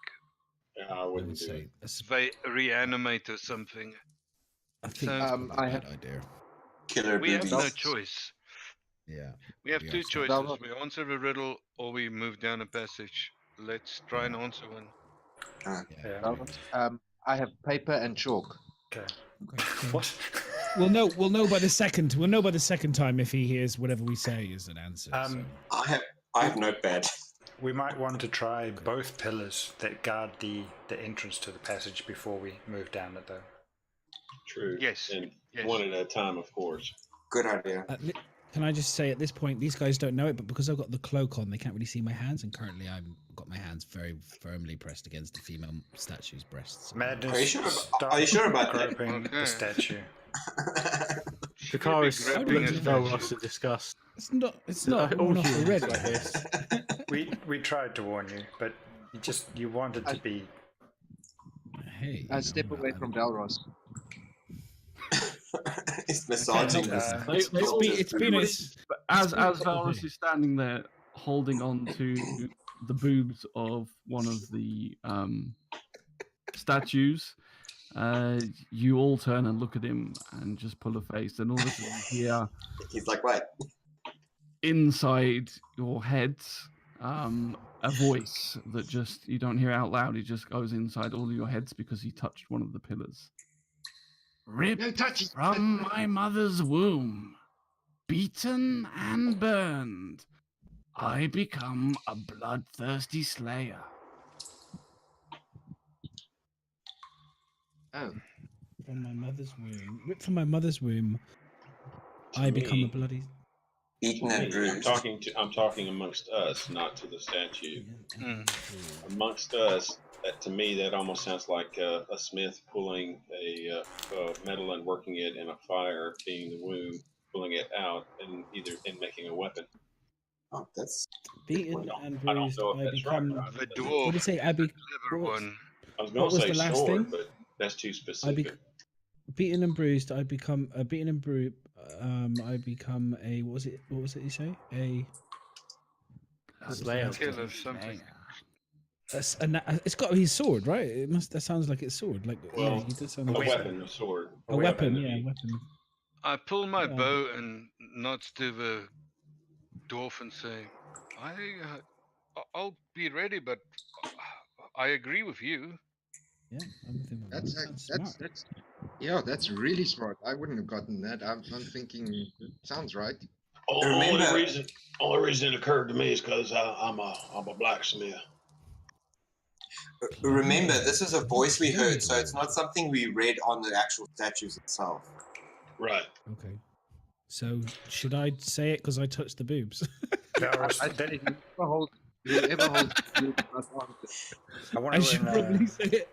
I I wouldn't would do say it. that's, they reanimate or something. I think So- that's probably I a bad have- idea. Killer We have boobies. no choice. Yeah. We have We two are stuck. choices. We answer the riddle or we move down a passage. Let's try and answer one. Yeah. Yeah. I have paper and chalk. Okay. Okay. So What? we'll know by the second. We'll know by the second time if he hears whatever we say is an answer. So. I have notepad. We might want to try both pillars that guard the entrance to the passage before we move down it, though. True. Yes, And yes. one at a time, of course. Good idea. Can I just say at this point, these guys don't know it, but because I've got the cloak on, they can't really see my hands, and currently I've got my hands very firmly pressed against a female statue's breasts. Madness. Are you sure stop are you sure about that? groping Okay. the statue. Shakaris grabbing looks his at Velros in disgust. It's not. It's No, not all one off the humans red like this. We tried to warn you, but you wanted to be. Hey. I step away from Velros. It's massaging help this. It's been a. But as Velros is standing there holding on to the boobs of one of the statues, you all turn and look at him and just pull a face, and all of a sudden you hear He's like, what? inside your heads a voice that just you don't hear out loud. It just goes inside all of your heads because he touched one of the pillars. Ripped No, touch it. from my mother's womb, beaten and burned, I become a bloodthirsty slayer. Oh, From my mother's womb. Ripped from my mother's womb. I become a me- bloody. Beaten and I'm bruised. I'm talking amongst us, not to the statue. Amongst us, to me, that almost sounds like a smith pulling a metal and working it in a fire, being the wound, pulling it out, and making a weapon. Oh, that's Beaten and I don't bruised, know if I that's become. right. The What dwarf did you say? is I the be. clever what was- one. I was What going to was say the last sword, thing? but that's too I specific. be. Beaten and bruised, I become beaten and bruised. I become a. What was it? What was it? You say a. Slayer. Kill of something. It's got to be his sword, right? It must. That sounds like it's sword. Like Well, yeah, you did sound a like weapon, a sword. a weapon. would Yeah, be- weapon. I pull my Yeah. bow and nods to the dwarf and say, I'll be ready, but I agree with you. Yeah, I'm with him on that. That's Sounds smart. that's really smart. I wouldn't have gotten that. I'm thinking, sounds right. Remember- Only reason it occurred to me is because I'm a blacksmith. Remember, this is a voice we heard, so it's not something we read on the actual statues itself. Right. Okay. So should I say it because I touched the boobs? Velros, I said if you ever hold, I want I to should probably say it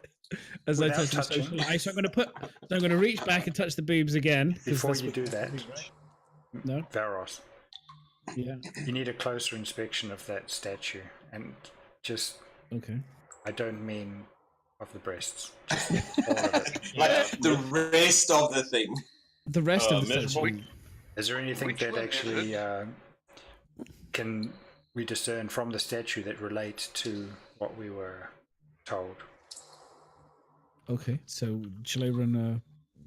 as I without touch them. So, touching. so I'm going to reach back and touch the boobs again. 'cause before that's you what- do that, No. Velros, Yeah. you need a closer inspection of that statue, and just Okay. I don't mean of the breasts, just all of it. Like the rest of the thing. The rest of the miserable. statue. Is there anything Which that one is actually can we discern from the statue that relates to what we were told? Okay. So shall I run a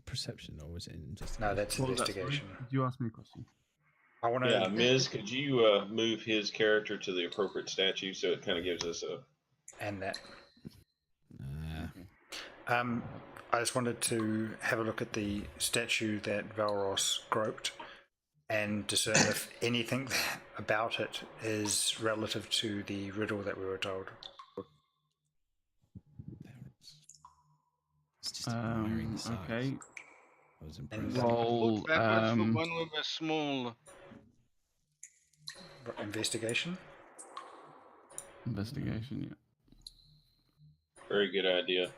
perception or was it investigation? No, that's What was that, sorry? investigation. Did you ask me a question? I want to. Yeah, Miz, could you move his character to the appropriate statue so it kind of gives us a. And that. I just wanted to have a look at the statue that Velros groped and discern if anything about it is relative to the riddle that we were told. It's just varying the size. Okay. I was And impressed. Roll. That was the one with a small. Investigation? Investigation, yeah. Very good idea.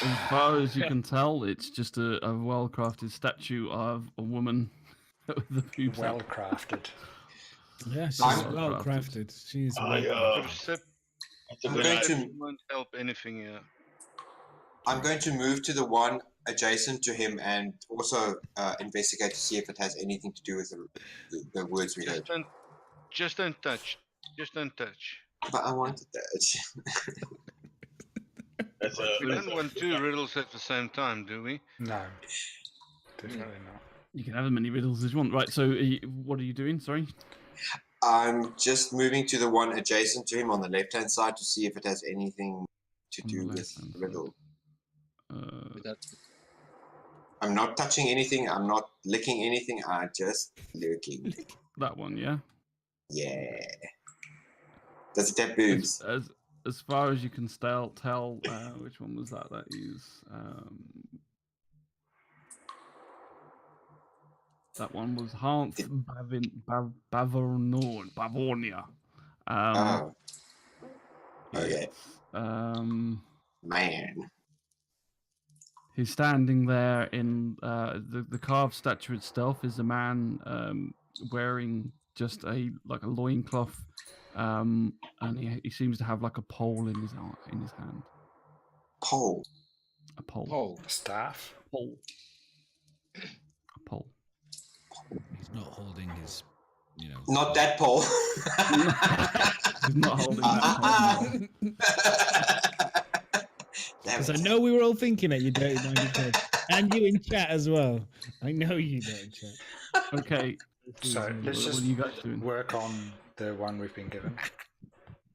As far as you can tell, it's just a well-crafted statue of a woman with the boobs Well out. crafted. Yeah, she's I'm- well crafted. She's I, well crafted. That's a I'm good going idea. to Won't help anything here. I'm going to move to the one adjacent to him and also investigate to see if it has anything to do with the words we heard. Just don't touch. Just don't touch. But I wanted that. That's We don't want two riddles at the same time, do we? No, definitely not. You can have as many riddles as you want. Right, so what are you doing? Sorry? I'm just moving to the one adjacent to him on the left-hand side to see if it has anything to On the do with left-hand the riddle. That's I'm not touching anything. I'm not licking anything. I'm just looking. That one, yeah? Yeah. Does it have boobs? As far as you can tell, which one was that? That is that one was Hans Bavonia. Oh. Okay. it's, Man. he's standing there in the carved statue itself is a man wearing just a loincloth. And he seems to have like a pole in his hand. Pole. A pole. pole. Staff? Pole. A pole. He's not holding his, Not that pole. He's not holding that pole. Damn Because I it. know we were all thinking it, you dirty minded kid. And you in chat as well. I know you do in chat. Okay. So let's what just are you guys doing? work on the one we've been given.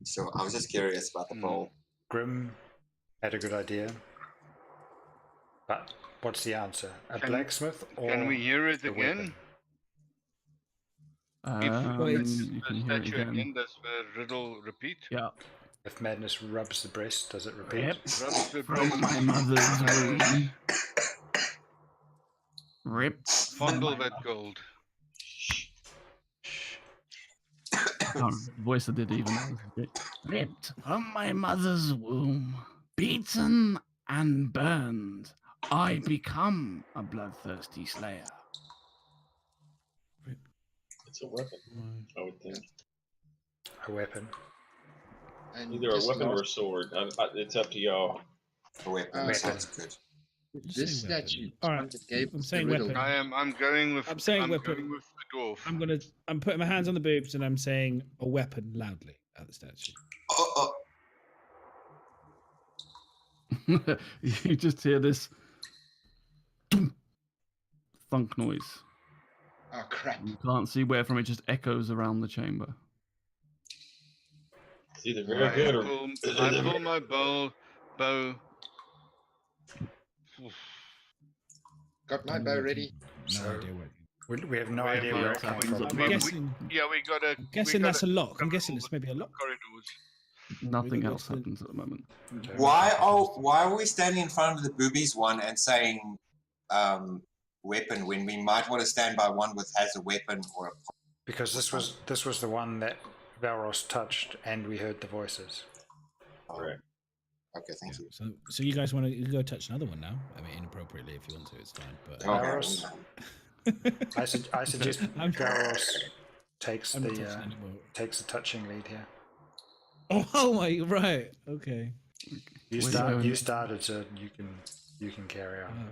So I was just curious about the pole. Grim had a good idea. But what's the answer? A blacksmith or Can we hear it the again? Um, It's you can the hear it statue again. again. Does the riddle repeat? Yeah. If madness rubs the breast, does it repeat? Yep. Rubs the From breast. my mother's womb. Ripped Fondle that gold. Oh, the voice I did even. ripped from my mother's womb, beaten and burned, I become a bloodthirsty slayer. It's a weapon, I would think. A weapon. And Either a just weapon or a last- sword. It's up to y'all. A weapon Weapon. sounds good. This Say weapon. statue All right, Hunter gave I'm us the saying riddle. weapon. I'm going with. I'm saying weapon. Going with the dwarf. I'm putting my hands on the boobs and I'm saying a weapon loudly at the statue. You just hear this thunk noise. Oh crap! You can't see where from. It just echoes around the chamber. It's either very good or. I pull my bow. Got my bow ready. No So- idea what. We have no We idea have where no it came idea. from. I'm We- guessing. Yeah, we gotta. I'm guessing that's a lock. I'm guessing it's maybe a lock. Corridors. Nothing go else to the- happens at the moment. Why are we standing in front of the boobies one and saying weapon when we might want to stand by one with has a weapon or a Because this was the one that Velros touched, and we heard the voices. Correct. Okay, thank you. So you guys want to go touch another one now? I mean, inappropriately if you want to, it's fine. But Velros. I suggest I'm- Velros takes I'm not touching the anymore. takes the touching lead here. Oh my, right, okay. You started, so you can carry on.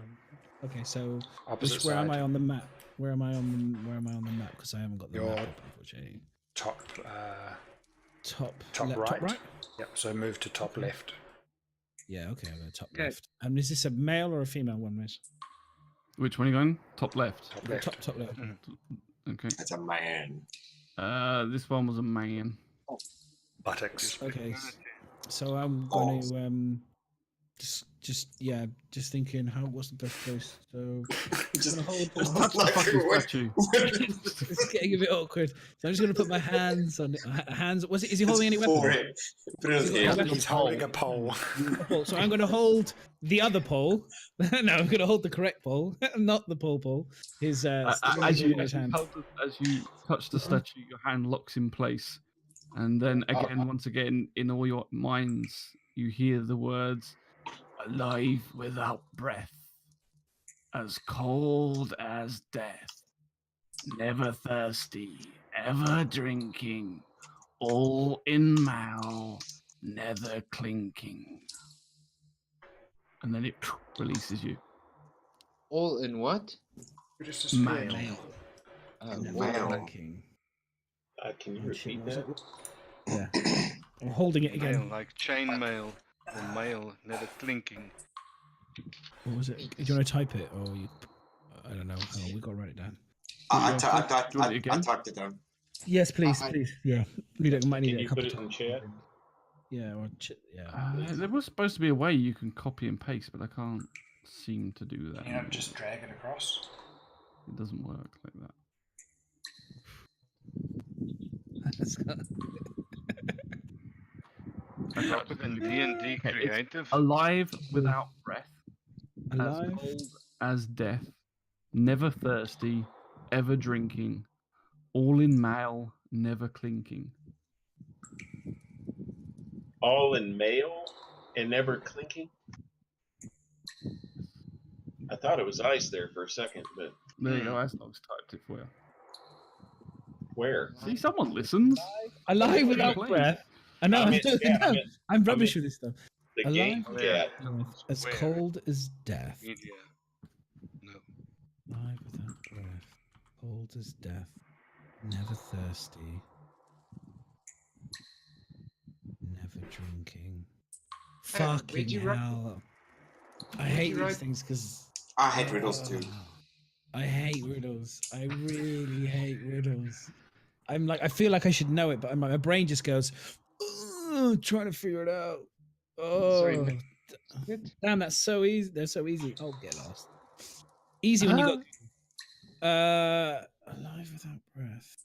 Okay, so Opposite where am side. I on the map? Where am I on the map? Because I haven't got the You're- map up, unfortunately. Top Top right. Top right? Yep. So move to top Okay. left. Yeah, okay, I'm going top Okay. left. And is this a male or a female one, Miss? Which one are you going? Top left. Top left. Top left. Okay. It's a man. This one was a man. Buttocks. Okay. So I'm going to just thinking what's the best place. So Just, I'm gonna hold Just touch the like, fucking what- statue. it's getting a bit awkward. So I'm just going to put my hands on it. Hands. Is he holding any His weapon? forehead. Put it on his He's got head. a He's holding a pole. Pole. So I'm going to hold the other pole. No, I'm going to hold the correct pole, not the pole. His As in you his hand. as you touch the statue, your hand locks in place, and then again, once again, in all your minds, you hear the words, Alive without breath, as cold as death, never thirsty, ever drinking, all in mal, never clinking. and then it releases you. All in what? Male. Male. Clinking. Can you Oh, shit, repeat what was that? it? Yeah. I'm holding it Mail, again. like chain mail or mail, never clinking. What was it? Do you want to type it or you? I don't know. Hang on, we got to write it down. I Do you want it again? typed it down. Yes, please, I- please. Yeah, we don't might need Can it a you couple put it in times. chat? Yeah, or yeah. There was supposed to be a way you can copy and paste, but I can't seem to do that. You know, anymore. just drag it across. It doesn't work like that. Up with an D&D Okay, it's creative. Alive without breath, Alive. as cold as death, never thirsty, ever drinking, all in male, never clinking. All in mail and never clinking? I thought it was ice there for a second, but There you go. Asnog's typed it for you. where? See, someone listens. Alive without Please. breath. I know. I I'm meant- doing yeah, I no, meant- I'm I rubbish meant- with this stuff. The Alive game Yeah. chat. As Where? cold as death. Media. No. Alive without breath. Cold as death. Never thirsty. Never drinking. where'd Fucking you write- hell. I where'd hate you these write- things because I hate riddles too. I hate riddles. I really hate riddles. I feel like I should know it, but my brain just goes, trying to figure it out. Oh, Sorry, Nick. damn, that's so easy. They're so easy. Oh, get lost. Easy when you got. Alive without breath.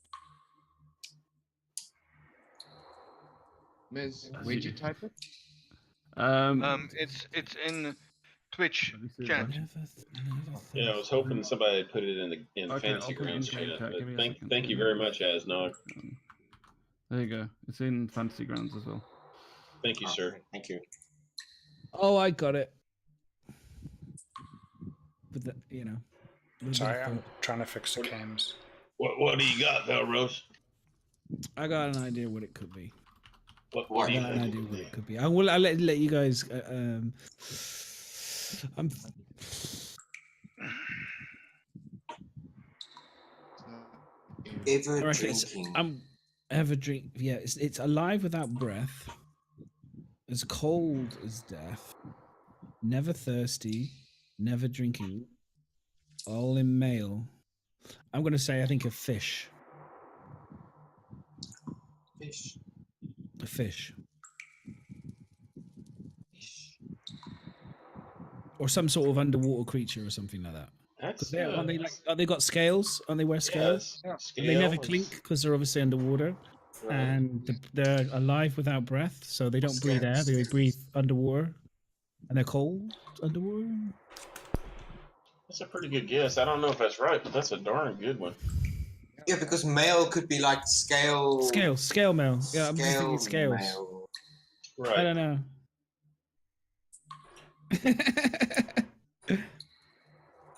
Miz, where'd you type it? It's in Twitch Let me see if chat. I can- Yeah, I was hoping somebody had put it in Okay, fantasy I'll put it in grounds game chat. chat. But Give me a thank second. you very much, Asnog. There you go. It's in Fantasy Grounds as well. Thank you, sir. Thank you. Oh, I got it. But the, you know. a little bit Sorry, of I'm thought. trying to fix the cams. What do you got, Velros? I got an idea what it could be. What do I you got an think? idea what it could be. I'll let you guys. I'm Ever I reckon it's, drinking. I'm ever drink. Yeah, it's alive without breath, as cold as death, never thirsty, never drinking, all in male. I'm gonna say I think a fish. Fish. A fish. Or some sort of underwater creature or something like that. That's Aren't they like? Are they got scales? Aren't they wear scales? Yes. And they never Scale is- clink because they're obviously underwater. Right. And they're alive without breath, so they don't breathe air. They breathe underwater, and they're cold underwater. That's a pretty good guess. I don't know if that's right, but that's a darn good one. Yeah, because male could be like scale. Scale mail. Yeah, I'm just thinking scales. Male. Right. I don't know.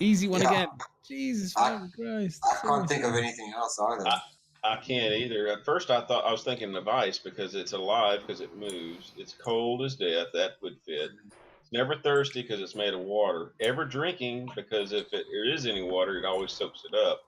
Easy one Yeah. again. Jesus fucking Christ. I can't think of anything else either. I can't either. At first, I was thinking of ice because it's alive because it moves. It's cold as death. That would fit. It's never thirsty because it's made of water. Ever drinking because if there is any water, it always soaks it up.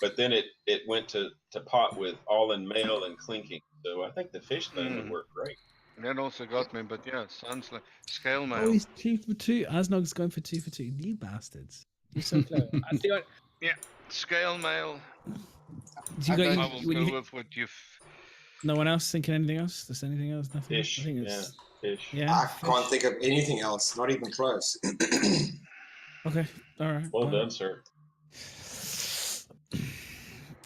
But then it went to pot with all in male and clinking. So I think the fish thing would work great. That also got me, but yeah, sounds like scale Oh, mail. he's 2 for 2. Asnog's going for 2 for 2. You bastards. You're so clever. I see what, Yeah, scale mail. you got, I will you, go with what you've. no one else thinking anything else? There's anything else? Nothing? Fish. I think Yeah, it's, fish. yeah. I fish. can't think of anything else. Not even close. Okay, all right. Well done, sir.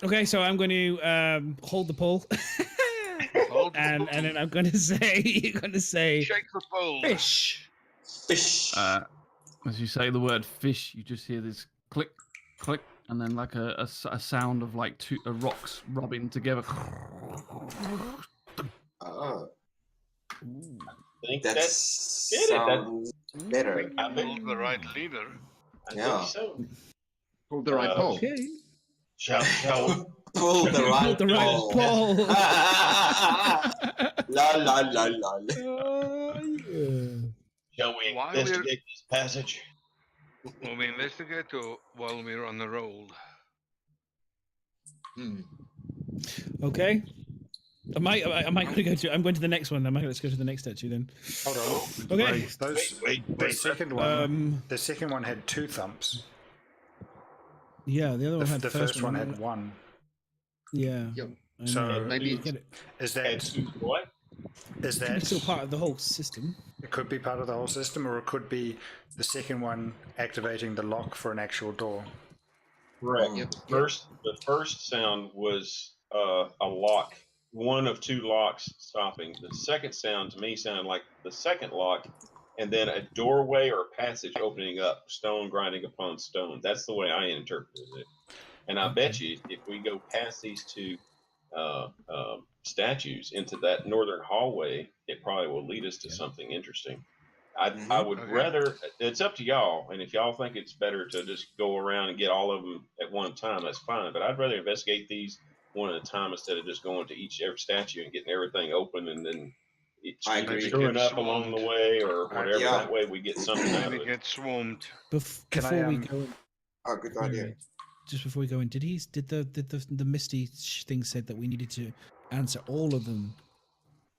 Okay, so I'm going to hold the poll. and then I'm going to say, you're going to say Shake the pole. fish. Fish. As you say the word fish, you just hear this click, click, and then like a sound of like two rocks rubbing together. Oh, I think that that's it. That- sounds better. I pulled the right lever. I Yeah. think so. Pulled the right pole. Okay. Shall Pull the right Pulled the right pole. pole. La la la la. Oh, yeah. shall we Why we're- investigate this passage? Will we investigate or while we're on the roll? Okay. Am I going to go to? I'm going to the next one. Let's go to the next statue then. Hold on. Okay. The second one. The second one had 2 thumps. Yeah, the other The, one had the first one had 1. Yeah. Yep. I So know. maybe You get it. Is And that two what? is It's that still part of the whole system. it could be part of the whole system, or it could be the second one activating the lock for an actual door. Correct. Yep. The first sound was a lock, one of 2 locks stopping. The second sound to me sounded like the second lock, and then a doorway or passage opening up, stone grinding upon stone. That's the way I interpreted it. And I bet you, if we go past these 2 statues into that northern hallway, it probably will lead us to something interesting. I would Okay. rather, it's up to y'all, and if y'all think it's better to just go around and get all of them at one time, that's fine, but I'd rather investigate these one at a time instead of just going to every statue and getting everything open and then I agree. screwing up along the way or whatever. Yeah. That way we get something out of Maybe it. get swarmed. Can I, Before we go, Oh, good idea. just before we go in, did the Misty thing said that we needed to answer all of them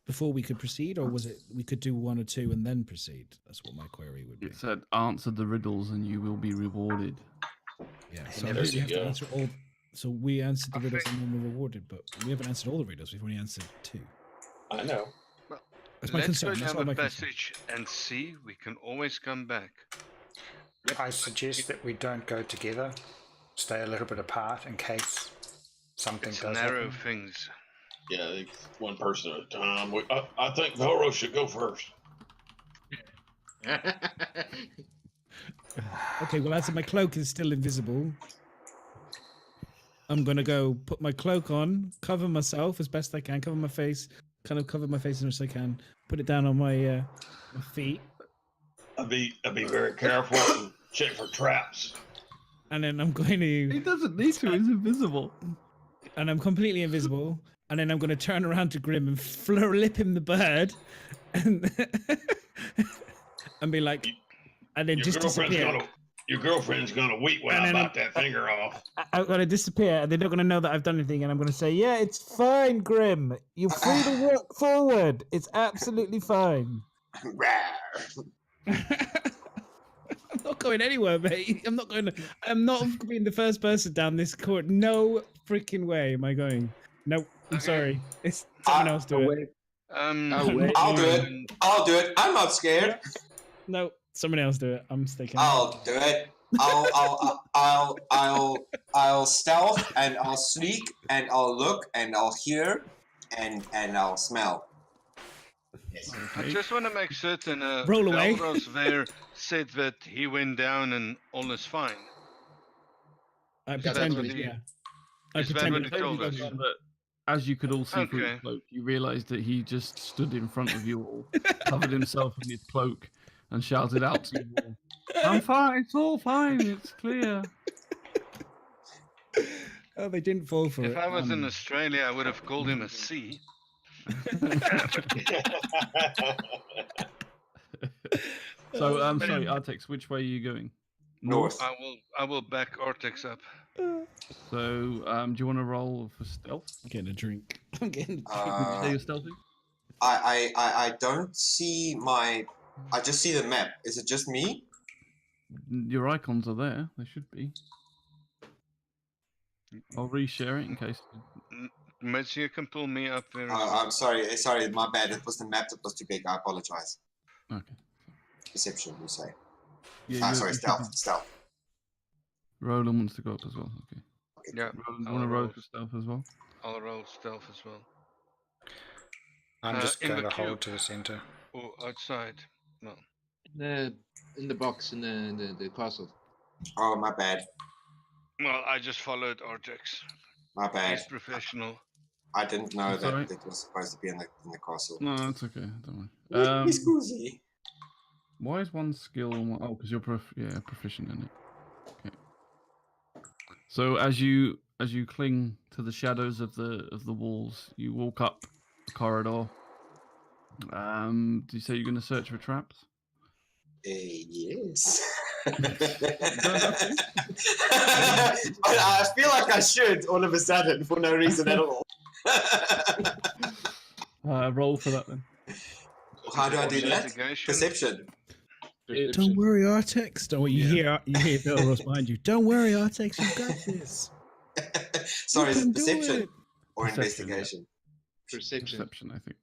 before we could proceed, or was it we could do 1 or 2 and then proceed? That's what my query would be. It said answer the riddles and you will be rewarded. Yeah, so I there think we you have to go. answer all. So we answered the I riddles think- and then we're rewarded, but we haven't answered all the riddles. We've only answered 2. I know. That's my Let's concern. go That's down all the my concern. passage and see. We can always come back. I suggest that we don't go together. Stay a little bit apart in case something It's does narrow happen. things. Yeah, it's one person at a time. I think Velros should go first. Okay, well, as my cloak is still invisible, I'm gonna go put my cloak on, cover myself as best I can, cover my face, kind of cover my face as much as I can, put it down on my my feet, I'll be very careful and check for traps. and then I'm going He to, doesn't need to. He's invisible. and I'm completely invisible, and then I'm gonna turn around to Grim and lip him the bird, and and be like, and then just disappear. Your girlfriend's gonna weep when And I then bite that finger off. I'm gonna disappear, and they're not gonna know that I've done anything, and I'm gonna say, "Yeah, it's fine, Grim. You're free to walk forward. It's absolutely fine." I'm not going anywhere, mate. I'm not being the first person down this court. No freaking way am I going. Nope. I'm Okay. sorry. It's someone else do it. I'll do it. I'll do it. I'm not scared. No, someone else do it. I'm sticking. I'll do it. I'll stealth and I'll sneak and I'll look and I'll hear and I'll smell. Yes. I just want to make certain Roll away. Velros there said that he went down and all is fine. I Is that pretended, what he- yeah. I is that pretended. what he told us? But as you could all see through Okay. his cloak, you realised that he just stood in front of you all, covered himself in his cloak, and shouted out to you all, "I'm fine. It's all fine. It's clear." Oh, they didn't fall for it. If I was in Australia, I would have called him a C. So, sorry, Artex, which way are you going? North. I will back Artex up. So, do you want to roll for stealth? I'm getting a drink. I'm getting. Did you say you're stealthy? I don't see my. I just see the map. Is it just me? Your icons are there. They should be. I'll reshare it in case. Mitch, you can pull me up there. I'm sorry. Sorry, my bad. It was the map that was too big. I apologize. Okay. Perception, you say. Yeah, Sorry, you should stealth. be- Stealth. Roland wants to go up as well. Okay. Yeah, Roland, I'll want to roll roll. for stealth as well? I'll roll stealth as well. I'm just in going the to hold cube. to the center. Or outside. No. In the box in the castle. Oh, my bad. Well, I just followed Artex. My bad. He's professional. I didn't know That's that alright. it was supposed to be in the castle. No, that's okay. Don't Wee- worry. Scusi. Why is one skill? Oh, because you're proficient in it. Okay. So as you cling to the shadows of the walls, you walk up the corridor. Do you say you're going to search for traps? Yes. But I feel like I should all of a sudden for no reason at all. Roll for that then. How do I do that? Investigation. Perception. Don't worry, Artex. Don't worry. You hear Velros behind you. Don't worry, Artex. You got this. Sorry, is You it can do perception it. or Perception, yeah. investigation? Perception, I think.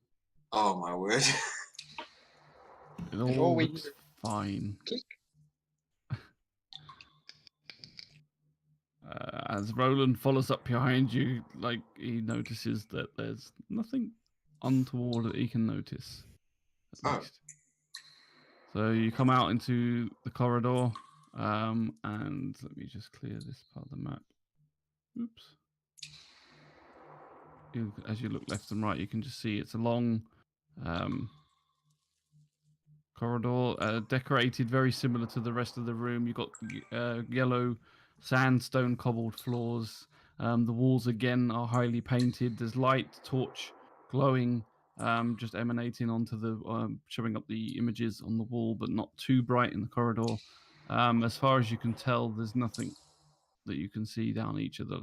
Oh my word. It all all we looks fine. click. As Roland follows up behind you, like he notices that there's nothing untoward that he can notice. At Oh. least. So you come out into the corridor, and let me just clear this part of the map. Oops. As you look left and right, you can just see it's a long corridor, decorated very similar to the rest of the room. You've got yellow sandstone cobbled floors. The walls again are highly painted. There's light, torch, glowing, just emanating onto the, showing up the images on the wall, but not too bright in the corridor. As far as you can tell, there's nothing that you can see down each of the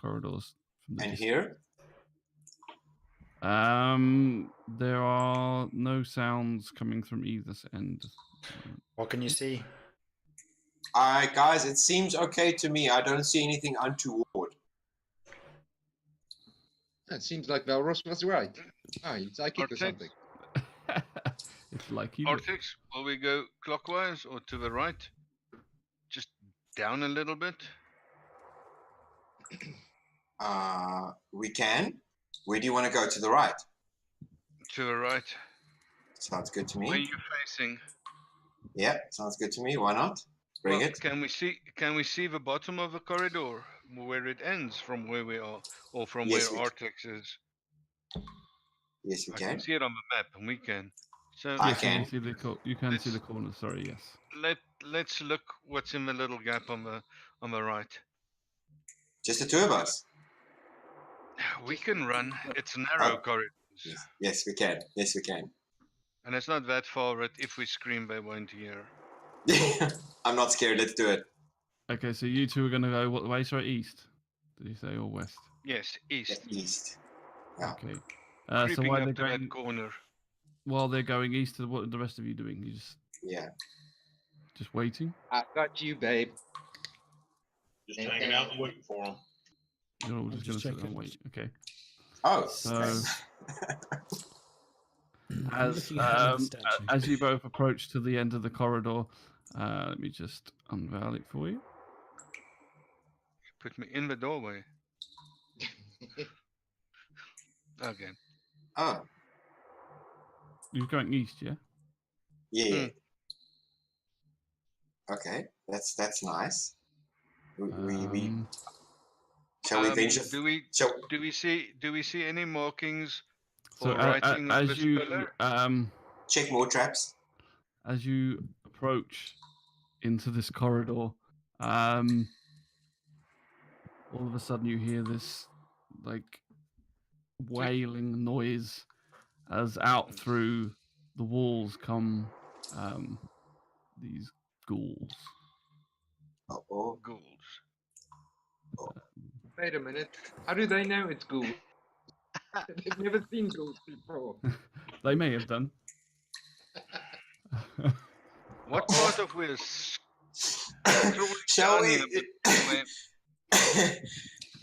corridors. From the And distance. here? There are no sounds coming from either end. What can you see? Alright, guys, it seems okay to me. I don't see anything untoward. It seems like Velros was right. Ah, he's psychic or Artex. something. It's like you. Artex, will we go clockwise or to the right? Just down a little bit? We can. Where do you want to go? To the right? To the right. Sounds good to Where are me. you facing? Yeah, sounds good to me. Why not? Bring Well, it. can we see the bottom of the corridor where it ends from where we are, or from Yes, where we Artex is? Yes, we I can can. see it on the map, and we can. So I Yes, you can. can see the you can see the corner. Sorry, yes. let's look what's in the little gap on the right. Just the two of us. We can run. It's narrow Oh. corridors, Yes, we can. Yes, we can. and it's not that far that if we scream, they won't hear. I'm not scared. Let's do it. Okay, so you two are going to go what way? Sorry, east. Did you say or west? Yes, east. East. Yeah. Okay. So Creeping while up they're to going, that corner. while they're going east, what are the rest of you doing? You just waiting. I got you, babe. Just hanging out and waiting for them. You're all just going to sit there checking. and wait. Okay. Oh. So I'm looking at the statue. as you both approach to the end of the corridor, let me just unveil it for you. Put me in the doorway. Okay. Oh. You're going east, yeah? Yeah. Okay. That's nice. We shall we venture? Do we see any markings So or writing on as this you pillar? Check more traps. as you approach into this corridor, all of a sudden you hear this like wailing noise as out through the walls come these ghouls. Oh. Ghouls. Wait a minute. How do they know it's ghouls? They've never seen ghouls before. They may have done. What part of this? Shall we?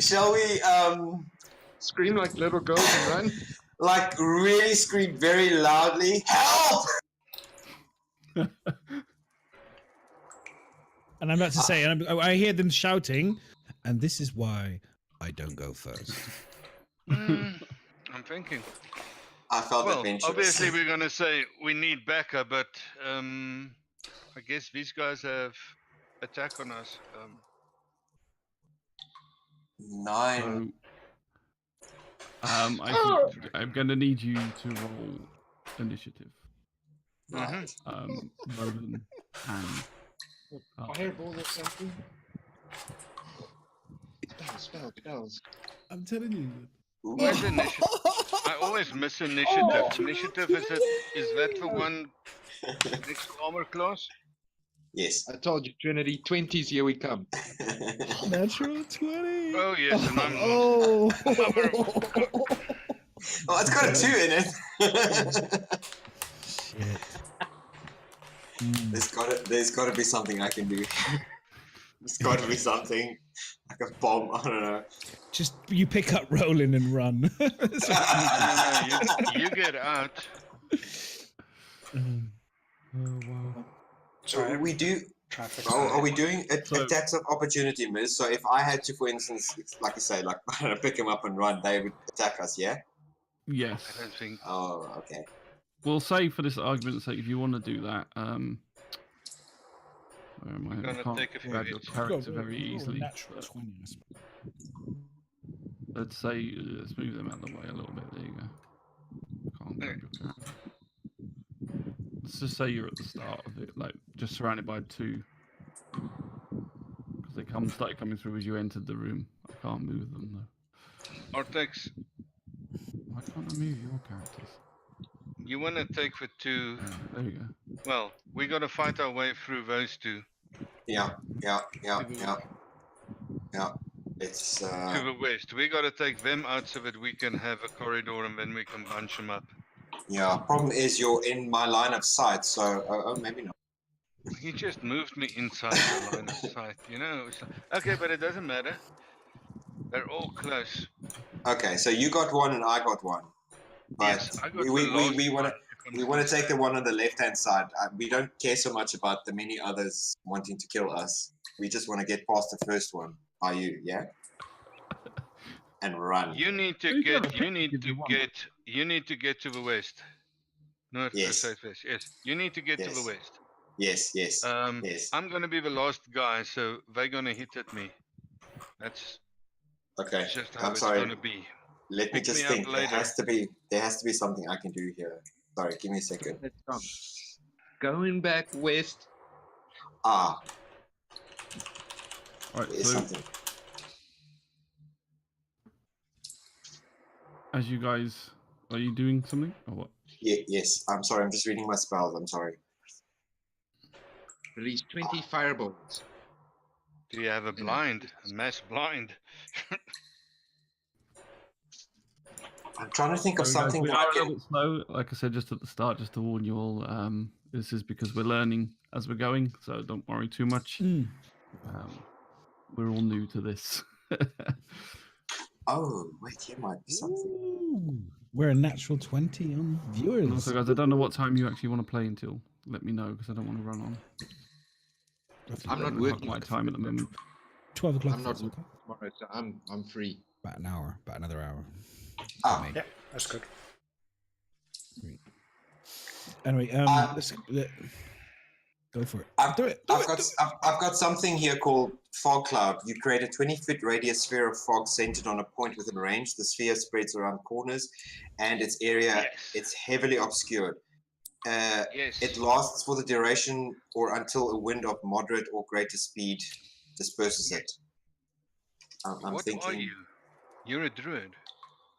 Shall we? Scream like little girls and run. Like really scream very loudly. Help! And I'm about to say, and I hear them shouting, and this is why I don't go first. I'm thinking. I felt Well, adventurous. obviously we're gonna say we need backup, but I guess these guys have attack on us. 9. I think I'm going to need you to roll initiative. Right. Roland and Fireball or something? Spells. I'm telling you. Where's initiative? I always miss initiative. Initiative is that the one next to armor class? Yes. I told you, Trinity, 20s, here we come. Natural 20. Oh yes, and I'm Oh. Oh, it's got a 2 in it. Shit. There's gotta be something I can do. There's gotta be something. Like a bomb, I don't know. Just you pick up Roland and run. no, you get out. oh wow. So we do. Try and fix Are we that. doing attacks of opportunity, Miz? So if I had to, for instance, like I say, like pick him up and run, they would attack us, yeah? Yes. I don't think. Oh, okay. We'll say for this argument's sake, if you want to do that, where am I? Gonna I can't take a few grab your hits. character very easily. Natural but 20. I suppose. Let's say let's move them out of the way a little bit. There you go. Can't grab your character. Let's just say you're at the start of it, like just surrounded by 2, because they started coming through as you entered the room. I can't move them though. Artex, Why can't I move your characters? you wanna take the 2? There you go. Well, we gotta fight our way through those 2 Yeah. It's to the west. We gotta take them out so that we can have a corridor and then we can bunch them up. yeah. Problem is you're in my line of sight, so maybe not. He just moved me inside the line of sight, you know. Okay, but it doesn't matter. They're all close. Okay, so you got 1 and I got 1. But Yes, I got we the want last to one, if I'm take the one on the left hand side. We don't care so much about the many others wanting to kill us. We just want to get past the first one. Are you? Yeah. And run. You need to You get. gotta You need pick to if you want. get. You need to get to the west. North, Yes. southwest. Yes. You need to get to the Yes. west. Yes, yes, yes. I'm gonna be the last guy, so they're gonna hit at me. That's Okay, just how I'm it's sorry. gonna be. Let me Pick just me up think. There later. has to be something I can do here. Sorry, give me a second. That's wrong. Going back west. Ah, Right, there's so something. as you guys, are you doing something or what? Yes, I'm sorry. I'm just reading my spells. I'm sorry. Release 20 fireballs. Do you have a blind? A mass blind? I'm trying to think of So guys, something we that are I a little can. bit slow. Like I said just at the start, just to warn you all, this is because we're learning as we're going, so don't worry too much. We're all new to this. Oh, wait, here might be something. Ooh, we're a natural 20 on viewers. And also, guys, I don't know what time you actually want to play until. Let me know because I don't want to run on. I'm not Fuck working my time at the moment. 12 o'clock. I'm not if that's working okay. tomorrow, so I'm free. About an hour. About another hour. Ah, Maybe. Yeah, that's good. Anyway, let's go for it. I've Do it. I've got something here called fog cloud. You create a 20-foot radius sphere of fog centered on a point within range. The sphere spreads around corners, and its area it's heavily obscured. It lasts for the duration or until a wind of moderate or greater speed disperses it. I'm What thinking. are you? You're a druid.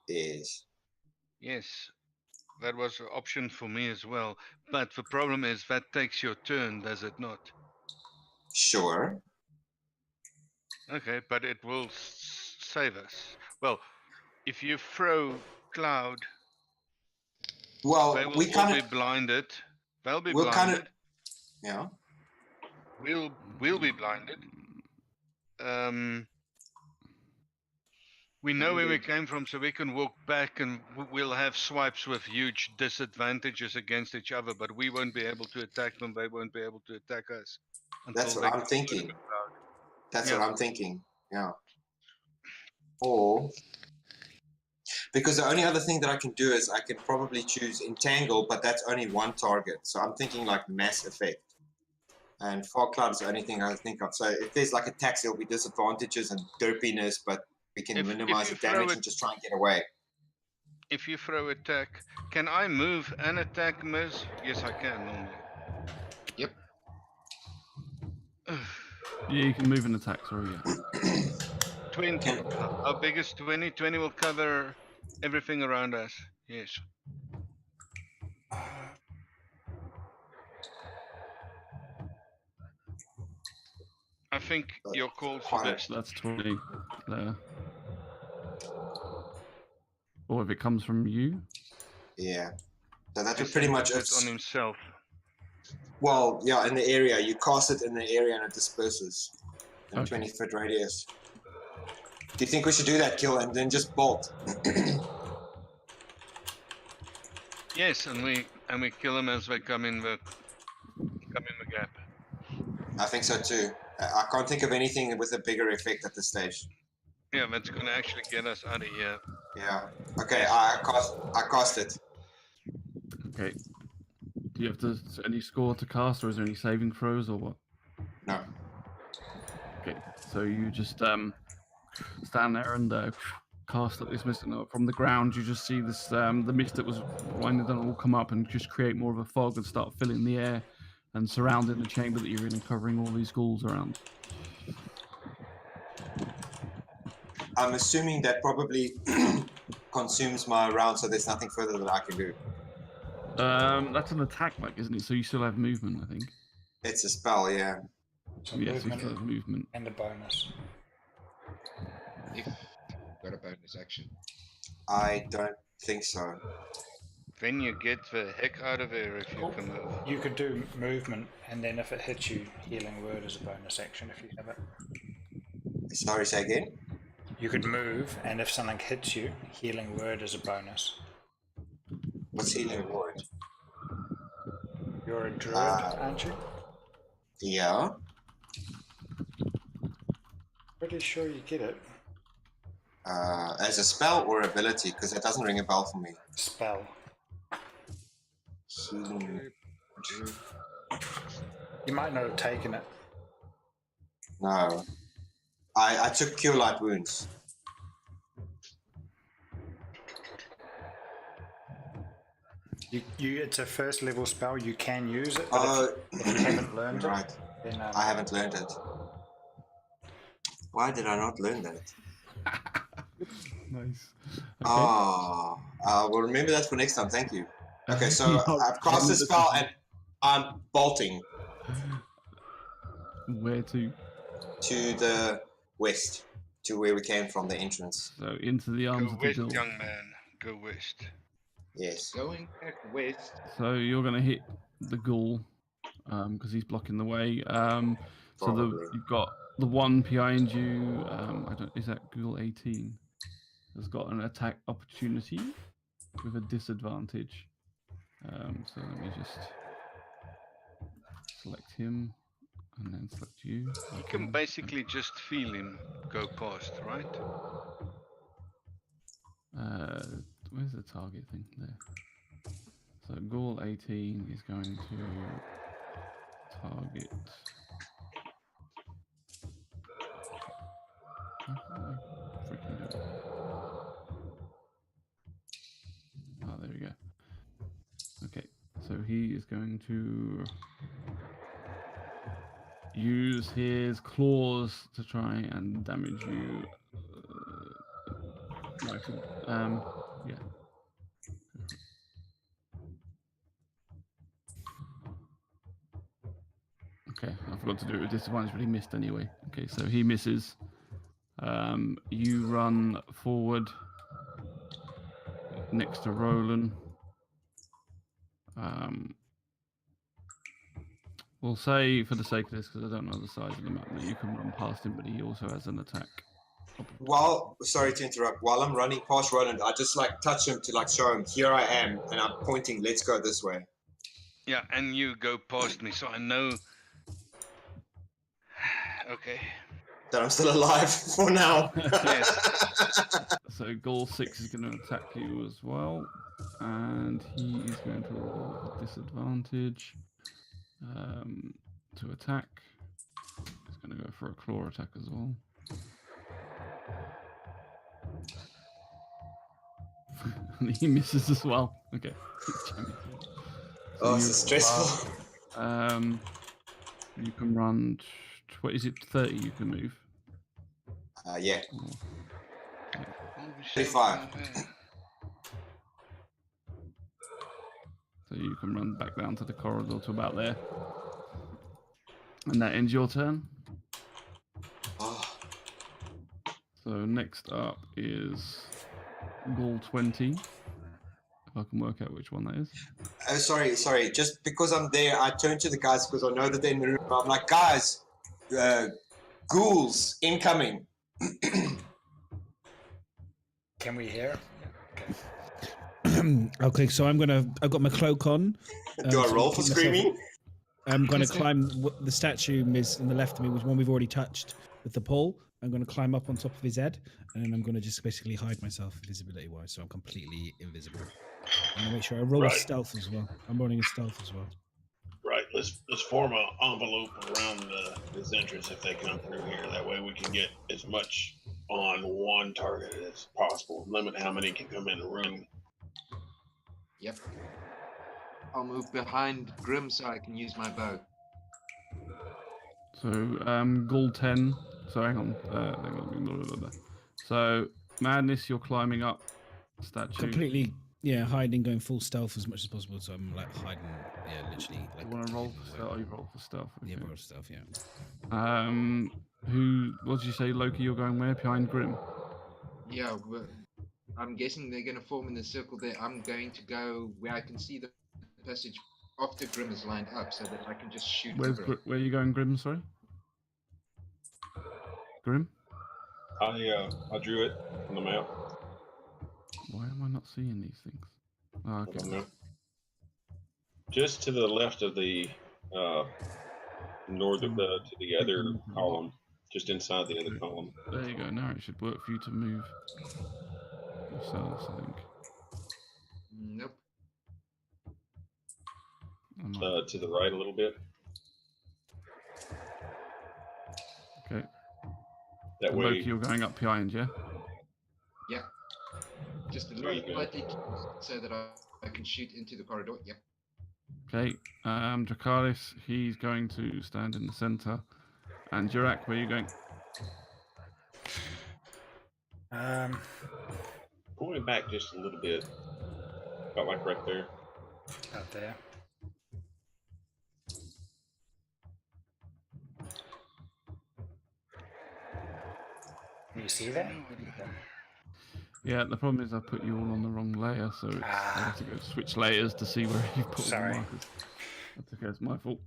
Yes. Yes, that was an option for me as well. But the problem is that takes your turn, does it not? Sure. Okay, but it will save us. Well, if you throw cloud, Well, they we will all kind be of. blinded. They'll be We'll kind blinded. of. Yeah. We'll be blinded. We know where we came from, so we can walk back and we'll have swipes with huge disadvantages against each other, but we won't be able to attack them. They won't be able to attack us. That's what I'm thinking. That's Yeah. what I'm thinking. Yeah. Or because the only other thing that I can do is I can probably choose entangle, but that's only one target. So I'm thinking like mass effect. And fog cloud is the only thing I think of. So if there's like attacks, there'll be disadvantages and derpiness, but we can minimize the damage and just try and get away. If you throw attack, can I move and attack, Miz? Yes, I can normally. Yep. Yeah, you can move and attack. Sorry, yeah. 20. How big is 20? 20 will cover everything around us. Yes. I think your call's the best. That's 20 there. Or if it comes from you. Yeah. So that would pretty much it on himself. Well, yeah, in the area. You cast it in the area and it disperses in Okay. 20-foot radius. Do you think we should do that, Kill, and then just bolt? Yes, and we kill them as they come in the gap. I think so too. I can't think of anything with a bigger effect at this stage. Yeah, that's gonna actually get us out of here. Yeah. Okay, I cast it. Okay. Do you have to any score to cast, or is there any saving throws, or what? No. Okay, so you just stand there and cast at this mist, and from the ground you just see this the mist that was winding down will come up and just create more of a fog and start filling the air and surrounding the chamber that you're in and covering all these ghouls around. I'm assuming that probably consumes my round, so there's nothing further that I can do. That's an attack, like, isn't it? So you still have movement, I think. It's a spell, yeah. So Yes, you movement still have movement. and a bonus. If got a bonus action. I don't think so. Then you get the heck out of here if you can move. You could do movement, and then if it hits you, healing word as a bonus action if you have it. Sorry, say again? You could move, and if something hits you, healing word as a bonus. What's healing word? You're a druid, aren't you? Yeah. Pretty sure you get it. As a spell or ability, because that doesn't ring a bell for me. Spell. Healing. You might not have taken it. No. I took Cure Light Wounds. It's a first level spell. You can use it, but if you haven't learned right. it, then I haven't learned it. Why did I not learn that? Nice. Okay. Oh, well, remember that for next time. Thank you. Okay, so I've cast the spell and I'm bolting Where to? to the west, to where we came from, the entrance. So into the arms Go of the west, ghoul. young man. Go west. Yes. Going back west. So you're going to hit the ghoul because he's blocking the way. Probably. You've got the one behind you. Is that ghoul 18? Has got an attack opportunity with a disadvantage. So let me just select him and then select you. You can basically just feel him go past, right? Where's the target thing there? So Ghoul 18 is going to target. How can I freaking do it? Oh, there we go. Okay, so he is going to use his claws to try and damage you. Yeah. Okay, I forgot to do it with disadvantage, but he missed anyway. Okay, so he misses. You run forward next to Roland. We'll say, for the sake of this, because I don't know the size of the map, that you can run past him, but he also has an attack. Sorry to interrupt, while I'm running past Roland, I just like touch him to like show him, here I am, and I'm pointing, let's go this way. Yeah, and you go past me, so I know. Okay. That I'm still alive for now. Yes. So Ghoul 6 is going to attack you as well, and he is going to roll with a disadvantage to attack. He's going to go for a claw attack as well. And he misses as well. Okay. Oh, this is stressful. You can run. What is it? 30 you can move. Yeah. Yeah. 35. So you can run back down to the corridor to about there. And that ends your turn. Oh. So next up is Ghoul 20. If I can work out which one that is. Sorry. Just because I'm there, I turn to the guys because I know that they're in the room. I'm like, guys, ghouls incoming. Can we hear? Okay, so I've got my cloak on. Do I so roll keep for myself- screaming? I'm going to climb. The statue is on the left of me, was one we've already touched with the pole. I'm going to climb up on top of his head, and then I'm going to just basically hide myself invisibility-wise, so I'm completely invisible. I'm going to make sure I roll a stealth as well. I'm rolling a stealth as well. Right. Let's form an envelope around this entrance if they come through here. That way we can get as much on one target as possible. Limit how many can come in the room. Yep. I'll move behind Grim so I can use my bow. So Ghoul 10. So hang on. So Madness, you're climbing up statue. Completely, hiding, going full stealth as much as possible. So I'm like hiding, literally. Like, You want to roll for stealth? You roll for stealth. Okay. Yeah, roll stealth. Yeah. What did you say, Loki? You're going where? Behind Grim. Yeah, I'm guessing they're going to form in the circle there. I'm going to go where I can see the passage after Grim is lined up so that I can just shoot over it. Where are you going, Grim? Sorry? Grim? I drew it on the map. Why am I not seeing these things? Oh, I okay. don't know. Just to the left of the north of to the other column. Just inside the other column. There you go. Now it should work for you to move yourselves, I think. Nope. To the right a little bit. That And way, Loki, you're going up behind, yeah? Yeah. Just a There little you go. slightly so that I can shoot into the corridor. Yep. Okay. Dracarys, he's going to stand in the center. And Jurak, where are you going? pull him back just a little bit. About like right there. Out there. You see that? Yeah, the problem is I put you all on the wrong layer, so I have to go switch layers to see where you put all the Sorry. markers. That's okay, it's my fault.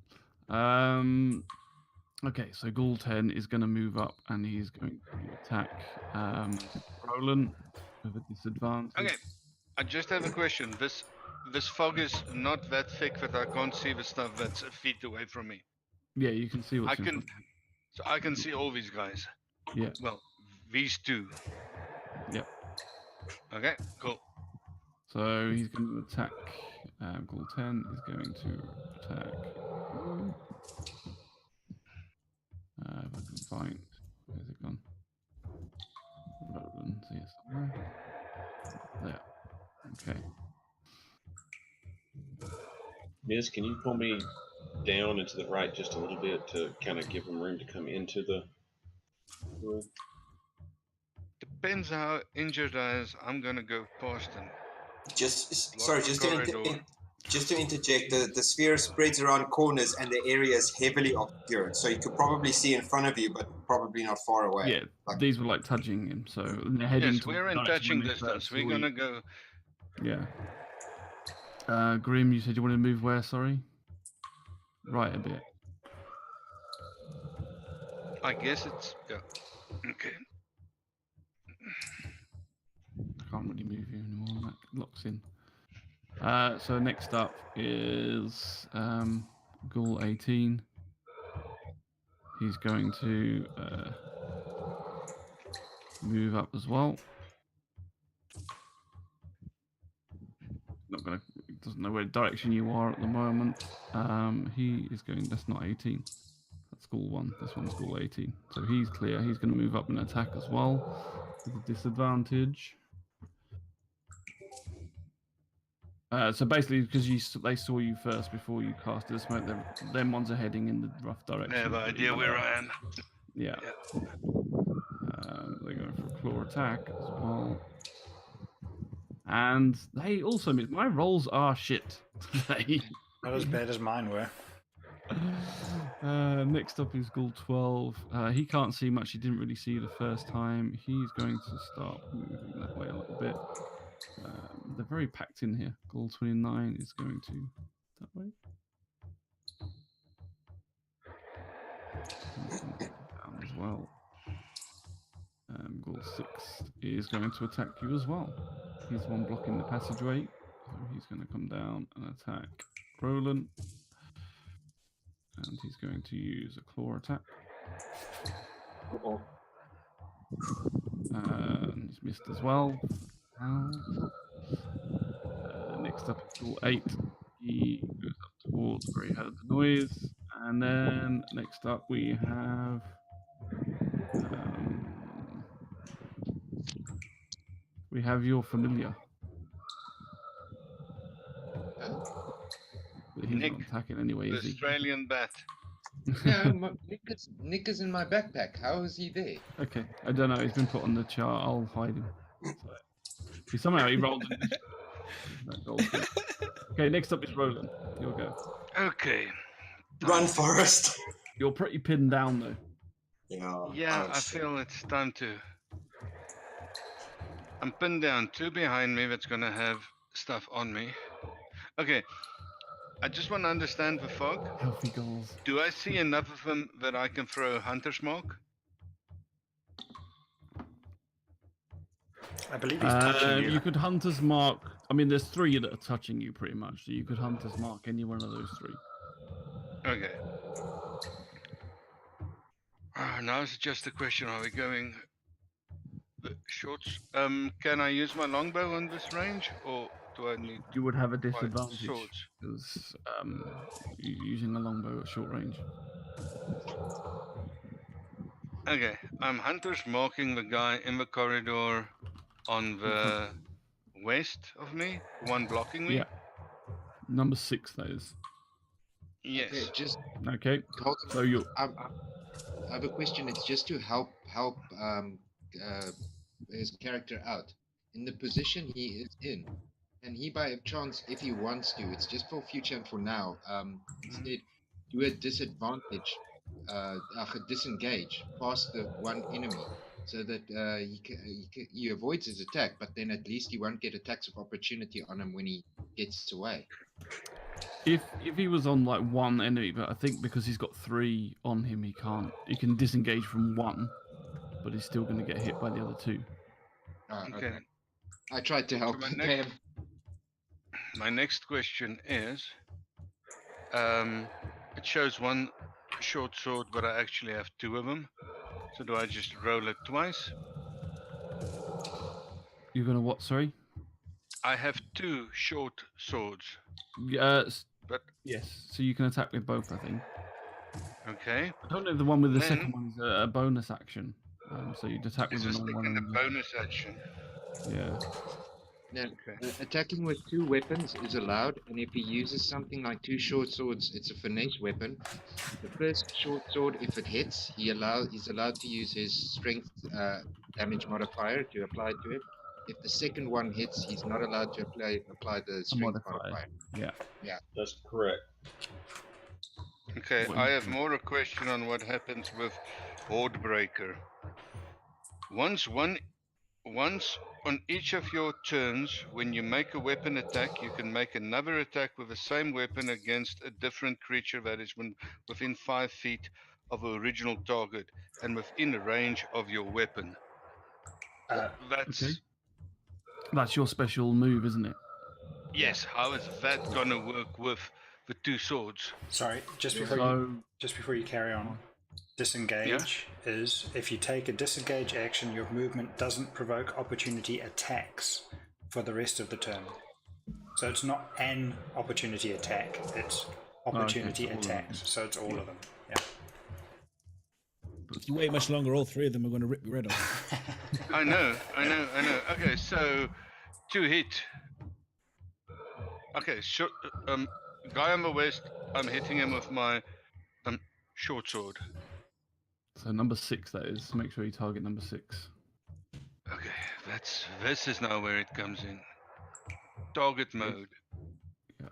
Okay, so Ghoul 10 is going to move up and he's going to attack Roland with a disadvantage. Okay, I just have a question. This fog is not that thick that I can't see the stuff that's a feet away from me. Yeah, you can see what's in front. So I can see all these guys. Yeah. Well, these two. Yep. Okay, cool. So he's going to attack Ghoul 10 is going to attack. If I can find. Where's it gone? Roland, here somewhere. There. Okay. Miz, can you pull me down and to the right just a little bit to kind of give him room to come into the room? Depends how injured I is. I'm gonna go past him. Sorry, just to interject, the sphere spreads around corners and the area is heavily obscured, so you could probably see in front of you, but probably not far away. Yeah, these were like touching him, so they're heading Yes, towards we're in the touching direction when they distance. first We're saw gonna you. go. Yeah. Grim, you said you wanted to move where? Sorry. Right a bit. I guess it's yeah. Okay. I can't really move you anymore. That locks in. So next up is Ghoul 18. He's going to move up as well. Not gonna. Doesn't know where direction you are at the moment. He is going. That's not 18. That's Ghoul 1. This one's Ghoul 18. So he's clear. He's going to move up and attack as well with a disadvantage. So basically, because they saw you first before you casted the smoke, them ones are heading in the rough direction. I have an idea where I am. Yeah. They're going for a claw attack as well. And they also miss. My rolls are shit today. Not as bad as mine were. Next up is Ghoul 12. He can't see much. He didn't really see you the first time. He's going to start moving that way a little bit. They're very packed in here. Ghoul 29 is going to that way. Down as well. Ghoul 6 is going to attack you as well. He's the one blocking the passageway. So he's going to come down and attack Roland. And he's going to use a claw attack. And he's missed as well. Next up is Ghoul 8. He goes up towards where he heard the noise. And then next up we have your familiar. But he's Nick, not attacking anyway, The is he? Australian bat. No, Nick is in my backpack. How is he there? Okay, I don't know. He's been put on the chart. I'll hide him. Somehow he rolled. Okay, next up is Roland. You'll go. Okay. Run, Forrest. You're pretty pinned down though. Yeah, I feel it's time to. I'm pinned down. Two behind me that's gonna have stuff on me. Okay. I just want to understand the fog. Healthy goals. Do I see enough of them that I can throw Hunter's Mark? I believe he's touching you. You could Hunter's Mark. I mean, there's three that are touching you pretty much. So you could Hunter's Mark any one of those three. Okay. Now it's just a question: are we going the shorts? Can I use my longbow on this range, or do I need? You would have a my disadvantage swords? because you're using a longbow at short range. Okay, Hunter's marking the guy in the corridor on the west of me, the one blocking me. Yeah. Number 6, that is. Yes. Okay, just Okay. hold So you. I have a question. It's just to help his character out in the position he is in. And he, by chance, if he wants to, it's just for future and for now. Instead, do a disadvantage, disengage past the one enemy, so that he avoids his attack. But then at least he won't get attacks of opportunity on him when he gets away. If he was on like one enemy, but I think because he's got 3 on him, he can't. He can disengage from one, but he's still going to get hit by the other 2. Okay. I tried to help. So my next question is, it shows 1 short sword, but I actually have 2 of them. So do I just roll it twice? You're going to what? Sorry. I have 2 short swords. But yes, so you can attack with both, I think. okay. I don't know if the one with the Then- second one is a bonus action. So you'd attack with Is the this normal taking one. a bonus action? Yeah. Now, Okay. attacking with 2 weapons is allowed, and if he uses something like 2 short swords, it's a finesse weapon. The first short sword, if it hits, he's allowed to use his strength damage modifier to apply to it. If the second one hits, he's not allowed to apply the strength modifier. Yeah. That's correct. Okay, I have more a question on what happens with Hordebreaker. Once on each of your turns, when you make a weapon attack, you can make another attack with the same weapon against a different creature that is within 5 feet of the original target and within the range of your weapon. That's Okay. That's your special move, isn't it? yes. How is that gonna work with the 2 swords? Sorry, just before you carry on, disengage is if you take a disengage action, your movement doesn't provoke opportunity attacks for the rest of the turn. So it's not an opportunity attack; it's opportunity attacks. So it's all of them. Yeah. If you wait much longer, all 3 of them are going to rip your head off. I know. Okay, so 2 hit. Okay, guy on the west, I'm hitting him with my short sword. So number 6, that is. Make sure you target number 6. Okay, this is now where it comes in. Target mode. Yeah.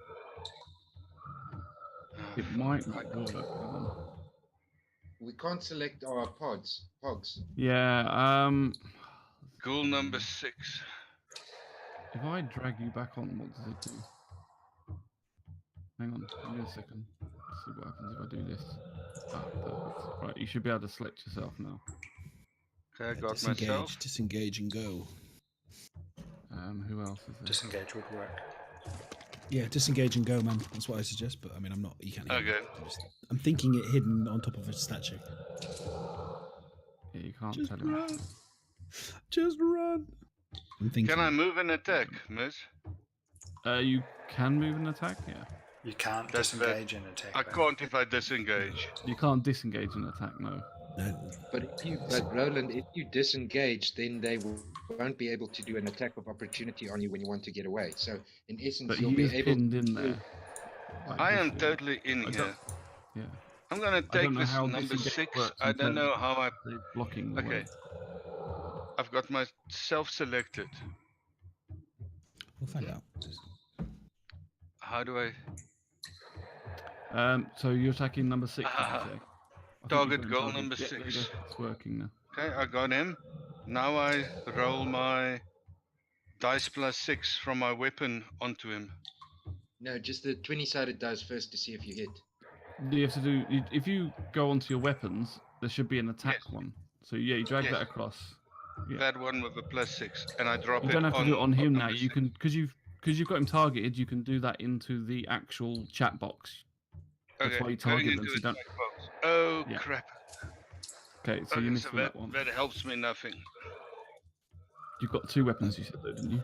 It might not work. Hang on. We can't select our pogs. Yeah. Ghoul number 6. If I drag you back on, what does it do? Hang on, give me a second. Let's see what happens if I do this. Perfect. Right, you should be able to select yourself now. Okay, I got disengage, myself. disengage and go. Who else is there? Disengage would work. Yeah, disengage and go, man. That's what I suggest. But I mean, I'm not. You can't. Okay. I'm thinking it hidden on top of a statue. Yeah, you can't Just tell him. run. Just run. I'm thinking. Can I move and attack, miss? You can move and attack. Yeah. You can't That's disengage and attack. I back. can't if I disengage. You can't disengage and attack. No. But Roland, if you disengage, then they won't be able to do an attack of opportunity on you when you want to get away. So in essence, But you'll he be is able pinned to. in there. Like I this, am yeah. totally in I here. don't- Yeah. I'm gonna I don't take know this how number disengage 6. works I in don't know terms how I. They're blocking the Okay. way. I've got myself selected. We'll find out. How do I? So you're attacking number 6. Did you say? I think Target you've got him goal targeted. number Yeah, there you 6. go. It's working now. Okay, I got him. Now I roll my dice plus 6 from my weapon onto him. No, just the 20-sided dice first to see if you hit. You have to do. If you go onto your weapons, there should be an attack Yes. one. So yeah, you drag Yes. that across. Yeah. That one with a plus 6, and I drop You it. don't have to do it on him now. number You 6. can because you've got him targeted. You can do that into the actual chat box. That's Okay, why you going target them. into So you a don't. check box. Oh Yeah. crap! Okay, so you Okay, missed so with that one. that helps me nothing. You've got 2 weapons. You said though, didn't you?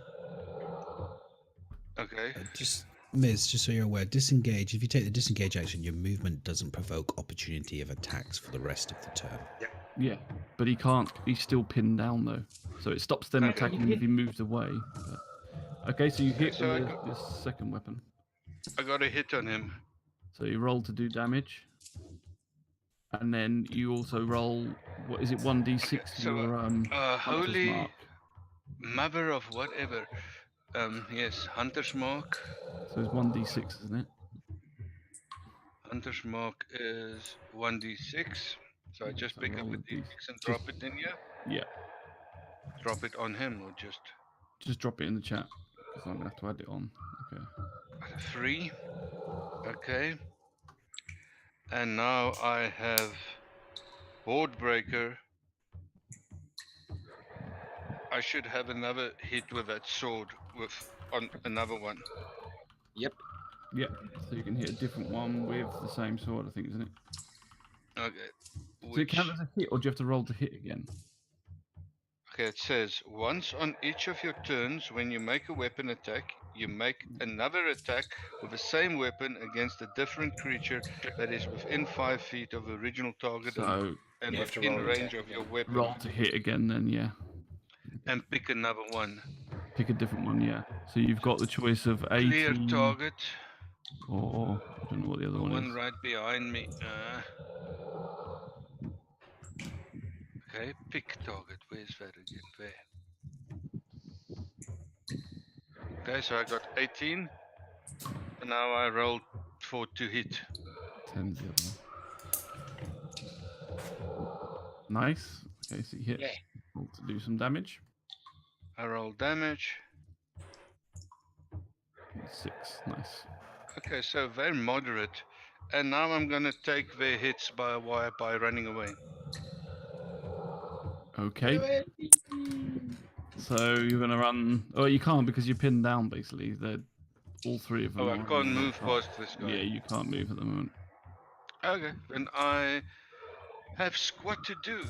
Okay. Just, Miz, just so you're aware, disengage. If you take the disengage action, your movement doesn't provoke opportunity of attacks for the rest of the turn. Yeah. but he can't. He's still pinned down though, so it stops them Okay. attacking him if he moves away. Okay, so you hit so I with got- your second weapon. I got a hit on him. So you roll to do damage, and then you also roll. What is it? 1d6 for so, your hunter's holy mark. mother of whatever. Yes, Hunter's Mark. So it's 1d6, isn't it? Hunter's Mark is 1d6. So I just So pick up roll a a d- d6 and drop it in here. Yeah. Drop it on him or just Just drop it in the chat because I'm gonna have to add it on. Okay. 3. Okay. And now I have Board Breaker. I should have another hit with that sword on another one. Yep. Yeah. So you can hit a different one with the same sword, I think, isn't it? Okay. Does it count as a hit, or do you have to roll to hit again? Okay, it says once on each of your turns, when you make a weapon attack, you make another attack with the same weapon against a different creature that is within 5 feet of the original target So and You have to within roll range attack of your again. weapon. roll to hit again, then yeah. And pick another one. Pick a different one, yeah. So you've got the choice of Clear 18 target. or I don't know what the other The one one is. right behind me. Okay, pick target. Where's that again? There. Okay, so I got 18. And now I rolled for to hit. 10's the other one. Nice. Okay, so you hit. Yeah. Roll to do some damage. I roll damage. 6. Nice. Okay, so very moderate. And now I'm gonna take their hits by running away. Okay. So you're gonna run. Oh, you can't because you're pinned down. Basically, they're all three of them. Oh, I are can't on the move top. past this guy. Yeah, you can't move at the moment. Okay, then I have squat to do.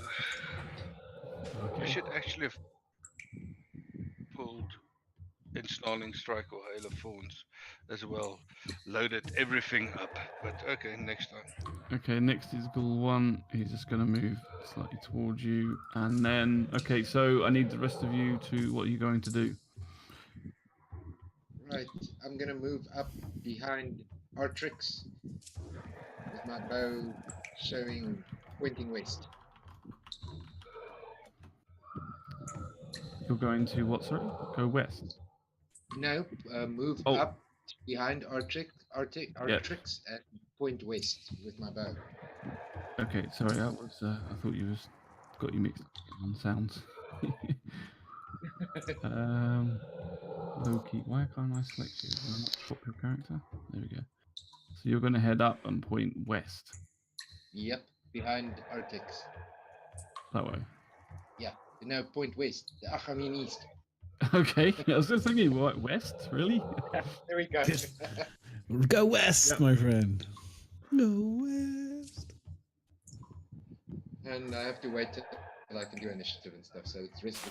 I Okay. should actually have pulled Ensnarling Strike or Hail of Thorns as well. Loaded everything up. But okay, next time. Okay, next is Ghoul 1. He's just going to move slightly towards you. And then, okay, so I need the rest of you to, what are you going to do? Right. I'm gonna move up behind Artrix with my bow pointing west. You're going to, what, sorry? Go west. No, move Oh. up behind Artrix and point west with my bow. Okay, sorry, I thought you got you mixed up on sounds. Loki, why can't I select you? Can I not swap your character? There we go. So you're going to head up and point west. Yep, behind Artrix. That way. Yeah, no, point west. I mean east. Okay, I was just thinking, what, west? Really? There we go. Go west, Yep. my friend. Go west. And I have to wait till I can do initiative and stuff, so it's risky.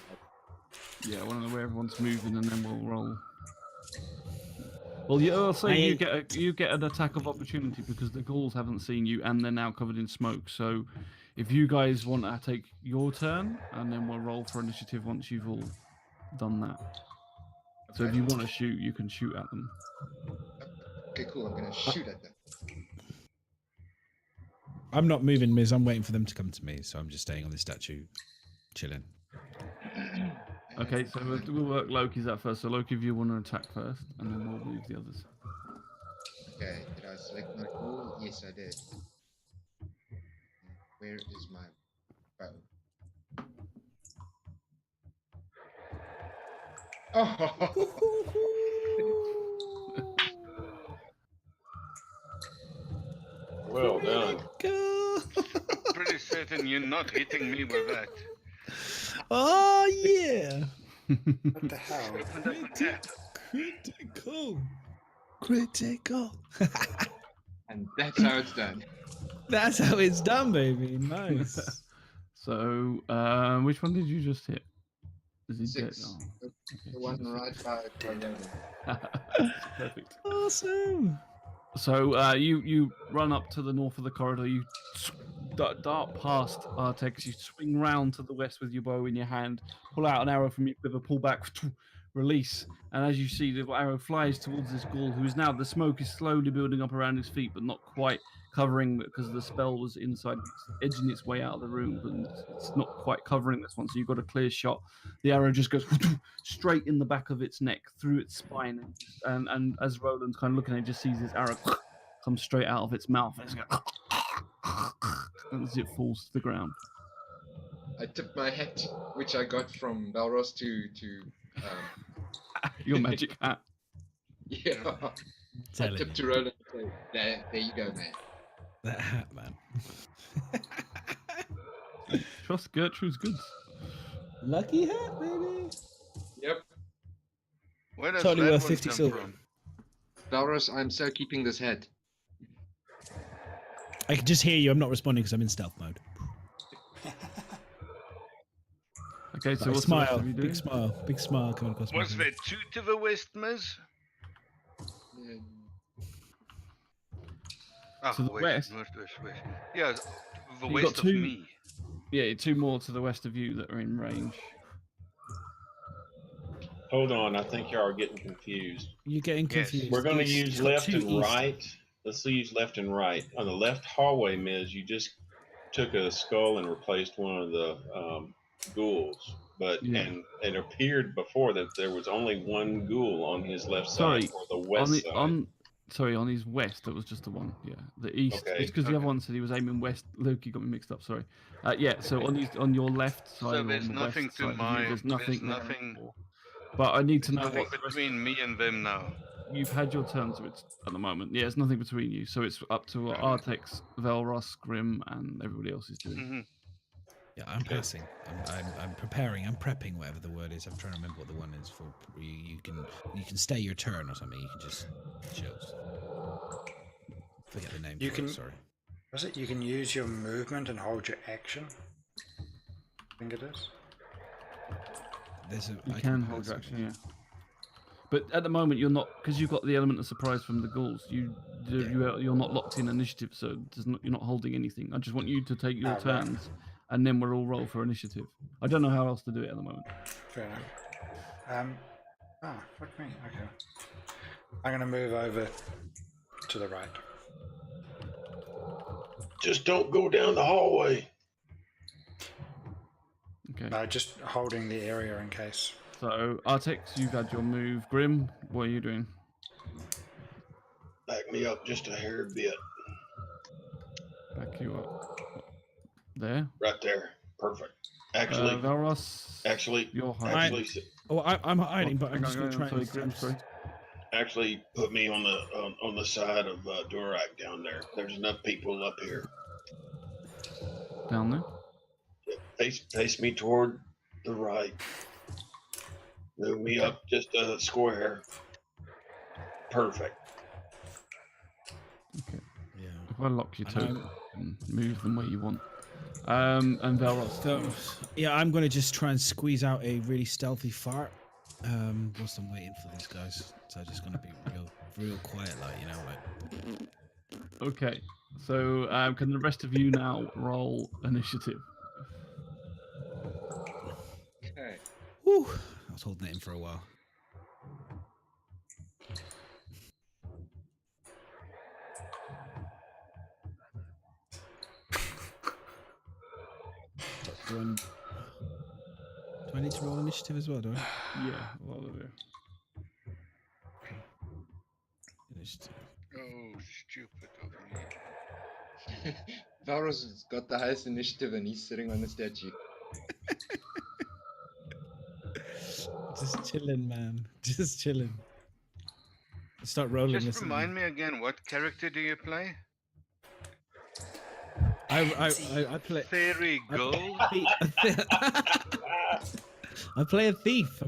Yeah, I want to know where everyone's moving, and then we'll roll. Well, yeah, I'll say you get an attack of opportunity because the ghouls haven't seen you, and they're now covered in smoke. So, if you guys want to take your turn, and then we'll roll for initiative once you've all done that. So, if you want to shoot, you can shoot at them. Okay, cool. I'm gonna shoot at them. I'm not moving, Miz. I'm waiting for them to come to me, so I'm just staying on this statue, chilling. Okay, so we'll work Loki's out first. So, Loki, if you want to attack first, and then we'll move the others. Okay, did I select my goal? Yes, I did. Where is my bow? Oh! Well done. Go. Pretty certain you're not hitting me with that. Oh yeah. What the hell? Opened up a tap. Critical. Critical. And that's how it's done. That's how it's done, baby. Nice. So, which one did you just hit? Is he dead? 6. Oh, The one right by Logan. perfect. Awesome. So you run up to the north of the corridor. You dart past Artex. You swing round to the west with your bow in your hand, pull out an arrow from your quiver, pull back, release, and as you see, the arrow flies towards this ghoul, who is now, the smoke is slowly building up around his feet, but not quite covering, because the spell was inside, edging its way out of the room, but it's not quite covering this one, so you've got a clear shot. The arrow just goes straight in the back of its neck, through its spine, and as Roland's kind of looking at it, just sees this arrow come straight out of its mouth, as it falls to the ground. I tip my hat, which I got from Velros, to Your magic hat. yeah. I Telling tip you. to Roland and say, there you go, man. That hat, man. Trust Gertrude's goods. Lucky hat, baby. Yep. Where does Totally that worth one 50 come silver. from? Velros, I'm so keeping this hat. I can just hear you. I'm not responding because I'm in stealth mode. Okay, so But I what's the rest smile. of you doing? Big smile coming across my Was face. there two to the west, Miz? Ah, To the west? Northwest, west. Yeah, the You west got of two- me. Yeah, two more to the west of you that are in range. Hold on, I think y'all are getting confused. You're getting Yes. confused. We're going to East. use It's got left two and east. right. Let's use left and right. On the left hallway, Miz, you just took a skull and replaced one of the ghouls. But Yeah. and it appeared before that there was only one ghoul on his left Sorry, side or the west side. Sorry, on his west, that was just the one. Yeah, the east. Okay, It's because the other one said he was aiming west. Loki got me mixed up. Sorry. Yeah. So on your left side, So or there's on the nothing west to side of you, my. there's nothing. There's there nothing. anymore. But I need to know Nothing what the rest. between me and them now. You've had your turn, so it's at the moment. Yeah, it's nothing between you. So it's up to what Artex, Velros, Grim, and everybody else is doing. Mm-hmm. Yeah, I'm passing. I'm preparing. I'm prepping. Whatever the word is. I'm trying to remember what the one is for. You can stay your turn or something. You can just choose. Forget the name. You for can- It, sorry. Was it you can use your movement and hold your action? I think it is. There's a. You I can pass hold your it. action, yeah. But at the moment, you're not, because you've got the element of surprise from the ghouls. You're not locked in initiative, so you're not holding anything. I just want you to take your Right. turns, and then we'll all roll for initiative. I don't know how else to do it at the moment. Fair enough. Fuck me. Okay. I'm gonna move over to the right. Just don't go down the hallway. Okay. No, just holding the area in case. So Artex, you've had your move. Grim, what are you doing? Back me up just a hair bit. Back you up. There. Right there. Perfect. Actually, Velros, you're hiding. Oh, I'm hiding, but I'm Hang just on, going to try sorry, and. Grim, sorry. actually put me on the side of Durak down there. There's enough people up here. Down there. Face me toward the right. Move me up just a square. Perfect. Okay. Yeah. If I lock you And to and move them where you want. And Velros. So, yeah, I'm going to just try and squeeze out a really stealthy fart. Whilst I'm waiting for these guys. So I'm just going to be real quiet, like. Okay. So can the rest of you now roll initiative? Okay. Whew. I was holding it in for a while. Do I need to roll initiative as well, do I? Yeah, well, there. Initiative. Oh, stupid of me. Velros has got the highest initiative and he's sitting on the statue. Just chilling, man. Just chilling. Start rolling. Just remind me again, what character do you play? I play. Fairy Ghoul? I play a thief.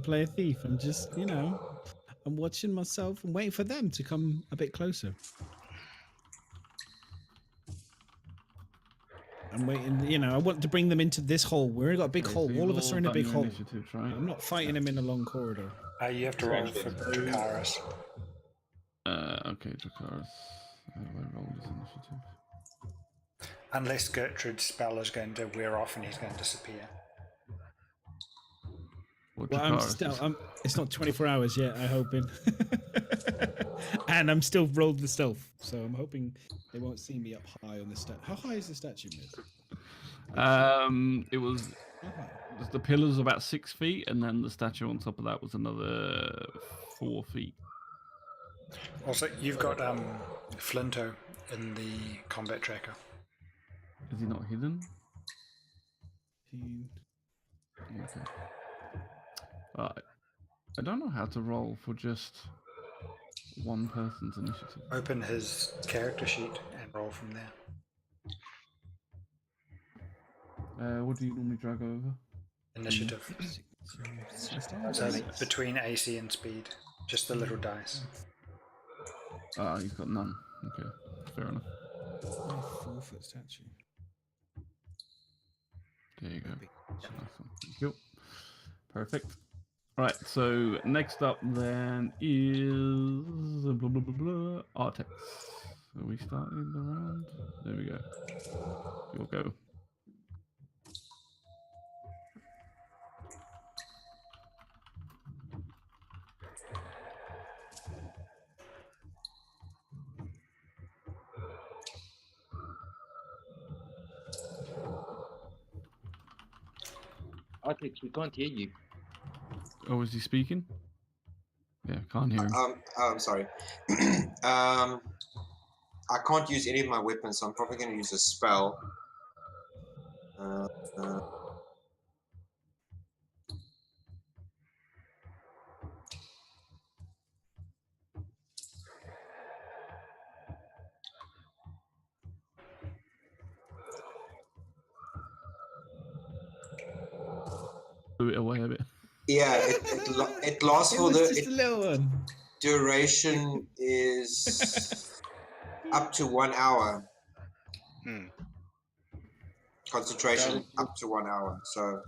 I'm just, I'm watching myself and waiting for them to come a bit closer. I'm waiting, I want to bring them into this hole. We've got a big Okay, hole. so you've All of us are in a done big your hole. initiatives, right? I'm not fighting them in a long corridor. You have to roll for Dracaris. Okay, Dracaris. How do I roll this initiative? Unless Gertrude's spell is going to wear off and he's going to disappear. Well, it's not 24 hours yet, I'm hoping. And I'm still rolled the stealth, so I'm hoping they won't see me up high on the stat. How high is the statue, Miz? It was the pillars about 6 feet, and then the statue on top of that was another 4 feet. Also, you've got Flinto in the combat tracker. Is he not hidden? Okay. I don't know how to roll for just one person's initiative. Open his character sheet and roll from there. What do you normally drag over? Initiative. So between AC and speed, just the little dice. He's got none. Okay, fair enough. 4-foot statue. There you go. Thank you. Perfect. Right, so next up then is blah, blah, blah, blah, Artex. Are we starting the round? There we go. You'll go. Artex, we can't hear you. Oh, is he speaking? Yeah, can't hear him. I'm sorry. I can't use any of my weapons, so I'm probably going to use a spell. Blew it away a bit. Yeah, it lasts for just a little one. Duration is up to 1 hour. Concentration up to 1 hour, so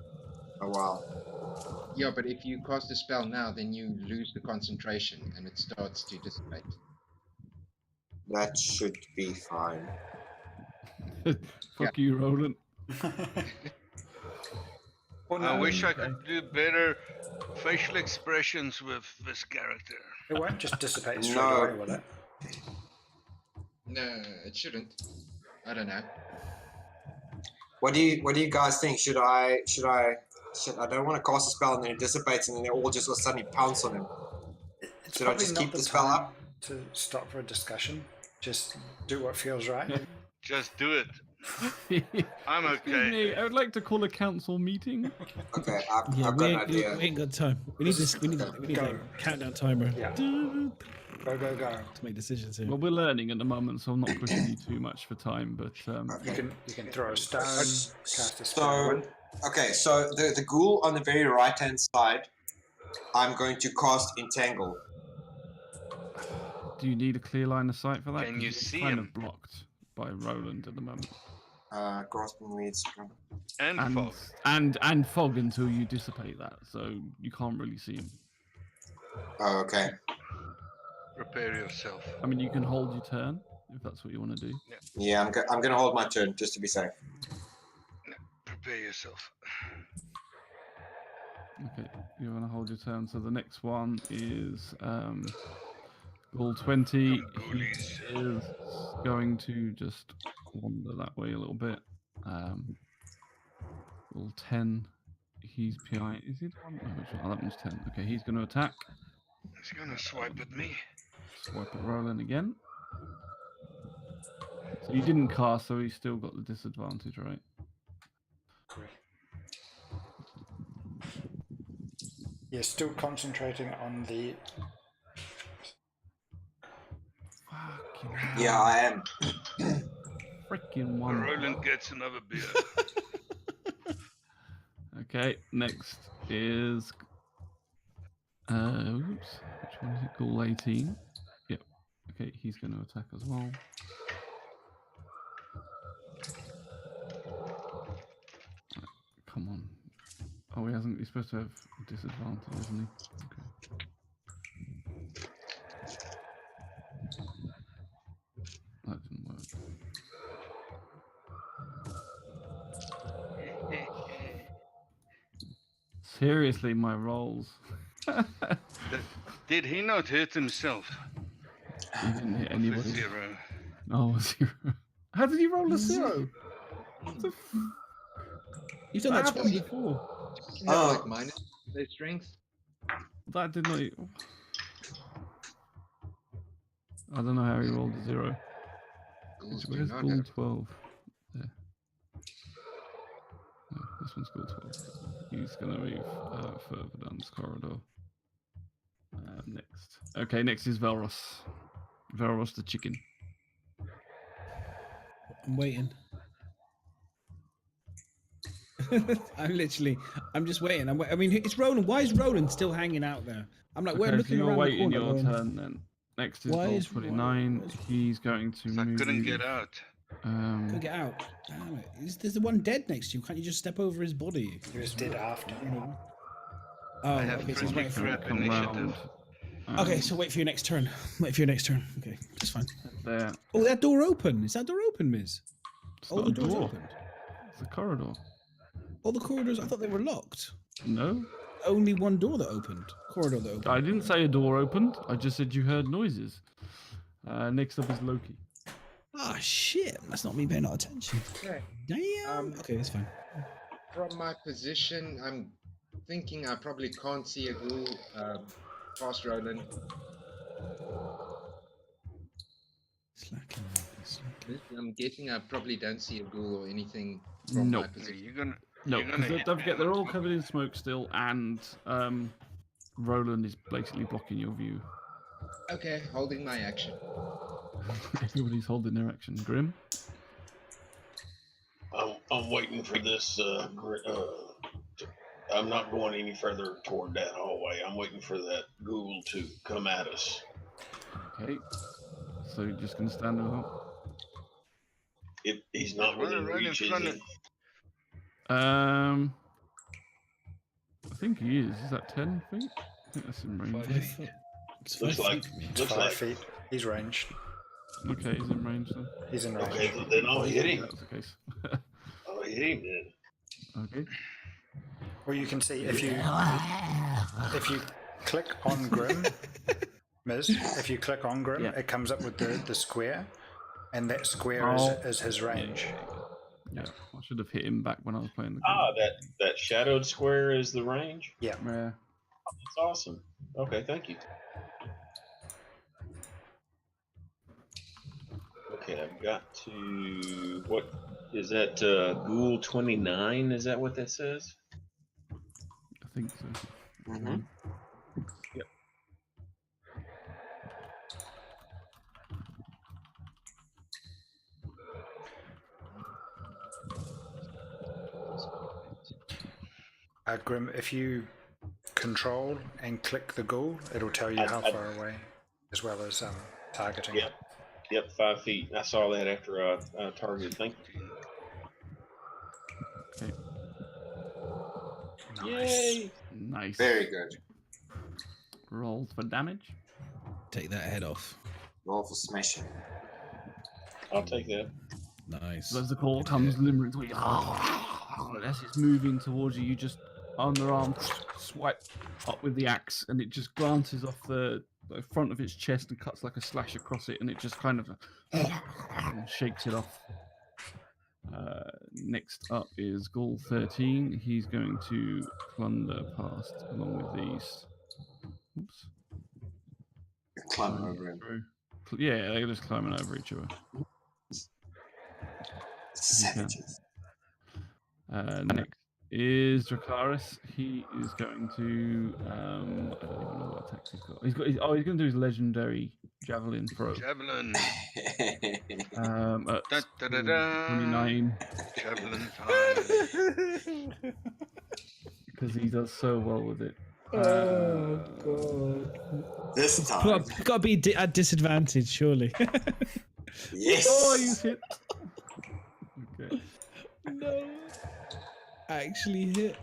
a while. Yeah, but if you cast a spell now, then you lose the concentration and it starts to dissipate. That should be fine. Fuck you, Roland. I wish I could do better facial expressions with this character. It won't just dissipate straight away, will it? No, it shouldn't. I don't know. What do you guys think? Should I don't want to cast a spell and then it dissipates and then they all just suddenly pounce on him. It's Should I just keep the spell time up? To stop for a discussion. Just do what feels right. Just do it. I'm Excuse okay. me, I would like to call a council meeting. Okay, I've Yeah, got we an ain't, idea. we ain't got time. We need this. We need like a countdown timer. Yeah. To Go. make decisions here. Well, we're learning at the moment, so I'm not pushing you too much for time, but You can throw a stone, cast a So spell. okay, so the ghoul on the very right hand side, I'm going to cast Entangle. do you need a clear line of sight for that? Can 'Cause you it's see kind him? of blocked by Roland at the moment. Grasping weeds. And And fog. and fog until you dissipate that, so you can't really see him. Oh, okay. Prepare yourself. I mean, you can hold your turn if that's what you want to do. Yeah, I'm gonna hold my turn just to be safe. Prepare yourself. Okay, you want to hold your turn. So the next one is Ghoul 20. He is going to just wander that way a little bit. Ghoul 10. He's PI. Is he the one? No, which one? Oh, that one's 10. Okay, he's going to attack. He's gonna swipe at me. Swipe at Roland again. So you didn't cast, so he's still got the disadvantage, right? Correct. You're still concentrating on the. Fucking Yeah, I am. freaking one. Roland gets another beer. Okay, next is oops, which one is it? Ghoul 18. Yep. Okay, he's going to attack as well. Right, come on. Oh, he hasn't. He's supposed to have disadvantage, isn't he? Okay. That didn't work. Seriously, my rolls. Did he not hit himself? He didn't hit With a anybody. 0. Oh, a 0. How did he roll a 0? You've done that What twice happened? before. You have like minus their strength. That did not. I don't know how he rolled a 0. Ghouls do Where's not Ghoul have 12? There. No, this one's Ghoul 12. He's gonna move further down this corridor. Next. Okay, next is Velros. Velros the chicken. I'm waiting. I'm just waiting. I mean, it's Roland. Why is Roland still hanging out there? I'm like, we're Okay, so looking you're around the waiting corner. your going, turn then. Next is Why Ghoul is- 29. why is- He's going to I move. couldn't get out. Couldn't get out. Damn it. There's the one dead next to you. Can't you just step over his body? He was dead after. Oh, I have okay, so he's friendly waiting for crap come initiative. round. Okay, so wait for your next turn. Wait for your next turn. Okay, that's fine. There. Oh, that door open. Is that door open, Miz? It's All not the a doors door. opened. It's a corridor. All the corridors, I thought they were locked. No, Only one door that opened. Corridor that opened. I didn't say a door opened. I just said you heard noises. Next up is Loki. Ah, shit. That's not me paying no attention. Okay. Damn. Okay, that's fine. From my position, I'm thinking I probably can't see a ghoul past Roland. Slacking. I'm guessing I probably don't see a ghoul or anything from No. my position. You're gonna. No, You're gonna because hit don't me forget on they're the all floor. covered in smoke still, and Roland is basically blocking your view. Okay, holding my action. Everybody's holding their action. Grim. I'm waiting for this. I'm not going any further toward that hallway. I'm waiting for that ghoul to come at us. Okay. So you're just gonna stand there. If he's not There's within one right in reach, is front he? of- I think he is. Is that 10 feet? I think that's in range. 5 feet. It's Looks 5 like. feet from me. Looks 5 like. feet. He's ranged. Okay, he's in range then. He's in range. Okay, then I'll hit him. That was the case. I'll hit him then. Okay. Well, you can see if you click on Grim, Miz, if you click on Grim, Yeah. it comes up with the square, and that square Oh. is his range. Yeah, I should have hit him back when I was playing the game. Ah, that shadowed square is the range. Yeah. Yeah. That's awesome. Okay, thank you. Okay, I've got to. What is that? Ghoul 29? Is that what that says? I think so. Mm-hmm. Yep. Grim, if you control and click the ghoul, it'll tell you how far away, as well as targeting. Yep. Yep, 5 feet. I saw that after I targeted. Thank you. Okay. Yay! Nice. Very good. Roll for damage. Take that head off. Roll for smashing. I'll take that. Nice. So as the claw comes limbering towards you, as it's moving towards you, you just underarm swipe up with the axe, and it just glances off the front of its chest and cuts like a slash across it, and it just kind of shakes it off. Next up is Ghoul 13. He's going to plunder past along with these. Oops. Climb over him. Yeah, they're just climbing over each other. Savages. Next is Dracaris. He is going to. I don't even know what attacks he's got. He's going to do his legendary javelin throw. Javelin. At Da, da, da, da. 29, Javelin time. because he does so well with it. Oh god. This time. Got to be at disadvantage, surely. Yes. Oh, you hit. Okay. No. Actually hit.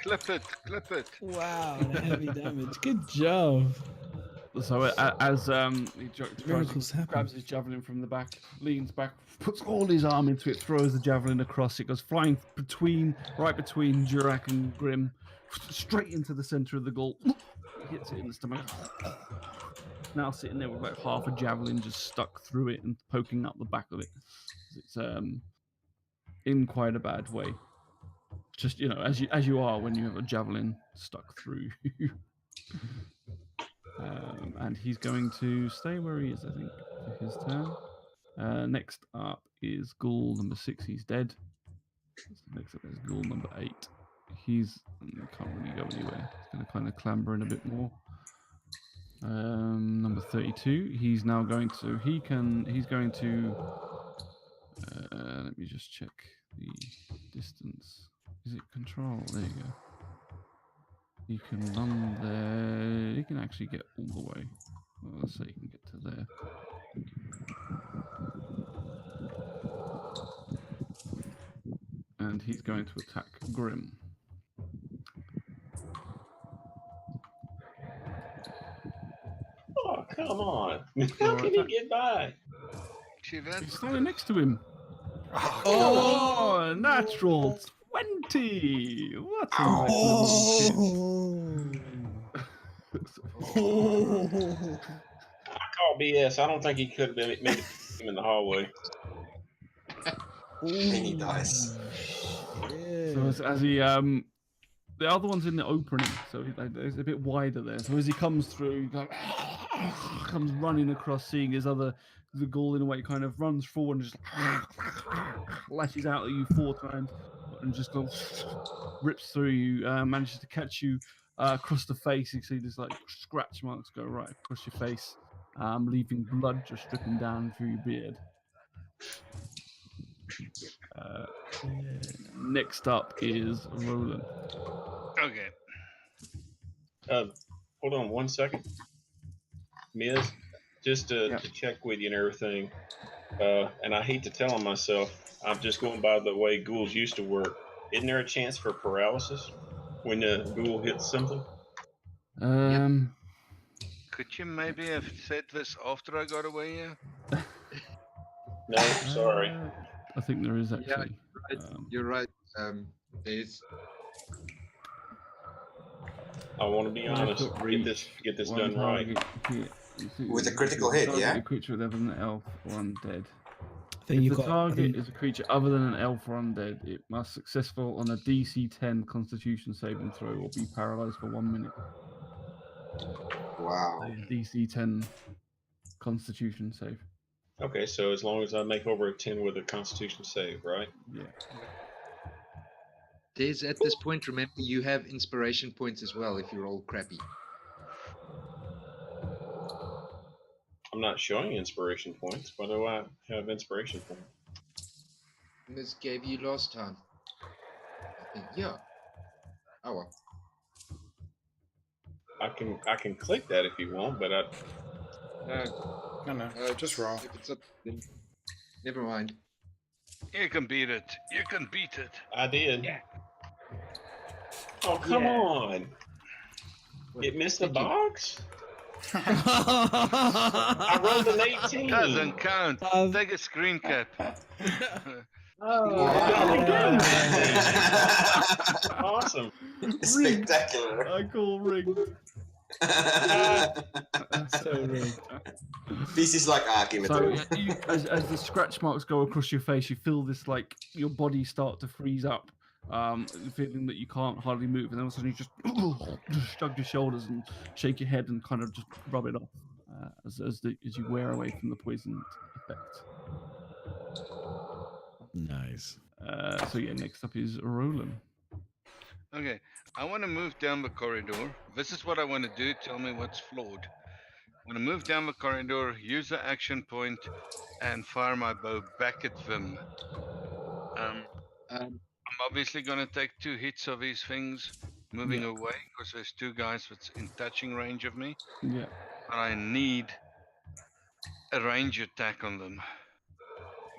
Clip it, clip it. Wow, heavy damage. Good job. So as Miracles happen. grabs his javelin from the back, leans back, puts all his arm into it, throws the javelin across. It goes flying right between Jurak and Grim, straight into the center of the ghoul. Hits it in the stomach. Now sitting there with about half a javelin just stuck through it and poking up the back of it. It's in quite a bad way. Just as you are when you have a javelin stuck through you. And he's going to stay where he is, I think, for his turn. Next up is ghoul number 6. He's dead. Next up is ghoul number 8. He's can't really go anywhere. He's going to kind of clamber in a bit more. Number 32. He's now going to. He's going to. Let me just check the distance. Is it control? There you go. You can run there. You can actually get all the way. Well, let's say you can get to there. And he's going to attack Grim. Oh, come on. How can he get by? He's standing next to him. Oh, Natural 20. What a I call BS. I don't think he could have made it in the hallway. Many dice. So as he the other one's in the opening, so it's a bit wider there. So as he comes through, he comes running across, seeing the ghoul in a way, kind of runs forward and just lashes out at you 4 times, and just rips through you. Manages to catch you across the face. You see there's like scratch marks go right across your face, leaving blood just dripping down through your beard. Next up is Roland. Okay. Hold on 1 second. Miz, just to check with you and everything, and I hate to tell on myself, I'm just going by the way ghouls used to work. Isn't there a chance for paralysis when the ghoul hits something? Could you maybe have said this after I got away here? No, sorry. I think there is actually. Yeah, you're right. There's. I want to be honest. Get this done right. With a critical hit, yeah? A creature other than an elf or undead. Then If the target is a creature other than an elf or undead, it must successful on a DC 10 Constitution saving throw or be paralyzed for 1 minute. Wow. DC 10 Constitution save. Okay, so as long as I make over a 10 with a Constitution save, right? Yeah. There's at this point, remember, you have inspiration points as well if you roll crappy. I'm not showing inspiration points. Why do I have inspiration points? Miss gave you last time. I think, yeah. Oh well. I can click that if you want, but I. No, just roll. If it's up, then never mind. You can beat it. You can beat it. I did. Yeah. Oh, come on. It missed the box? I rolled an 18. Doesn't count. Take a screen cap. Awesome. Spectacular. I call ring. So rigged. This is like give it So to as the scratch marks go across your face, you feel this like your body start to freeze up, feeling that you can't hardly move, and then all of a sudden you just shrug your shoulders and shake your head and kind of just rub it off as you wear away from the poison effect. Nice. So yeah, next up is Roland. Okay, I want to move down the corridor. This is what I want to do. Tell me what's flawed. I want to move down the corridor, use the action point, and fire my bow back at them. I'm obviously going to take 2 hits of these things, moving away, because there's 2 guys that's in touching range of me. Yeah. But I need a range attack on them.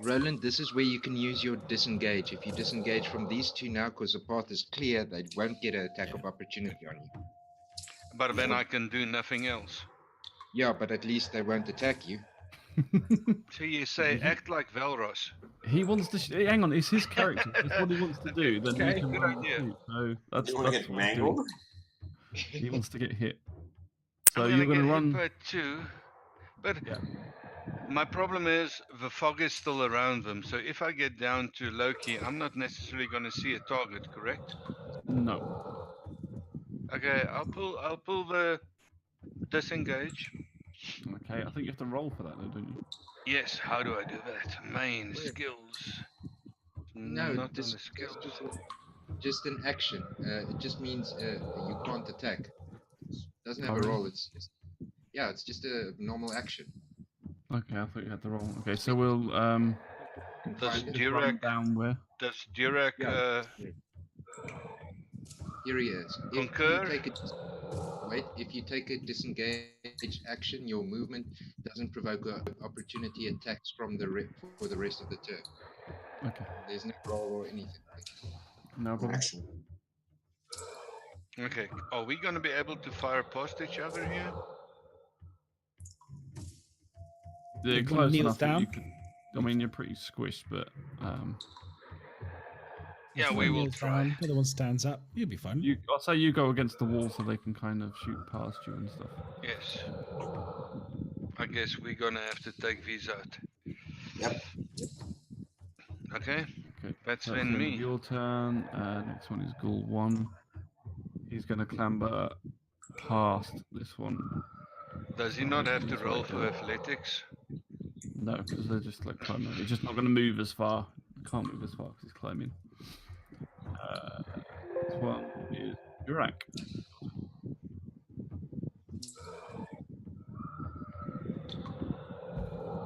Roland, this is where you can use your disengage. If you disengage from these 2 now, because the path is clear, they won't get an attack of opportunity on you. But then I can do nothing else. Yeah, but at least they won't attack you. So you say act like Velros. He wants to. Hang on, it's his character. That's what he wants to do. Then Okay, he can good run and idea. shoot. So that's You want to that's get what he's doing. mangled? He wants to get hit. So I'm you're gonna going to get run. hit by 2, but Yeah. my problem is the fog is still around them. So if I get down to Loki, I'm not necessarily going to see a target. Correct? No. Okay, I'll pull the disengage. Okay, I think you have to roll for that, though, don't you? Yes. How do I do that? Main Where? skills. No, Not on this the skills. just an action. It just means you can't attack. Doesn't have Oh, a really? roll. It's just it's just a normal action. Okay, I thought you had to roll. Okay, so we'll Can Does find it. just run Dirac down where? does Dirac Yeah. Here he is. concur? If you take a disengage action, your movement doesn't provoke opportunity attacks from for the rest of the turn. Okay, There's no roll or anything. no problem. Action. Okay. Are we going to be able to fire past each other here? They're One close kneels enough that you down. could. I mean, you're pretty squished, but Yeah, One we will kneels try. down, the other one stands up. You'll be fine. I'll say you go against the wall so they can kind of shoot past you and stuff. Yes. I guess we're going to have to take these out. Yep. Okay, Okay. That's so then the end of me. your turn. Next one is Ghoul 1. He's going to clamber past this one. Does he not have to roll for athletics? No, because they're just like climbing. He's just not going to move as far. Can't move as far because he's climbing. This one is Dirac.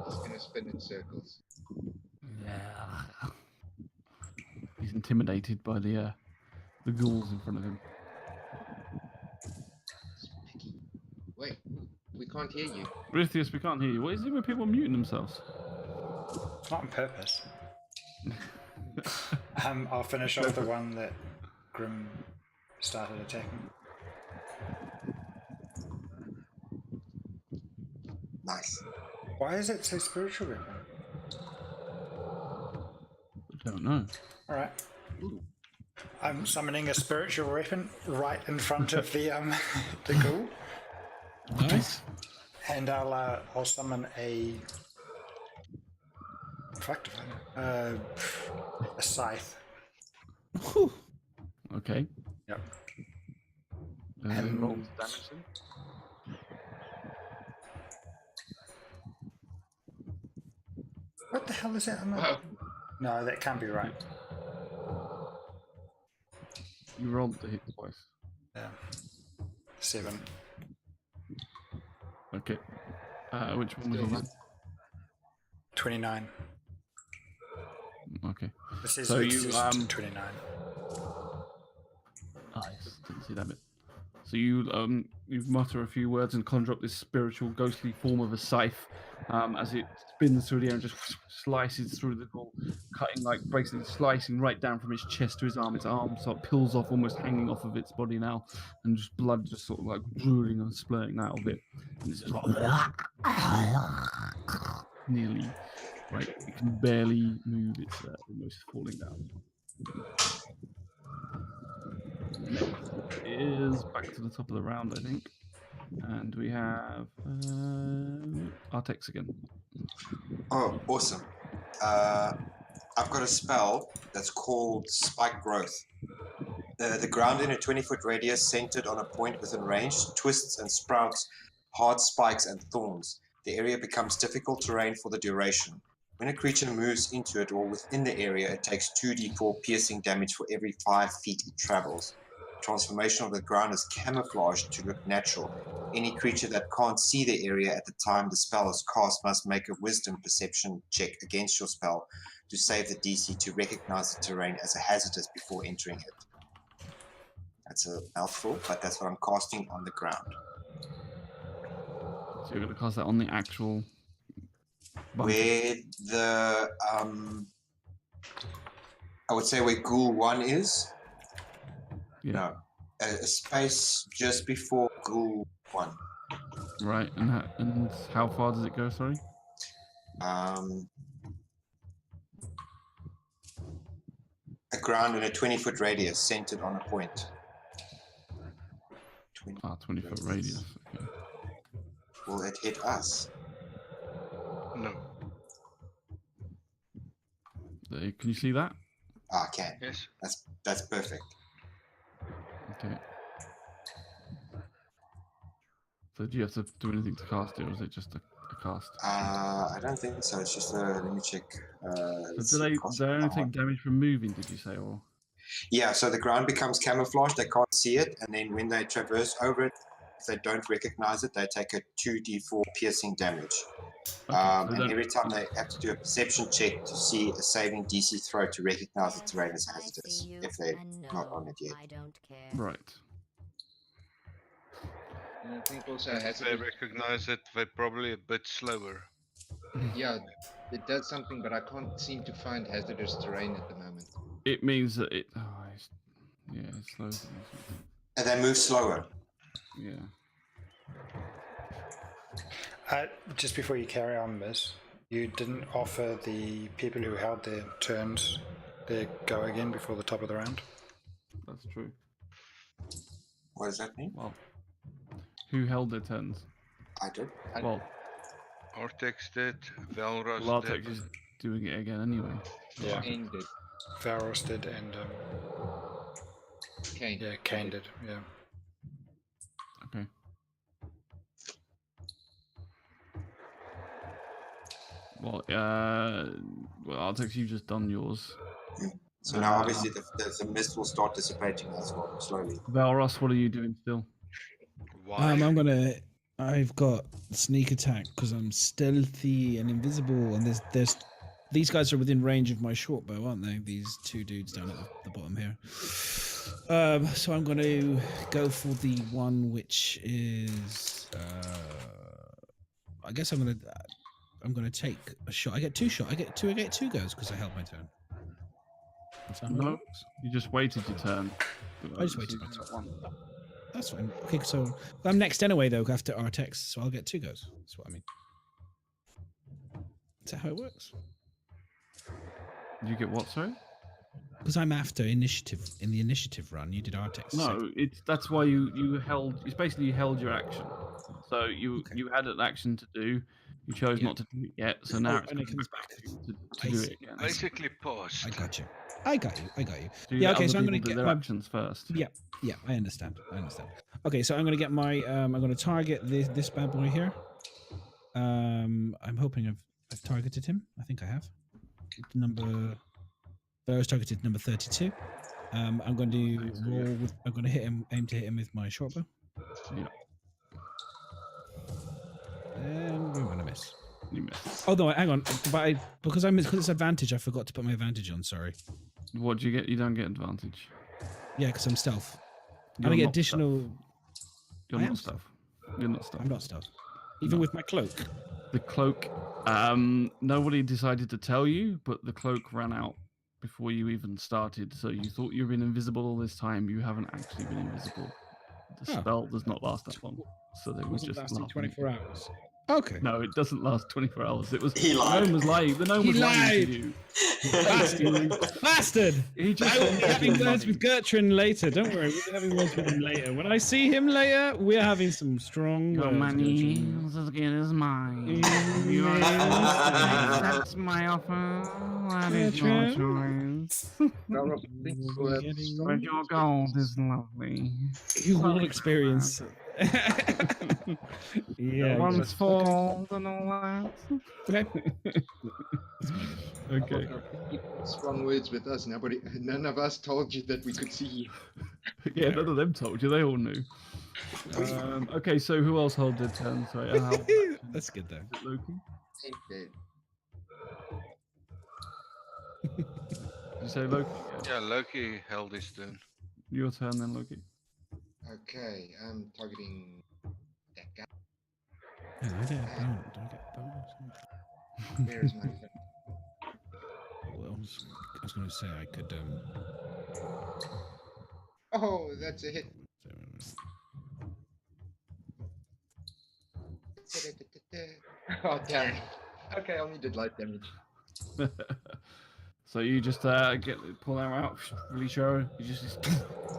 He's gonna spin in circles. Yeah. He's intimidated by the ghouls in front of him. It's picky. Wait, we can't hear you. Rithus, we can't hear you. What is it with people muting themselves? It's not on purpose. I'll finish off the one that Grim started attacking. Nice. Why is it so spiritual weapon? I don't know. Alright. I'm summoning a spiritual weapon right in front of the the ghoul. Nice. And I'll summon a a scythe. Whew. Okay. Yep. Roll damage then. What the hell is that? No, that can't be right. You rolled the hit twice. Yeah. 7. Okay. Which one was Still it? not. 29. Okay. This is So you, resist 29. Nice. Didn't see that bit. So you mutter a few words and conjure up this spiritual, ghostly form of a scythe, as it spins through the air and just slices through the ghoul, cutting like basically slicing right down from its chest to his arm. Its arm sort of peels off, almost hanging off of its body now, and just blood just sort of like drooling and splurting out of it. And it's just like nearly right. It can barely move. It's almost falling down. Next is back to the top of the round, I think. And we have Artex again. Oh, awesome. I've got a spell that's called Spike Growth. The ground in a 20-foot radius centered on a point within range twists and sprouts hard spikes and thorns. The area becomes difficult terrain for the duration. When a creature moves into it or within the area, it takes 2d4 piercing damage for every 5 feet it travels. Transformation of the ground is camouflaged to look natural. Any creature that can't see the area at the time the spell is cast must make a wisdom perception check against your spell to save the DC to recognize the terrain as a hazardous before entering it. That's a mouthful, but that's what I'm casting on the ground. So you're going to cast that on the actual bunker. Where the, I would say where Ghoul 1 is. Yeah. No, a space just before Ghoul 1. Right, and how far does it go, sorry? A ground in a 20-foot radius centered on a point. 20-foot radius. Okay. Will it hit us? No. Can you see that? I can. Yes. That's perfect. Okay. So do you have to do anything to cast it, or is it just a cast? I don't think so. It's just let me check. So do they only take damage from moving? Did you say, or? Yeah. So the ground becomes camouflaged. They can't see it, and then when they traverse over it, if they don't recognize it, they take a 2d4 piercing damage. Okay, so and every time they have to do a perception check to see a saving DC throw to recognize the terrain as hazardous if they're not on it yet. I don't care. Right. And I think also If they hazardous. recognize it, they're probably a bit slower. Yeah, it does something, but I can't seem to find hazardous terrain at the moment. It means that it. Oh, it slows them. And they move slower. Yeah. Just before you carry on, Miss, you didn't offer the people who held their turns their go again before the top of the round? That's true. What does that mean? Well, who held their turns? I did. Well, Artex did, Velros Lartex did. is doing it again anyway. Yeah. Kane did. Velros did, and Kane. yeah, Kane did. Yeah. Okay. Well, Artex, you've just done yours. So now obviously the mist will start dissipating as well, slowly. Velros, what are you doing still? Why? I've got sneak attack because I'm stealthy and invisible, and there's these guys are within range of my short bow, aren't they? These two dudes down at the bottom here. So I'm going to go for the one which is. I guess I'm going to take a shot. I get two shots. I get two goes because I held my turn. Is that how it No, works? you just waited your turn. I just waited my turn. That's fine. Okay, so I'm next anyway, though, after Artex, so I'll get two goes. That's what I mean. Is that how it works? You get what, sorry? Because I'm after initiative. In the initiative run, you did Artex. No, that's why you held. It's basically you held your action. So you had an action to do. You chose not to do it yet. So now it's and it coming comes back back. to do it again. Basically paused. I got you. I got you. So Yeah. Okay. other So I'm going to people did get their my actions first. Yeah. I understand. Okay. So I'm going to get my. I'm going to target this bad boy here. I'm hoping I've targeted him. I think I have. I was targeted number 32. I'm going to roll with. I'm going to aim to hit him with my short bow. Yeah. And we're going to miss. You missed. Oh no! Hang on, because it's advantage. I forgot to put my advantage on. Sorry. What do you get? You don't get advantage. Yeah, because I'm stealth. You're I get not additional. stealth. You're I not am stealth. You're not stealth. I'm not stealth. Even with my cloak. The cloak. Nobody decided to tell you, but the cloak ran out before you even started. So you thought you've been invisible all this time. You haven't actually been invisible. The spell does not last that long. So they were just lasting laughing. 24 hours. Okay. No, it doesn't last 24 hours. It was He the lied. gnome was lying. The gnome was lying to you. Bastard! He just I will be wanted having your words money. with Gertrude later. Don't worry, we'll be having words with him later. When I see him later, we're having some strong Your words. money Gertrude. is as good as mine. You accept my offer. That is your choice. Velros thinks we'll have strong But your gold is lovely. You will experience. Yeah. Once full and all that. Okay. Okay. keep strong words with us. None of us told you that we could see you. Yeah, none of them told you. They all knew. Okay, so who else held their turn? Sorry, That's good though. is it Loki? Okay. Did you say Loki? Yeah. Yeah, Loki held his turn. Your turn then, Loki. Okay, I'm targeting that guy. Hang on, do I get bonus? Where is my friend? Well, I was going to say I could. Oh, that's a hit. Oh, damn. Okay, I only did light damage. So you just pull them out, really sure. He just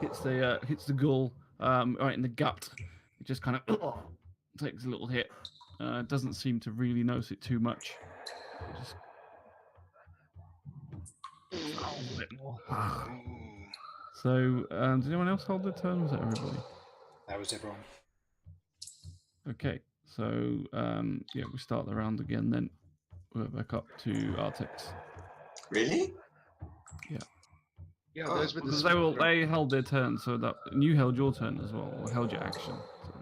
hits the ghoul right in the gut. It just kind of takes a little hit. Doesn't seem to really notice it too much. It just snarls a bit more. Ooh. So, does anyone else hold their turn? Was that everybody? That was everyone. Okay. So, yeah, we start the round again. Then we're back up to Artex. Really? Yeah, Oh, those were the Because small drops. they held their turn, so that and you held your turn as well, or held your action. So.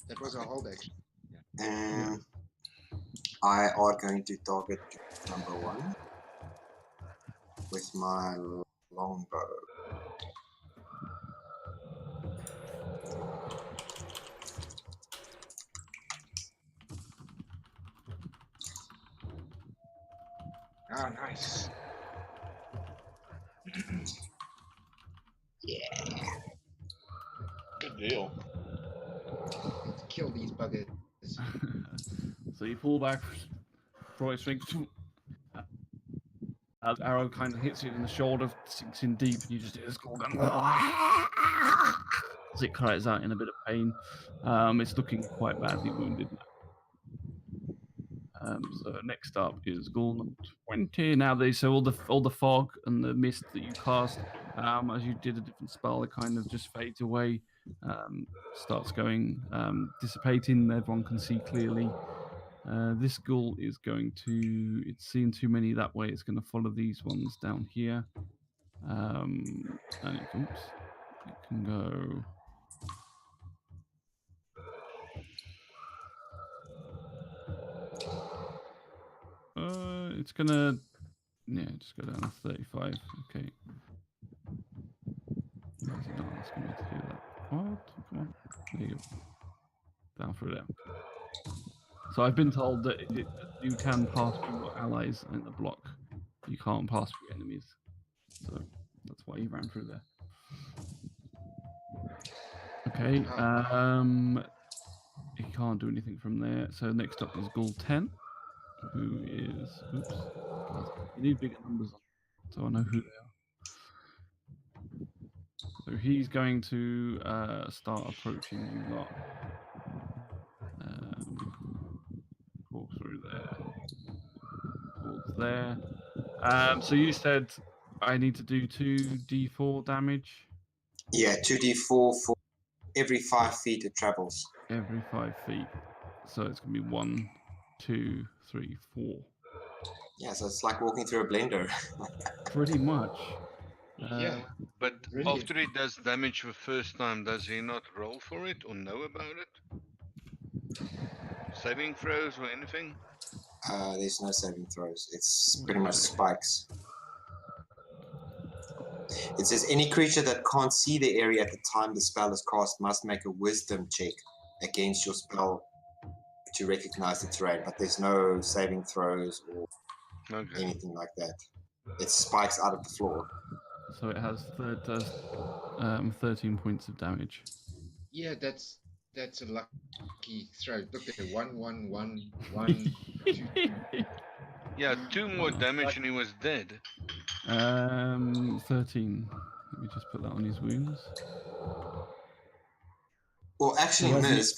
That was a hold action. I are going to target number 1 with my longbow. Ah, nice. Good deal. Let's kill these buggers. So you pull back, throw it swing. The arrow kind of hits you in the shoulder, sinks in deep, and you just hear this call gun as it cries out in a bit of pain. It's looking quite badly wounded now. So next up is ghoul number 20. Now so all the fog and the mist that you cast, as you did a different spell, it kind of just fades away, starts going dissipating. Everyone can see clearly. This ghoul is going to. It's seen too many that way. It's going to follow these ones down here, and it can go. It's gonna, just go down to 35. Okay. Why is it not asking me to do that? What? Come on. There you go. Down through there. So I've been told that you can pass through your allies in the block. You can't pass through enemies. So that's why he ran through there. Okay. He can't do anything from there. So next up is Ghoul 10. Who is God, you need bigger numbers on so I know who they are. So he's going to start approaching you lot. Walk through there. Walk there. So you said I need to do 2d4 damage. Yeah, 2d4 for every 5 feet it travels. Every 5 feet. So it's going to be 1, 2, 3, 4. Yeah, so it's like walking through a blender. Pretty much. Yeah. But Brilliant. after he does damage the first time, does he not roll for it or know about it? Saving throws or anything? There's no saving throws. It's pretty much spikes. It says any creature that can't see the area at the time the spell is cast must make a wisdom check against your spell to recognize the terrain, but there's no saving throws or anything like that. It spikes out of the floor. So it does 13 points of damage. Yeah, that's a lucky throw. Look at it. 1, 1, 1, 1, 2. Yeah, 2 more damage and he was dead. 13. Let me just put that on his wounds. Well, actually, Miz,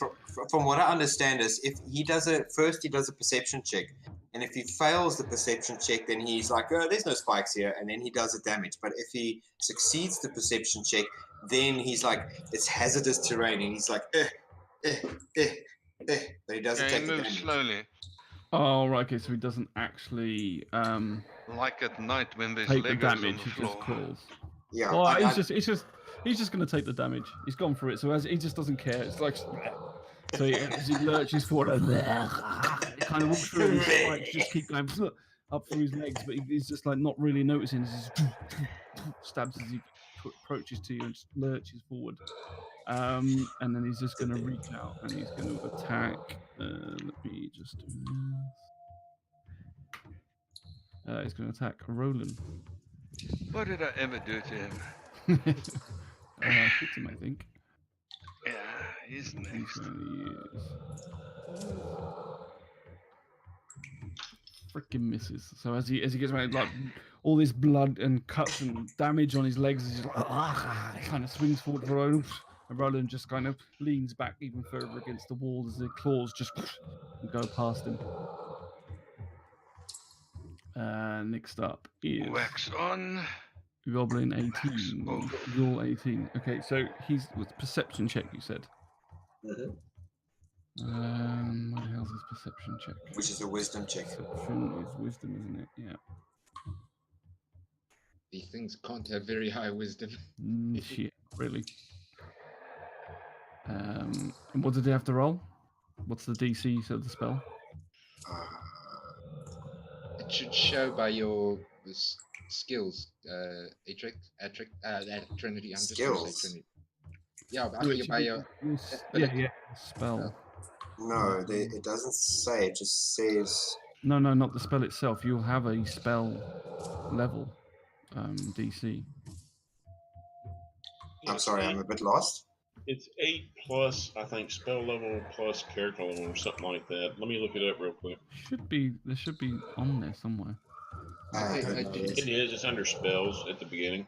from what I understand is if he does first he does a perception check, and if he fails the perception check, then he's like, oh, there's no spikes here, and then he does the damage. But if he succeeds the perception check, then he's like, it's hazardous terrain, and he's like, but he doesn't take He the moves damage. slowly. Oh, right, okay, so he doesn't actually Like at night when there's take the Legos damage, on the he floor. just crawls. Yeah, Well, he's just going to take the damage. He's gone for it, so he just doesn't care. It's like, so as he lurches forward, he kind of walks through, and his spikes just keep going up through his legs, but he's just like not really noticing as he stabs as he approaches to you and just lurches forward. And then he's just going to reach out and he's going to attack. Let me just do this. He's going to attack Roland. What did I ever do to him? Hit him, I think. Yeah, he's next. He's going to use freaking misses. So as he gets around, like all this blood and cuts and damage on his legs, he's just like, he kind of swings forward for Roland, and Roland just kind of leans back even further against the wall as the claws just go past him. Next up is Wax on. Goblin Wax 18, off. Ghoul 18. Okay, so he's with perception check. You said. Mhm. What the hell's his perception check? Which is a wisdom check. Perception is wisdom, isn't it? Yeah. These things can't have very high wisdom. Shit, really. And what did they have to roll? What's the DC of the spell? It should show by your skills, Trinity. I'm just going to say Skills? Trinity. Yeah, by your spell. No, it doesn't say. It just says. No, not the spell itself. You'll have a spell level DC. I'm sorry, I'm a bit lost. It's 8 plus, I think, spell level plus character level or something like that. Let me look it up real quick. There should be on there somewhere. I don't know. It is. It's under spells at the beginning.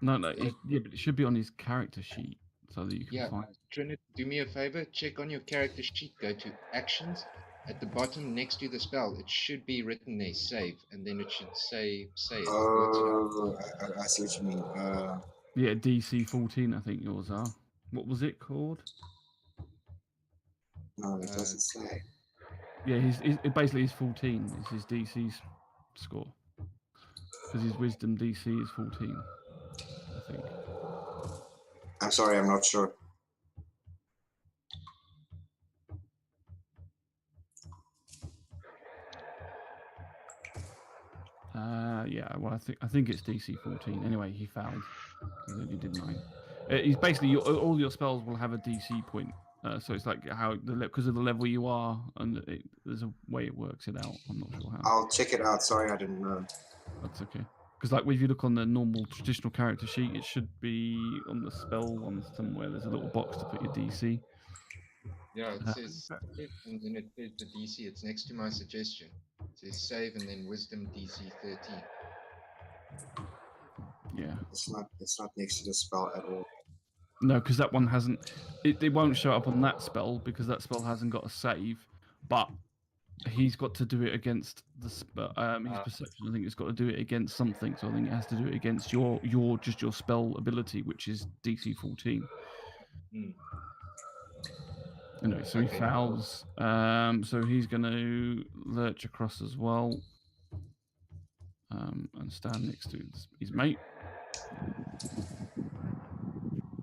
No, but it should be on his character sheet so that you can find. Trinity, do me a favor. Check on your character sheet. Go to actions. At the bottom, next to the spell, it should be written there, save, and then it should say it. Oh, I see what you mean. Yeah, DC 14, I think yours are. What was it called? No, it doesn't say. Yeah, it basically is 14. It's his DC's score. Because his wisdom DC is 14, I think. I'm sorry, I'm not sure. Yeah, well, I think it's DC 14. Anyway, he failed. He only did 9. He's basically all your spells will have a DC point. So it's like how because of the level you are, and there's a way it works it out. I'm not sure how. I'll check it out. Sorry, I didn't know. That's okay. Because like if you look on the normal traditional character sheet, it should be on the spell one somewhere. There's a little box to put your DC. Yeah, it says save, and then it says the DC. It's next to my suggestion. It says save and then wisdom DC 13. Yeah. It's not next to the spell at all. No, because that one hasn't. It won't show up on that spell because that spell hasn't got a save. But he's got to do it against the his perception. I think it's got to do it against something. So I think it has to do it against your spell ability, which is DC 14. Anyway, so he fouls. So he's going to lurch across as well, and stand next to his mate.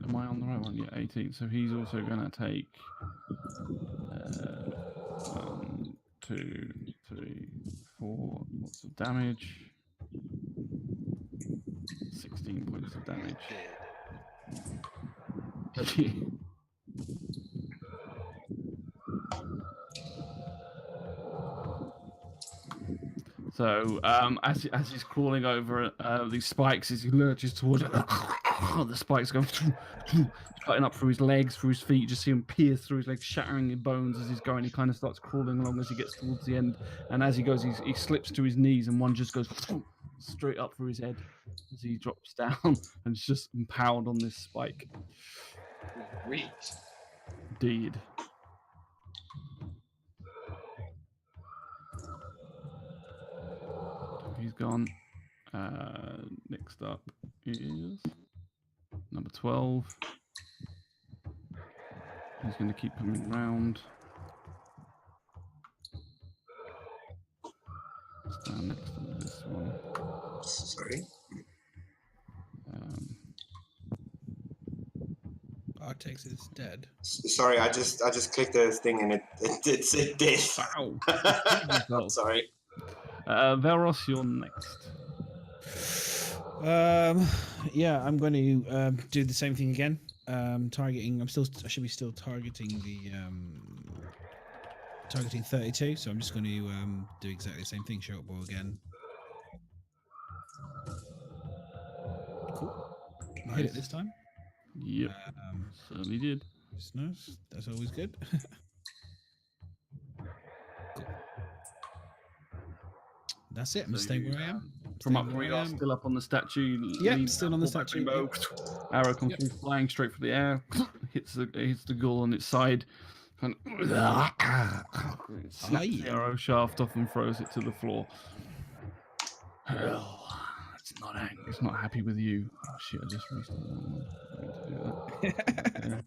Am I on the right one? Yeah, 18. So he's also going to take 1, 2, 3, 4 lots of damage. 16 points of damage. So as he's crawling over these spikes, as he lurches towards it, the spikes go cutting up through his legs, through his feet. You just see him pierce through his legs, shattering his bones as he's going. He kind of starts crawling along as he gets towards the end, and as he goes, he slips to his knees, and one just goes straight up through his head as he drops down and is just impaled on this spike. Sweet. Indeed. He's gone. Next up is number 12. He's going to keep coming round. Stand next to this one. Sorry. Artex is dead. Sorry, I just clicked the thing and it said death. Wow. Sorry. Velros, you're next. Yeah, I'm going to do the same thing again. Targeting. I should be still targeting the targeting 32. So I'm just going to do exactly the same thing. Show up ball again. Cool. I hit it this time. Yep. Certainly did. It's nice. That's always good. Cool. That's it. I'm So staying you, where I am. From Staying up where where you I are, am. still up on the statue. Yep, leans still down, on the pull back statue. rainbow, arrow comes Yep. through, flying straight for the air, hits the ghoul on its side, kind of snaps the Aye. arrow shaft off and throws it to the floor. Hell, it's not happy with you. Oh shit! I just restarted. I meant to do that. Okay.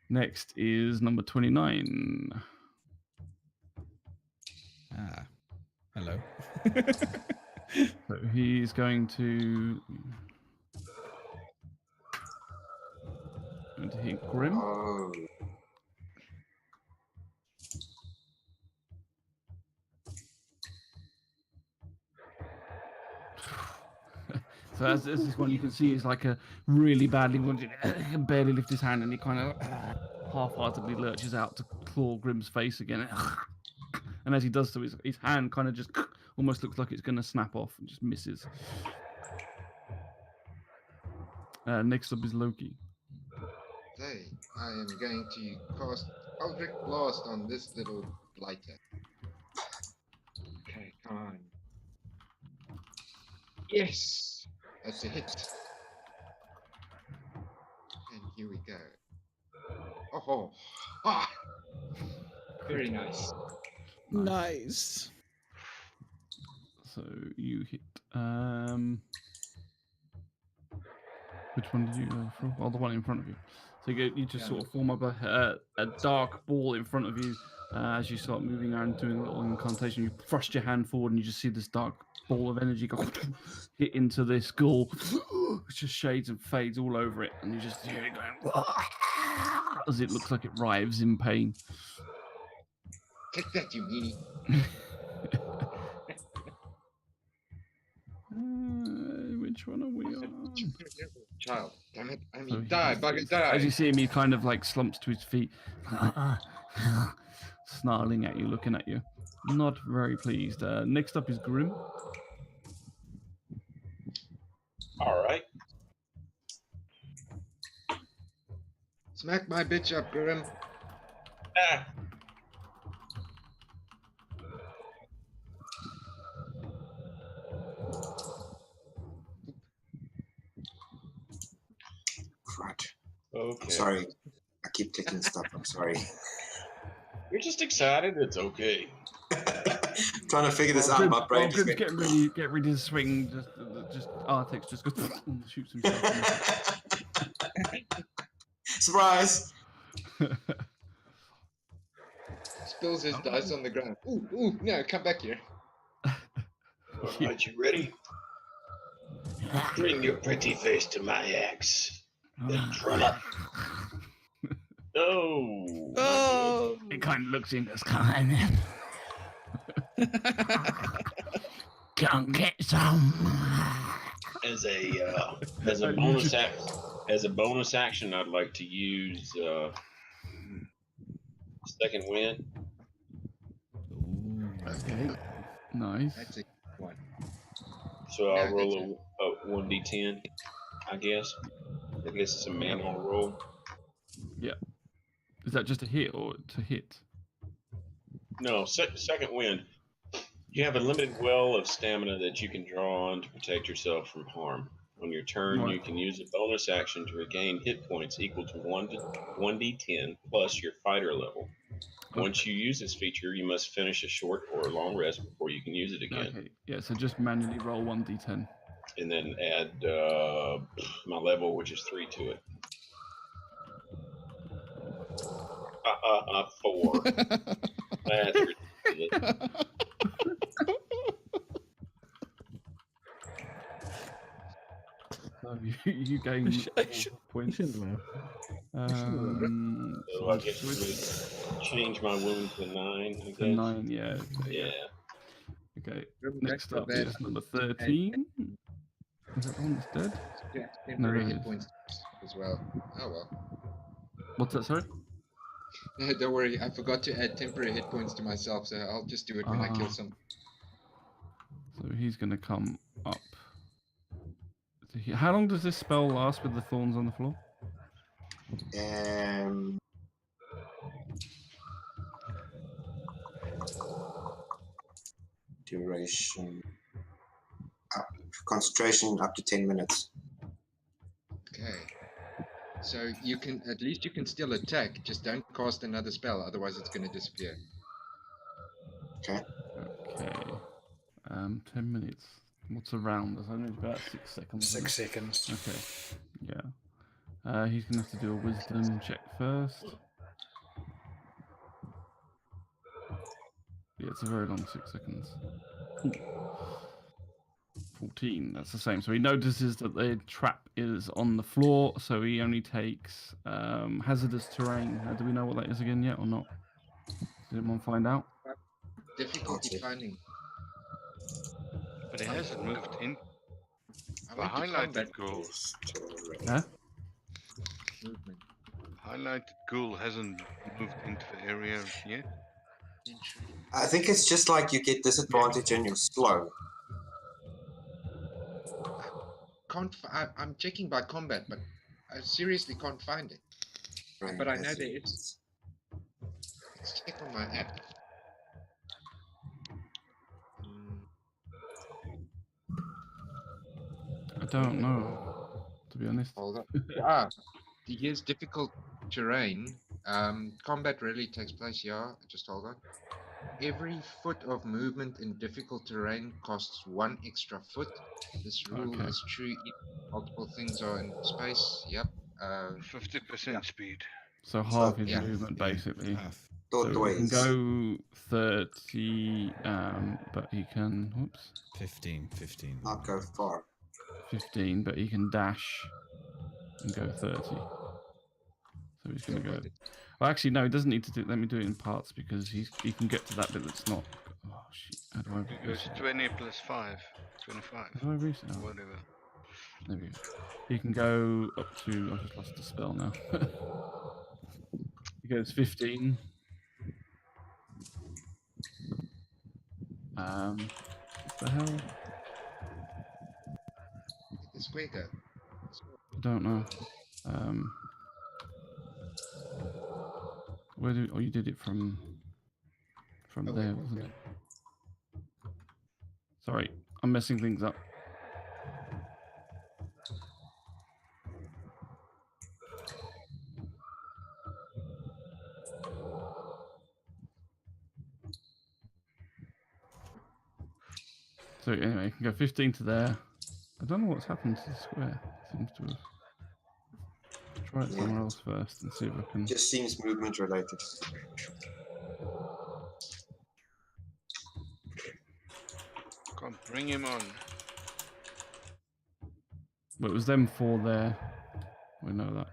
Next is number 29. Ah, hello. So he's going to hit Grim. Oh. So as this one, you can see is like a really badly wounded. He can barely lift his hand, and he kind of half-heartedly lurches out to claw Grim's face again. And as he does so, his hand kind of just almost looks like it's going to snap off and just misses. Next up is Loki. Okay, I am going to cast Eldritch Blast on this little blighter. Okay, come on. Yes! That's a hit. And here we go. Oh, ah! Very nice. Nice. So you hit. Which one did you go for? Oh, the one in front of you. So you just sort of form up a dark ball in front of you as you start moving around doing a little incantation. You thrust your hand forward and you just see this dark ball of energy go hit into this ghoul. It just shades and fades all over it, and you just hear it going as it looks like it writhes in pain. Take that, you meanie. Which one are we on? Child, damn it. I So mean, die, bugger, die. As you see him, he kind of like slumps to his feet, snarling at you, looking at you. Not very pleased. Next up is Grim. All right. Smack my bitch up, Grim. Ah. Right. Okay. Sorry. I keep clicking stuff. I'm sorry. You're just excited. It's okay. Trying to figure this out. My brain just Grim's went... get ready to swing. Just Artix just goes and shoots himself. Surprise! Spills his dice on the ground. Ooh, no, come back here. All right, you ready? Bring your pretty face to my axe. Then run up. No. Oh. It kind of looks in the sky and then can't get some. As a bonus action, I'd like to use second wind. Okay. Nice. That's a one. So I'll Yeah, roll a 1d10, I guess. I guess it's a manual roll. Yeah. Is that just a hit or to hit? No, second wind. You have a limited well of stamina that you can draw on to protect yourself from harm. On your turn, Right. you can use a bonus action to regain hit points equal to 1d10 plus your fighter level. Once you use this feature, you must finish a short or a long rest before you can use it again. Okay. Yeah. So just manually roll 1d10. And then add my level, which is 3 to it. 4. That's ridiculous. So you gain points. So I guess we change my wound to 9. I To guess. 9, yeah. Yeah. Okay. Grim, Next that's not up bad. is number 13. Is that the one that's dead? Yeah, No, temporary it hit is. points as well. Oh well. What's that, sorry? No, don't worry, I forgot to add temporary hit points to myself, so I'll just do it when I kill some. So he's going to come up. How long does this spell last with the thorns on the floor? Duration concentration up to 10 minutes. Okay. So you can at least you can still attack. Just don't cast another spell, otherwise it's going to disappear. Okay. Okay. 10 minutes. What's around? There's only about 6 seconds. 6 seconds. Okay. Yeah. He's gonna have to do a wisdom check first. Yeah, it's a very long 6 seconds. Ooh. 14. That's the same. So he notices that the trap is on the floor, so he only takes hazardous terrain. Do we know what that is again yet or not? Did anyone find out? Difficulty finding. But it hasn't moved in. I The went to highlighted combat ghoul. Huh? movement. Highlighted ghoul hasn't moved into the area yet. I think it's just like you get disadvantage and you're slow. I'm checking by combat, but I seriously can't find it. But I know there is. Let's check on my app. I don't know, to be honest. Hold on. Here's difficult terrain. Combat rarely takes place here. Just hold on. Every foot of movement in difficult terrain costs 1 extra foot. This rule is true if multiple things are in space. Yep. 50% speed. So half his movement, basically. Half. So he can go 30, but he can... Whoops. 15. Not go far. 15, but he can dash and go 30. So he's going to go... Well, actually, no, he doesn't need to do it. Let me do it in parts, because he can get to that bit that's not... Oh, shit. How do I... It goes 20 plus 5. 25. How do I reset? Oh, whatever. there we go. He can go up to... I've just lost the spell now. He goes 15. What the hell? The square go. I don't know. Where do? Oh, you did it from there, wasn't it? Sorry, I'm messing things up. So anyway, you can go 15 to there. I don't know what's happened to the square. It seems to have. Try it somewhere else first and see if I can. Just seems movement related. Can't bring him on. Well, it was them 4 there. We know that.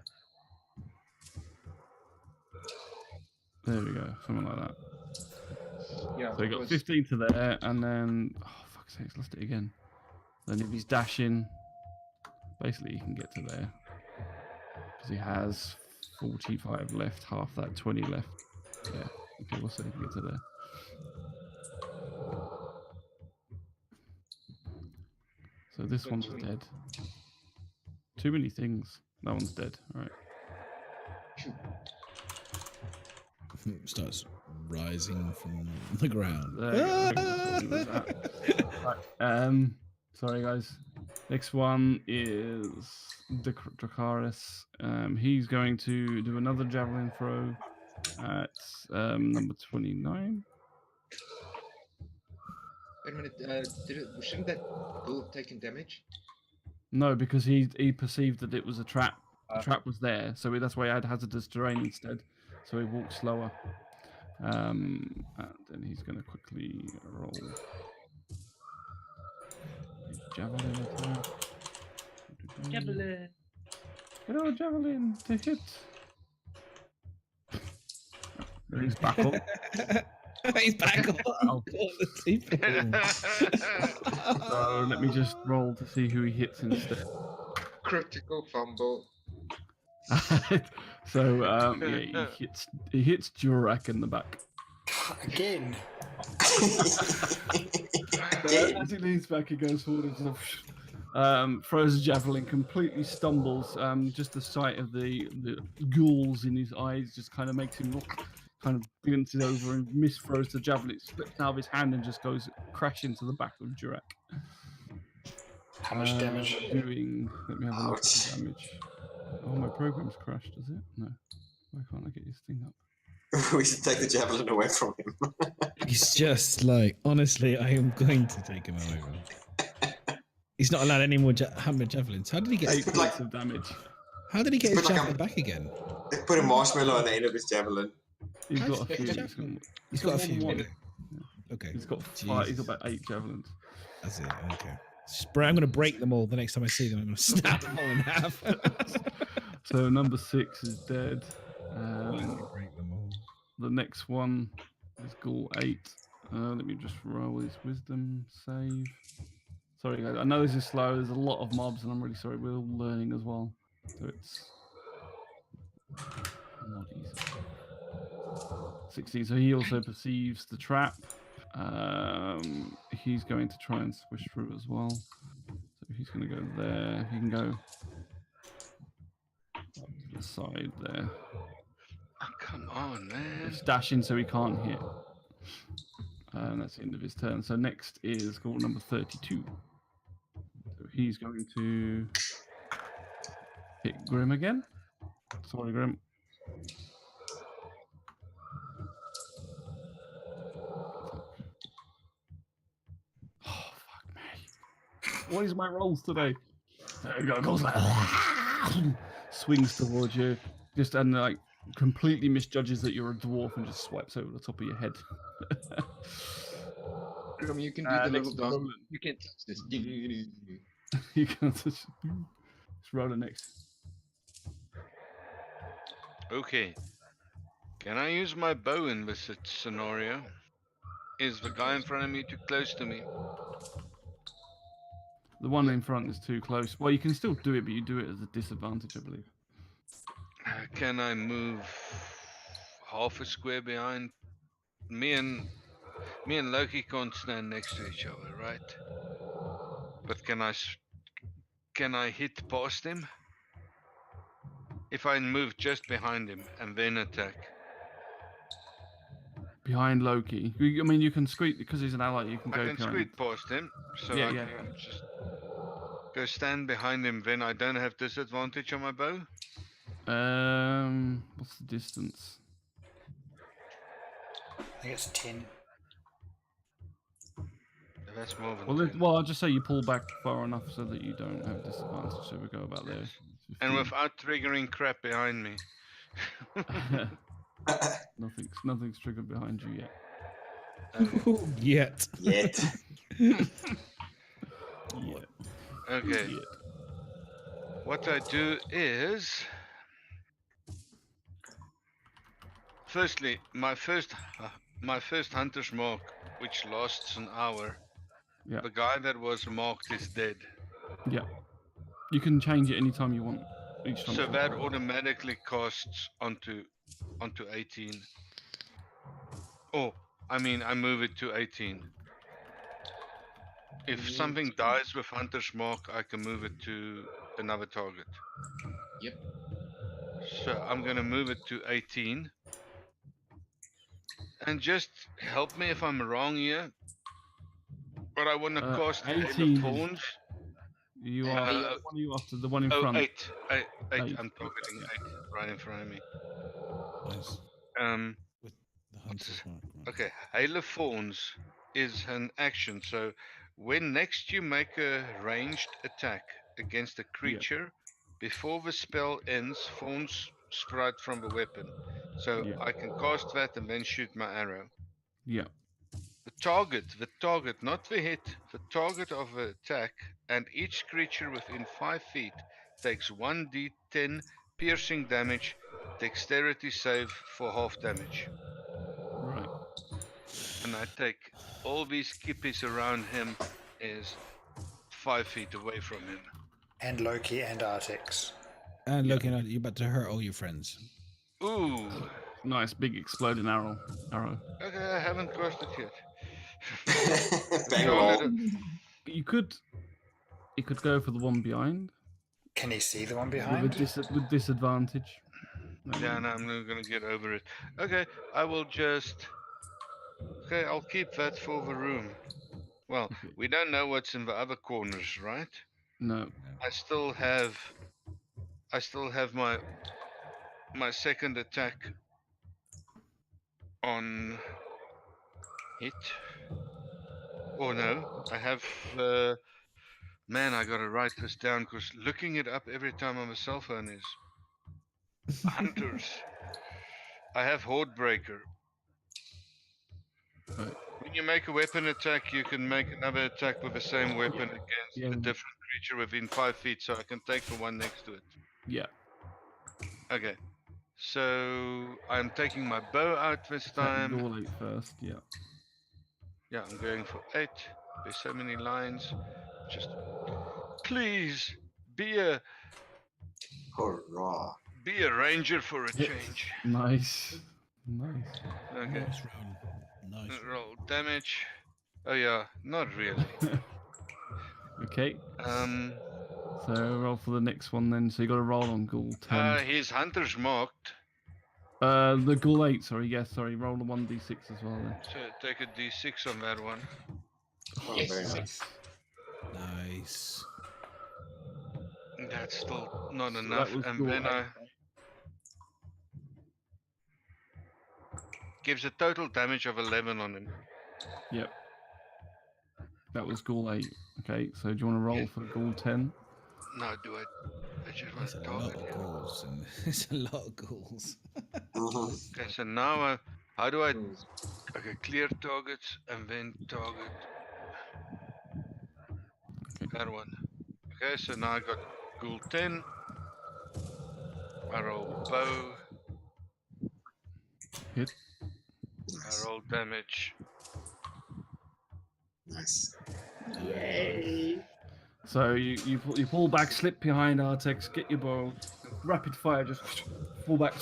There we go, something like that. Yeah. So he got 15 to there, and then oh fuck's sake, lost it again. Then if he's dashing, basically he can get to there because he has 45 left, half that 20 left. Yeah, okay, we'll see if he can get to there. So this one's dead. Too many things. That one's dead. All right. Starts rising from the ground. There you go. Right. Sorry guys. Next one is Dracaris. He's going to do another javelin throw at number 29. Wait a minute. Shouldn't that ghoul have taken damage? No, because he perceived that it was a trap. The trap was there, so that's why I had hazardous terrain instead. So he walked slower. And then he's going to quickly roll. Javelin attack. Javelin. Hello, javelin to hit. Then he's back up. He's back up. Oh. So let me just roll to see who he hits instead. Critical fumble. So yeah, he hits Jurak in the back. Again. As he leans back, he goes forward and throws a javelin, completely stumbles. Just the sight of the ghouls in his eyes just kind of makes him look, kind of glinces over and misthrows the javelin. It slips out of his hand and just goes crash into the back of Jurak. How much damage? Doing. Let me have a look at Ouch. the damage. Oh, my program's crashed, is it? No. Why can't I get his thing up? We should take the javelin away from him. He's just like, honestly, I am going to take him away from him. He's not allowed any more hammer javelins. How did he get? Let's 8 put points like of damage. How did he get It's his a bit like javelin back again? let's put a marshmallow on the end of his javelin. He's How got a did he few. get He's his javelin? got, He's got a more than few. one. Okay. Okay. He's got 5. He's got Jesus. about 8 javelins. That's it. Okay. I'm going to break them all the next time I see them. I'm going to snap them all in half. So number 6 is dead. Break them all. The next one is Ghoul 8. Let me just roll his wisdom save. Sorry guys, I know this is slow. There's a lot of mobs, and I'm really sorry. We're all learning as well, so it's not easy. 16. So he also perceives the trap. He's going to try and swish through as well. So he's going to go there. He can go up to the side there. Oh, come on, man. It's dashing so he can't hit. And that's the end of his turn. So next is Ghoul number 32. So he's going to hit Grim again. Sorry, Grim. Oh, fuck me. What is my rolls today? There we go. Goes like swings towards you, just and like completely misjudges that you're a dwarf and just swipes over the top of your head. Grim, you can do the next little dance. Roland. You can touch this. You can just roll the next. Okay. Can I use my bow in this scenario? Is the guy in front of me too close to me? The one in front is too close. Well, you can still do it, but you do it as a disadvantage, I believe. Can I move half a square behind? Me and Loki can't stand next to each other, right? But can I hit past him? If I move just behind him and then attack. Behind Loki. I mean, you can squeak because he's an ally. You can go I can behind. squeak past him, so Yeah, I yeah, can just go stand behind him. Then I don't have disadvantage on my bow. What's the distance? I think it's 10. That's more than Well, 10. I'll just say you pull back far enough so that you don't have disadvantage. So we go about there. And 15. without triggering crap behind me. nothing's triggered behind you yet. Yet. Yet. Yeah. Okay. Yet. What I do is, firstly, my first hunter's mark, which lasts an hour. Yeah. The guy that was marked is dead. Yeah. You can change it anytime you want. Each time. So it's that okay. automatically casts onto 18. Oh, I mean, I move it to 18. If something dies with Hunter's Mark, I can move it to another target. Yep. So I'm gonna move it to 18. And just help me if I'm wrong here. But I want to cast Hail 18 of Thorns. You are. Uh, One you after the one in Oh, front. 8. Eight. Eight. I'm targeting 8 right in front of me. Nice. With the hunter's mark. Right. Okay, Hail of Thorns is an action. So when next you make a ranged attack against a creature, before the spell ends, thorns sprout from the weapon. So I can cast that and then shoot my arrow. Yeah. The target, not the hit, the target of the attack, and each creature within 5 feet takes 1d10 piercing damage, dexterity save for half damage. Right. And I take all these kippies around him is 5 feet away from him. And Loki and Artix. And looking at you're about to hurt all your friends. Ooh. Nice big exploding arrow. Okay, I haven't crossed it yet. Bang roll. You could go for the one behind. Can he see the one With, behind? with disadvantage. Yeah, no, I'm not gonna get over it. Okay, I will just... Okay, I'll keep that for the room. Well, we don't know what's in the other corners, right? No. I still have my second attack on hit. Oh no, I have. Man, I gotta write this down because looking it up every time on my cell phone is hunters. I have Hordebreaker. Right. When you make a weapon attack, you can make another attack with the same weapon against Yeah. a different creature within 5 feet, so I can take the one next to it. Yeah. Okay. So I'm taking my bow out this Attack time. Ghoul 8 first. Yeah. Yeah, I'm going for 8. There's so many lines. Just please be a Hurrah. ranger for a change. Nice. Nice. Okay. Nice roll. Nice. Roll damage. Oh yeah, not really. Okay. So So roll for the next one then. So you got to roll on Ghoul 10. his hunter's marked. The Ghoul 8. Sorry. Yes. Sorry. Roll the 1d6 as well then. So take a d6 on that one. Oh, very nice. Nice. That's still not So enough. that was And Ghoul then 8. I gives a total damage of 11 on him. Yep. That was Ghoul 8. Okay. So do you want to roll Yeah. for Ghoul 10? No, do I? I just want It's a to lot target of him. ghouls. And it's a lot of ghouls. Mhm. Okay, so now how do I? Ghouls. Okay, clear targets and then target that one. Okay, so now I got Ghoul 10. I roll bow. Hit. I roll damage. Nice. So you pull back, slip behind Artex, get your bow, rapid fire, just fall back,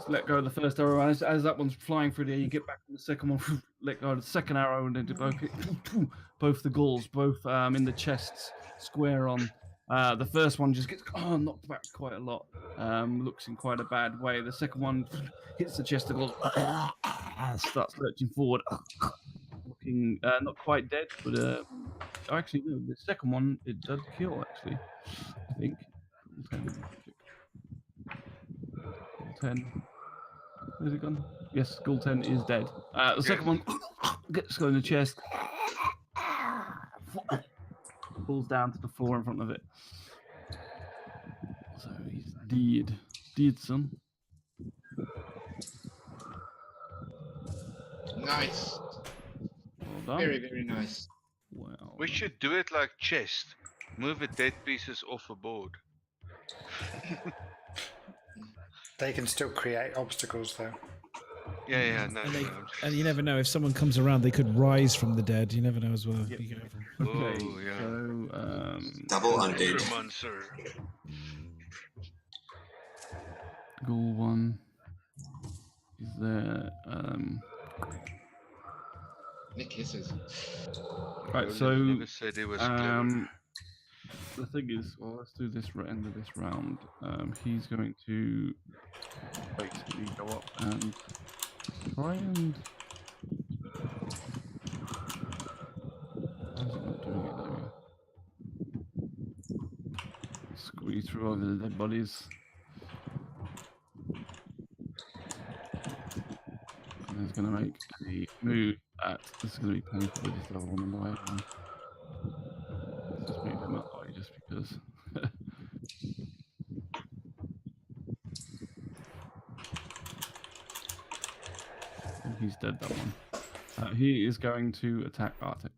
let go of the first arrow. And as that one's flying through the air, you get back to the second one, let go of the second arrow, and then both the ghouls, both in the chests, square on. The first one just gets knocked back quite a lot, looks in quite a bad way. The second one hits the chest and goes, starts lurching forward, looking not quite dead, but actually no, the second one it did kill actually. I think. Ghoul 10. Where's it gone? Yes, Ghoul 10 is dead. The second one gets got in the chest, falls down to the floor in front of it. So he's dead. Dead, son. Nice. Well done. Very, very nice. Well We done. should do it like chest. Move the dead pieces off a board. They can still create obstacles, though. Yeah, no. And, no, they, I'm just- and you never know if someone comes around, they could rise from the dead. You never know as well. Yep. Be careful. Okay, Oh, yeah. so Double undead. Necromancer. Ghoul 1 is there. Nick hisses. Right, Roland so never said he was clever. the thing is, well, let's do this end of this round. He's going to basically go up and try and. Why is it not doing it? There we go. Squeeze through over the dead bodies. And he's going to make a move at. This is going to be painful with this level 1 by one. Let's just move him up by just because. He's dead, that one. He is going to attack Artex.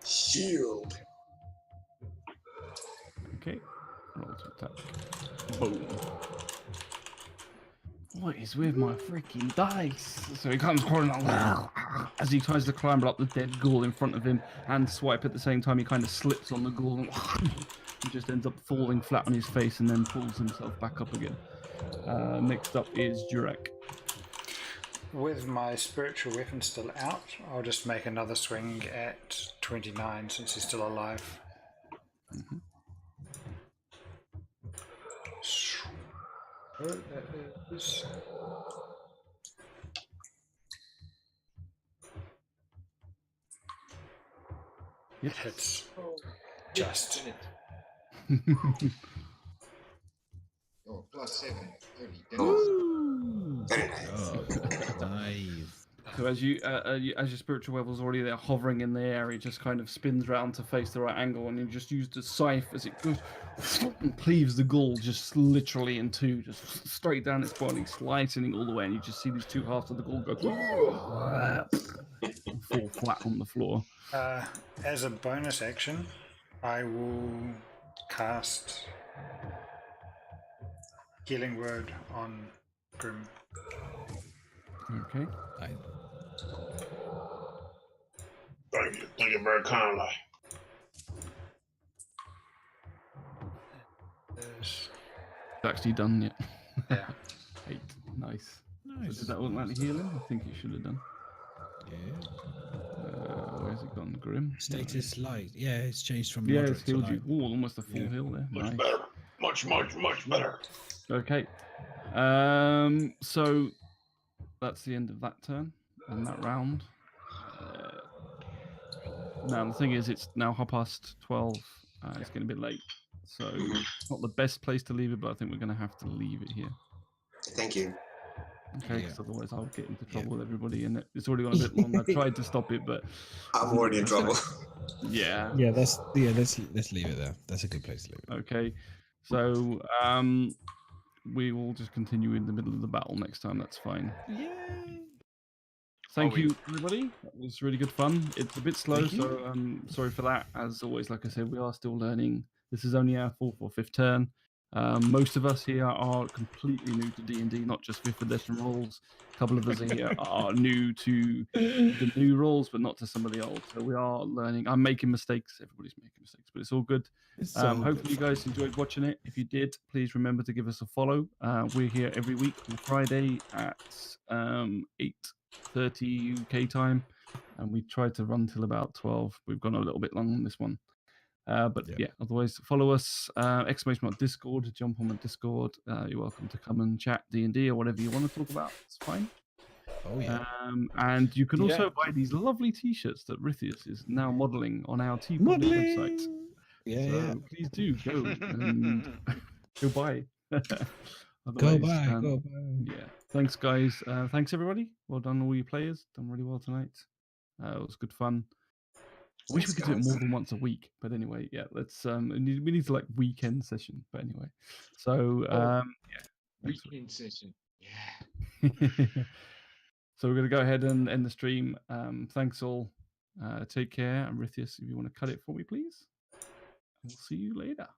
Shield. Okay, roll to attack. Boom. What is with my freaking dice? So he comes crawling along as he tries to climb up the dead ghoul in front of him and swipe at the same time. He kind of slips on the ghoul and he just ends up falling flat on his face and then pulls himself back up again. Next up is Jurek. With my spiritual weapon still out, I'll just make another swing at 29 since he's still alive. that is. It hits just. Oh, +7. Holy Ooh. Very nice. Oh, nice. So as your spiritual level's already there hovering in the air, it just kind of spins round to face the right angle, and you just use the scythe as it goes and cleaves the ghoul just literally in two, just straight down its body, slicing it all the way, and you just see these two halves of the ghoul go and fall flat on the floor. As a bonus action, I will cast Healing Word on Grim. Okay. Thank you very kindly. There's- It's actually done yet. Yeah. 8. Nice. Nice. So did that automatically heal him? I think it should have done. Yeah. Where's it gone? Grim? Status light. Yeah, it's changed from Yeah, moderate it's to healed light. you. Ooh, almost a full Yeah. heal there. Much Nice. better. Much better. Okay. So that's the end of that turn and that round. Now the thing is, it's now 12:30. It's getting a bit late, so it's not the best place to leave it. But I think we're going to have to leave it here. Thank you. Okay, Yeah. because otherwise I'll get into trouble with everybody, and it's already gone a bit long. I tried to stop it, but I'm already in trouble. yeah. Yeah, let's leave it there. That's a good place to leave it. Okay, so we will just continue in the middle of the battle next time. That's fine. Yay! Thank you, everybody. That was really good fun. It's a bit slow, Thank you. so sorry for that. As always, like I said, we are still learning. This is only our 4th or 5th turn. Most of us here are completely new to D&D, not just 5th edition rules. A couple of us here are new to the new rules, but not to some of the old. So we are learning. I'm making mistakes. Everybody's making mistakes, but it's all good. It's so Hopefully good you fun. guys enjoyed watching it. If you did, please remember to give us a follow. We're here every week on Friday at 8:30 UK time, and we try to run till about 12. We've gone a little bit long on this one. But Yeah. yeah, otherwise follow us, ! Discord, jump on the Discord. You're welcome to come and chat D&D or whatever you want to talk about. It's fine. Oh yeah. And you can also Yeah. buy these lovely t-shirts that Rithius is now modeling on our Tpublic website. Modeling. Yeah, So yeah. please do go and go buy. Go Otherwise, by. Go by. yeah. Thanks, guys. Thanks, everybody. Well done, all you players. Done really well tonight. It was good fun. I wish we could do it more than once a week, but anyway, yeah. Let's we need to like weekend session. But anyway, so yeah. Thanks. weekend session. Yeah. So we're gonna go ahead and end the stream. Thanks all. Take care. And Rithius, if you want to cut it for me, please. We'll see you later.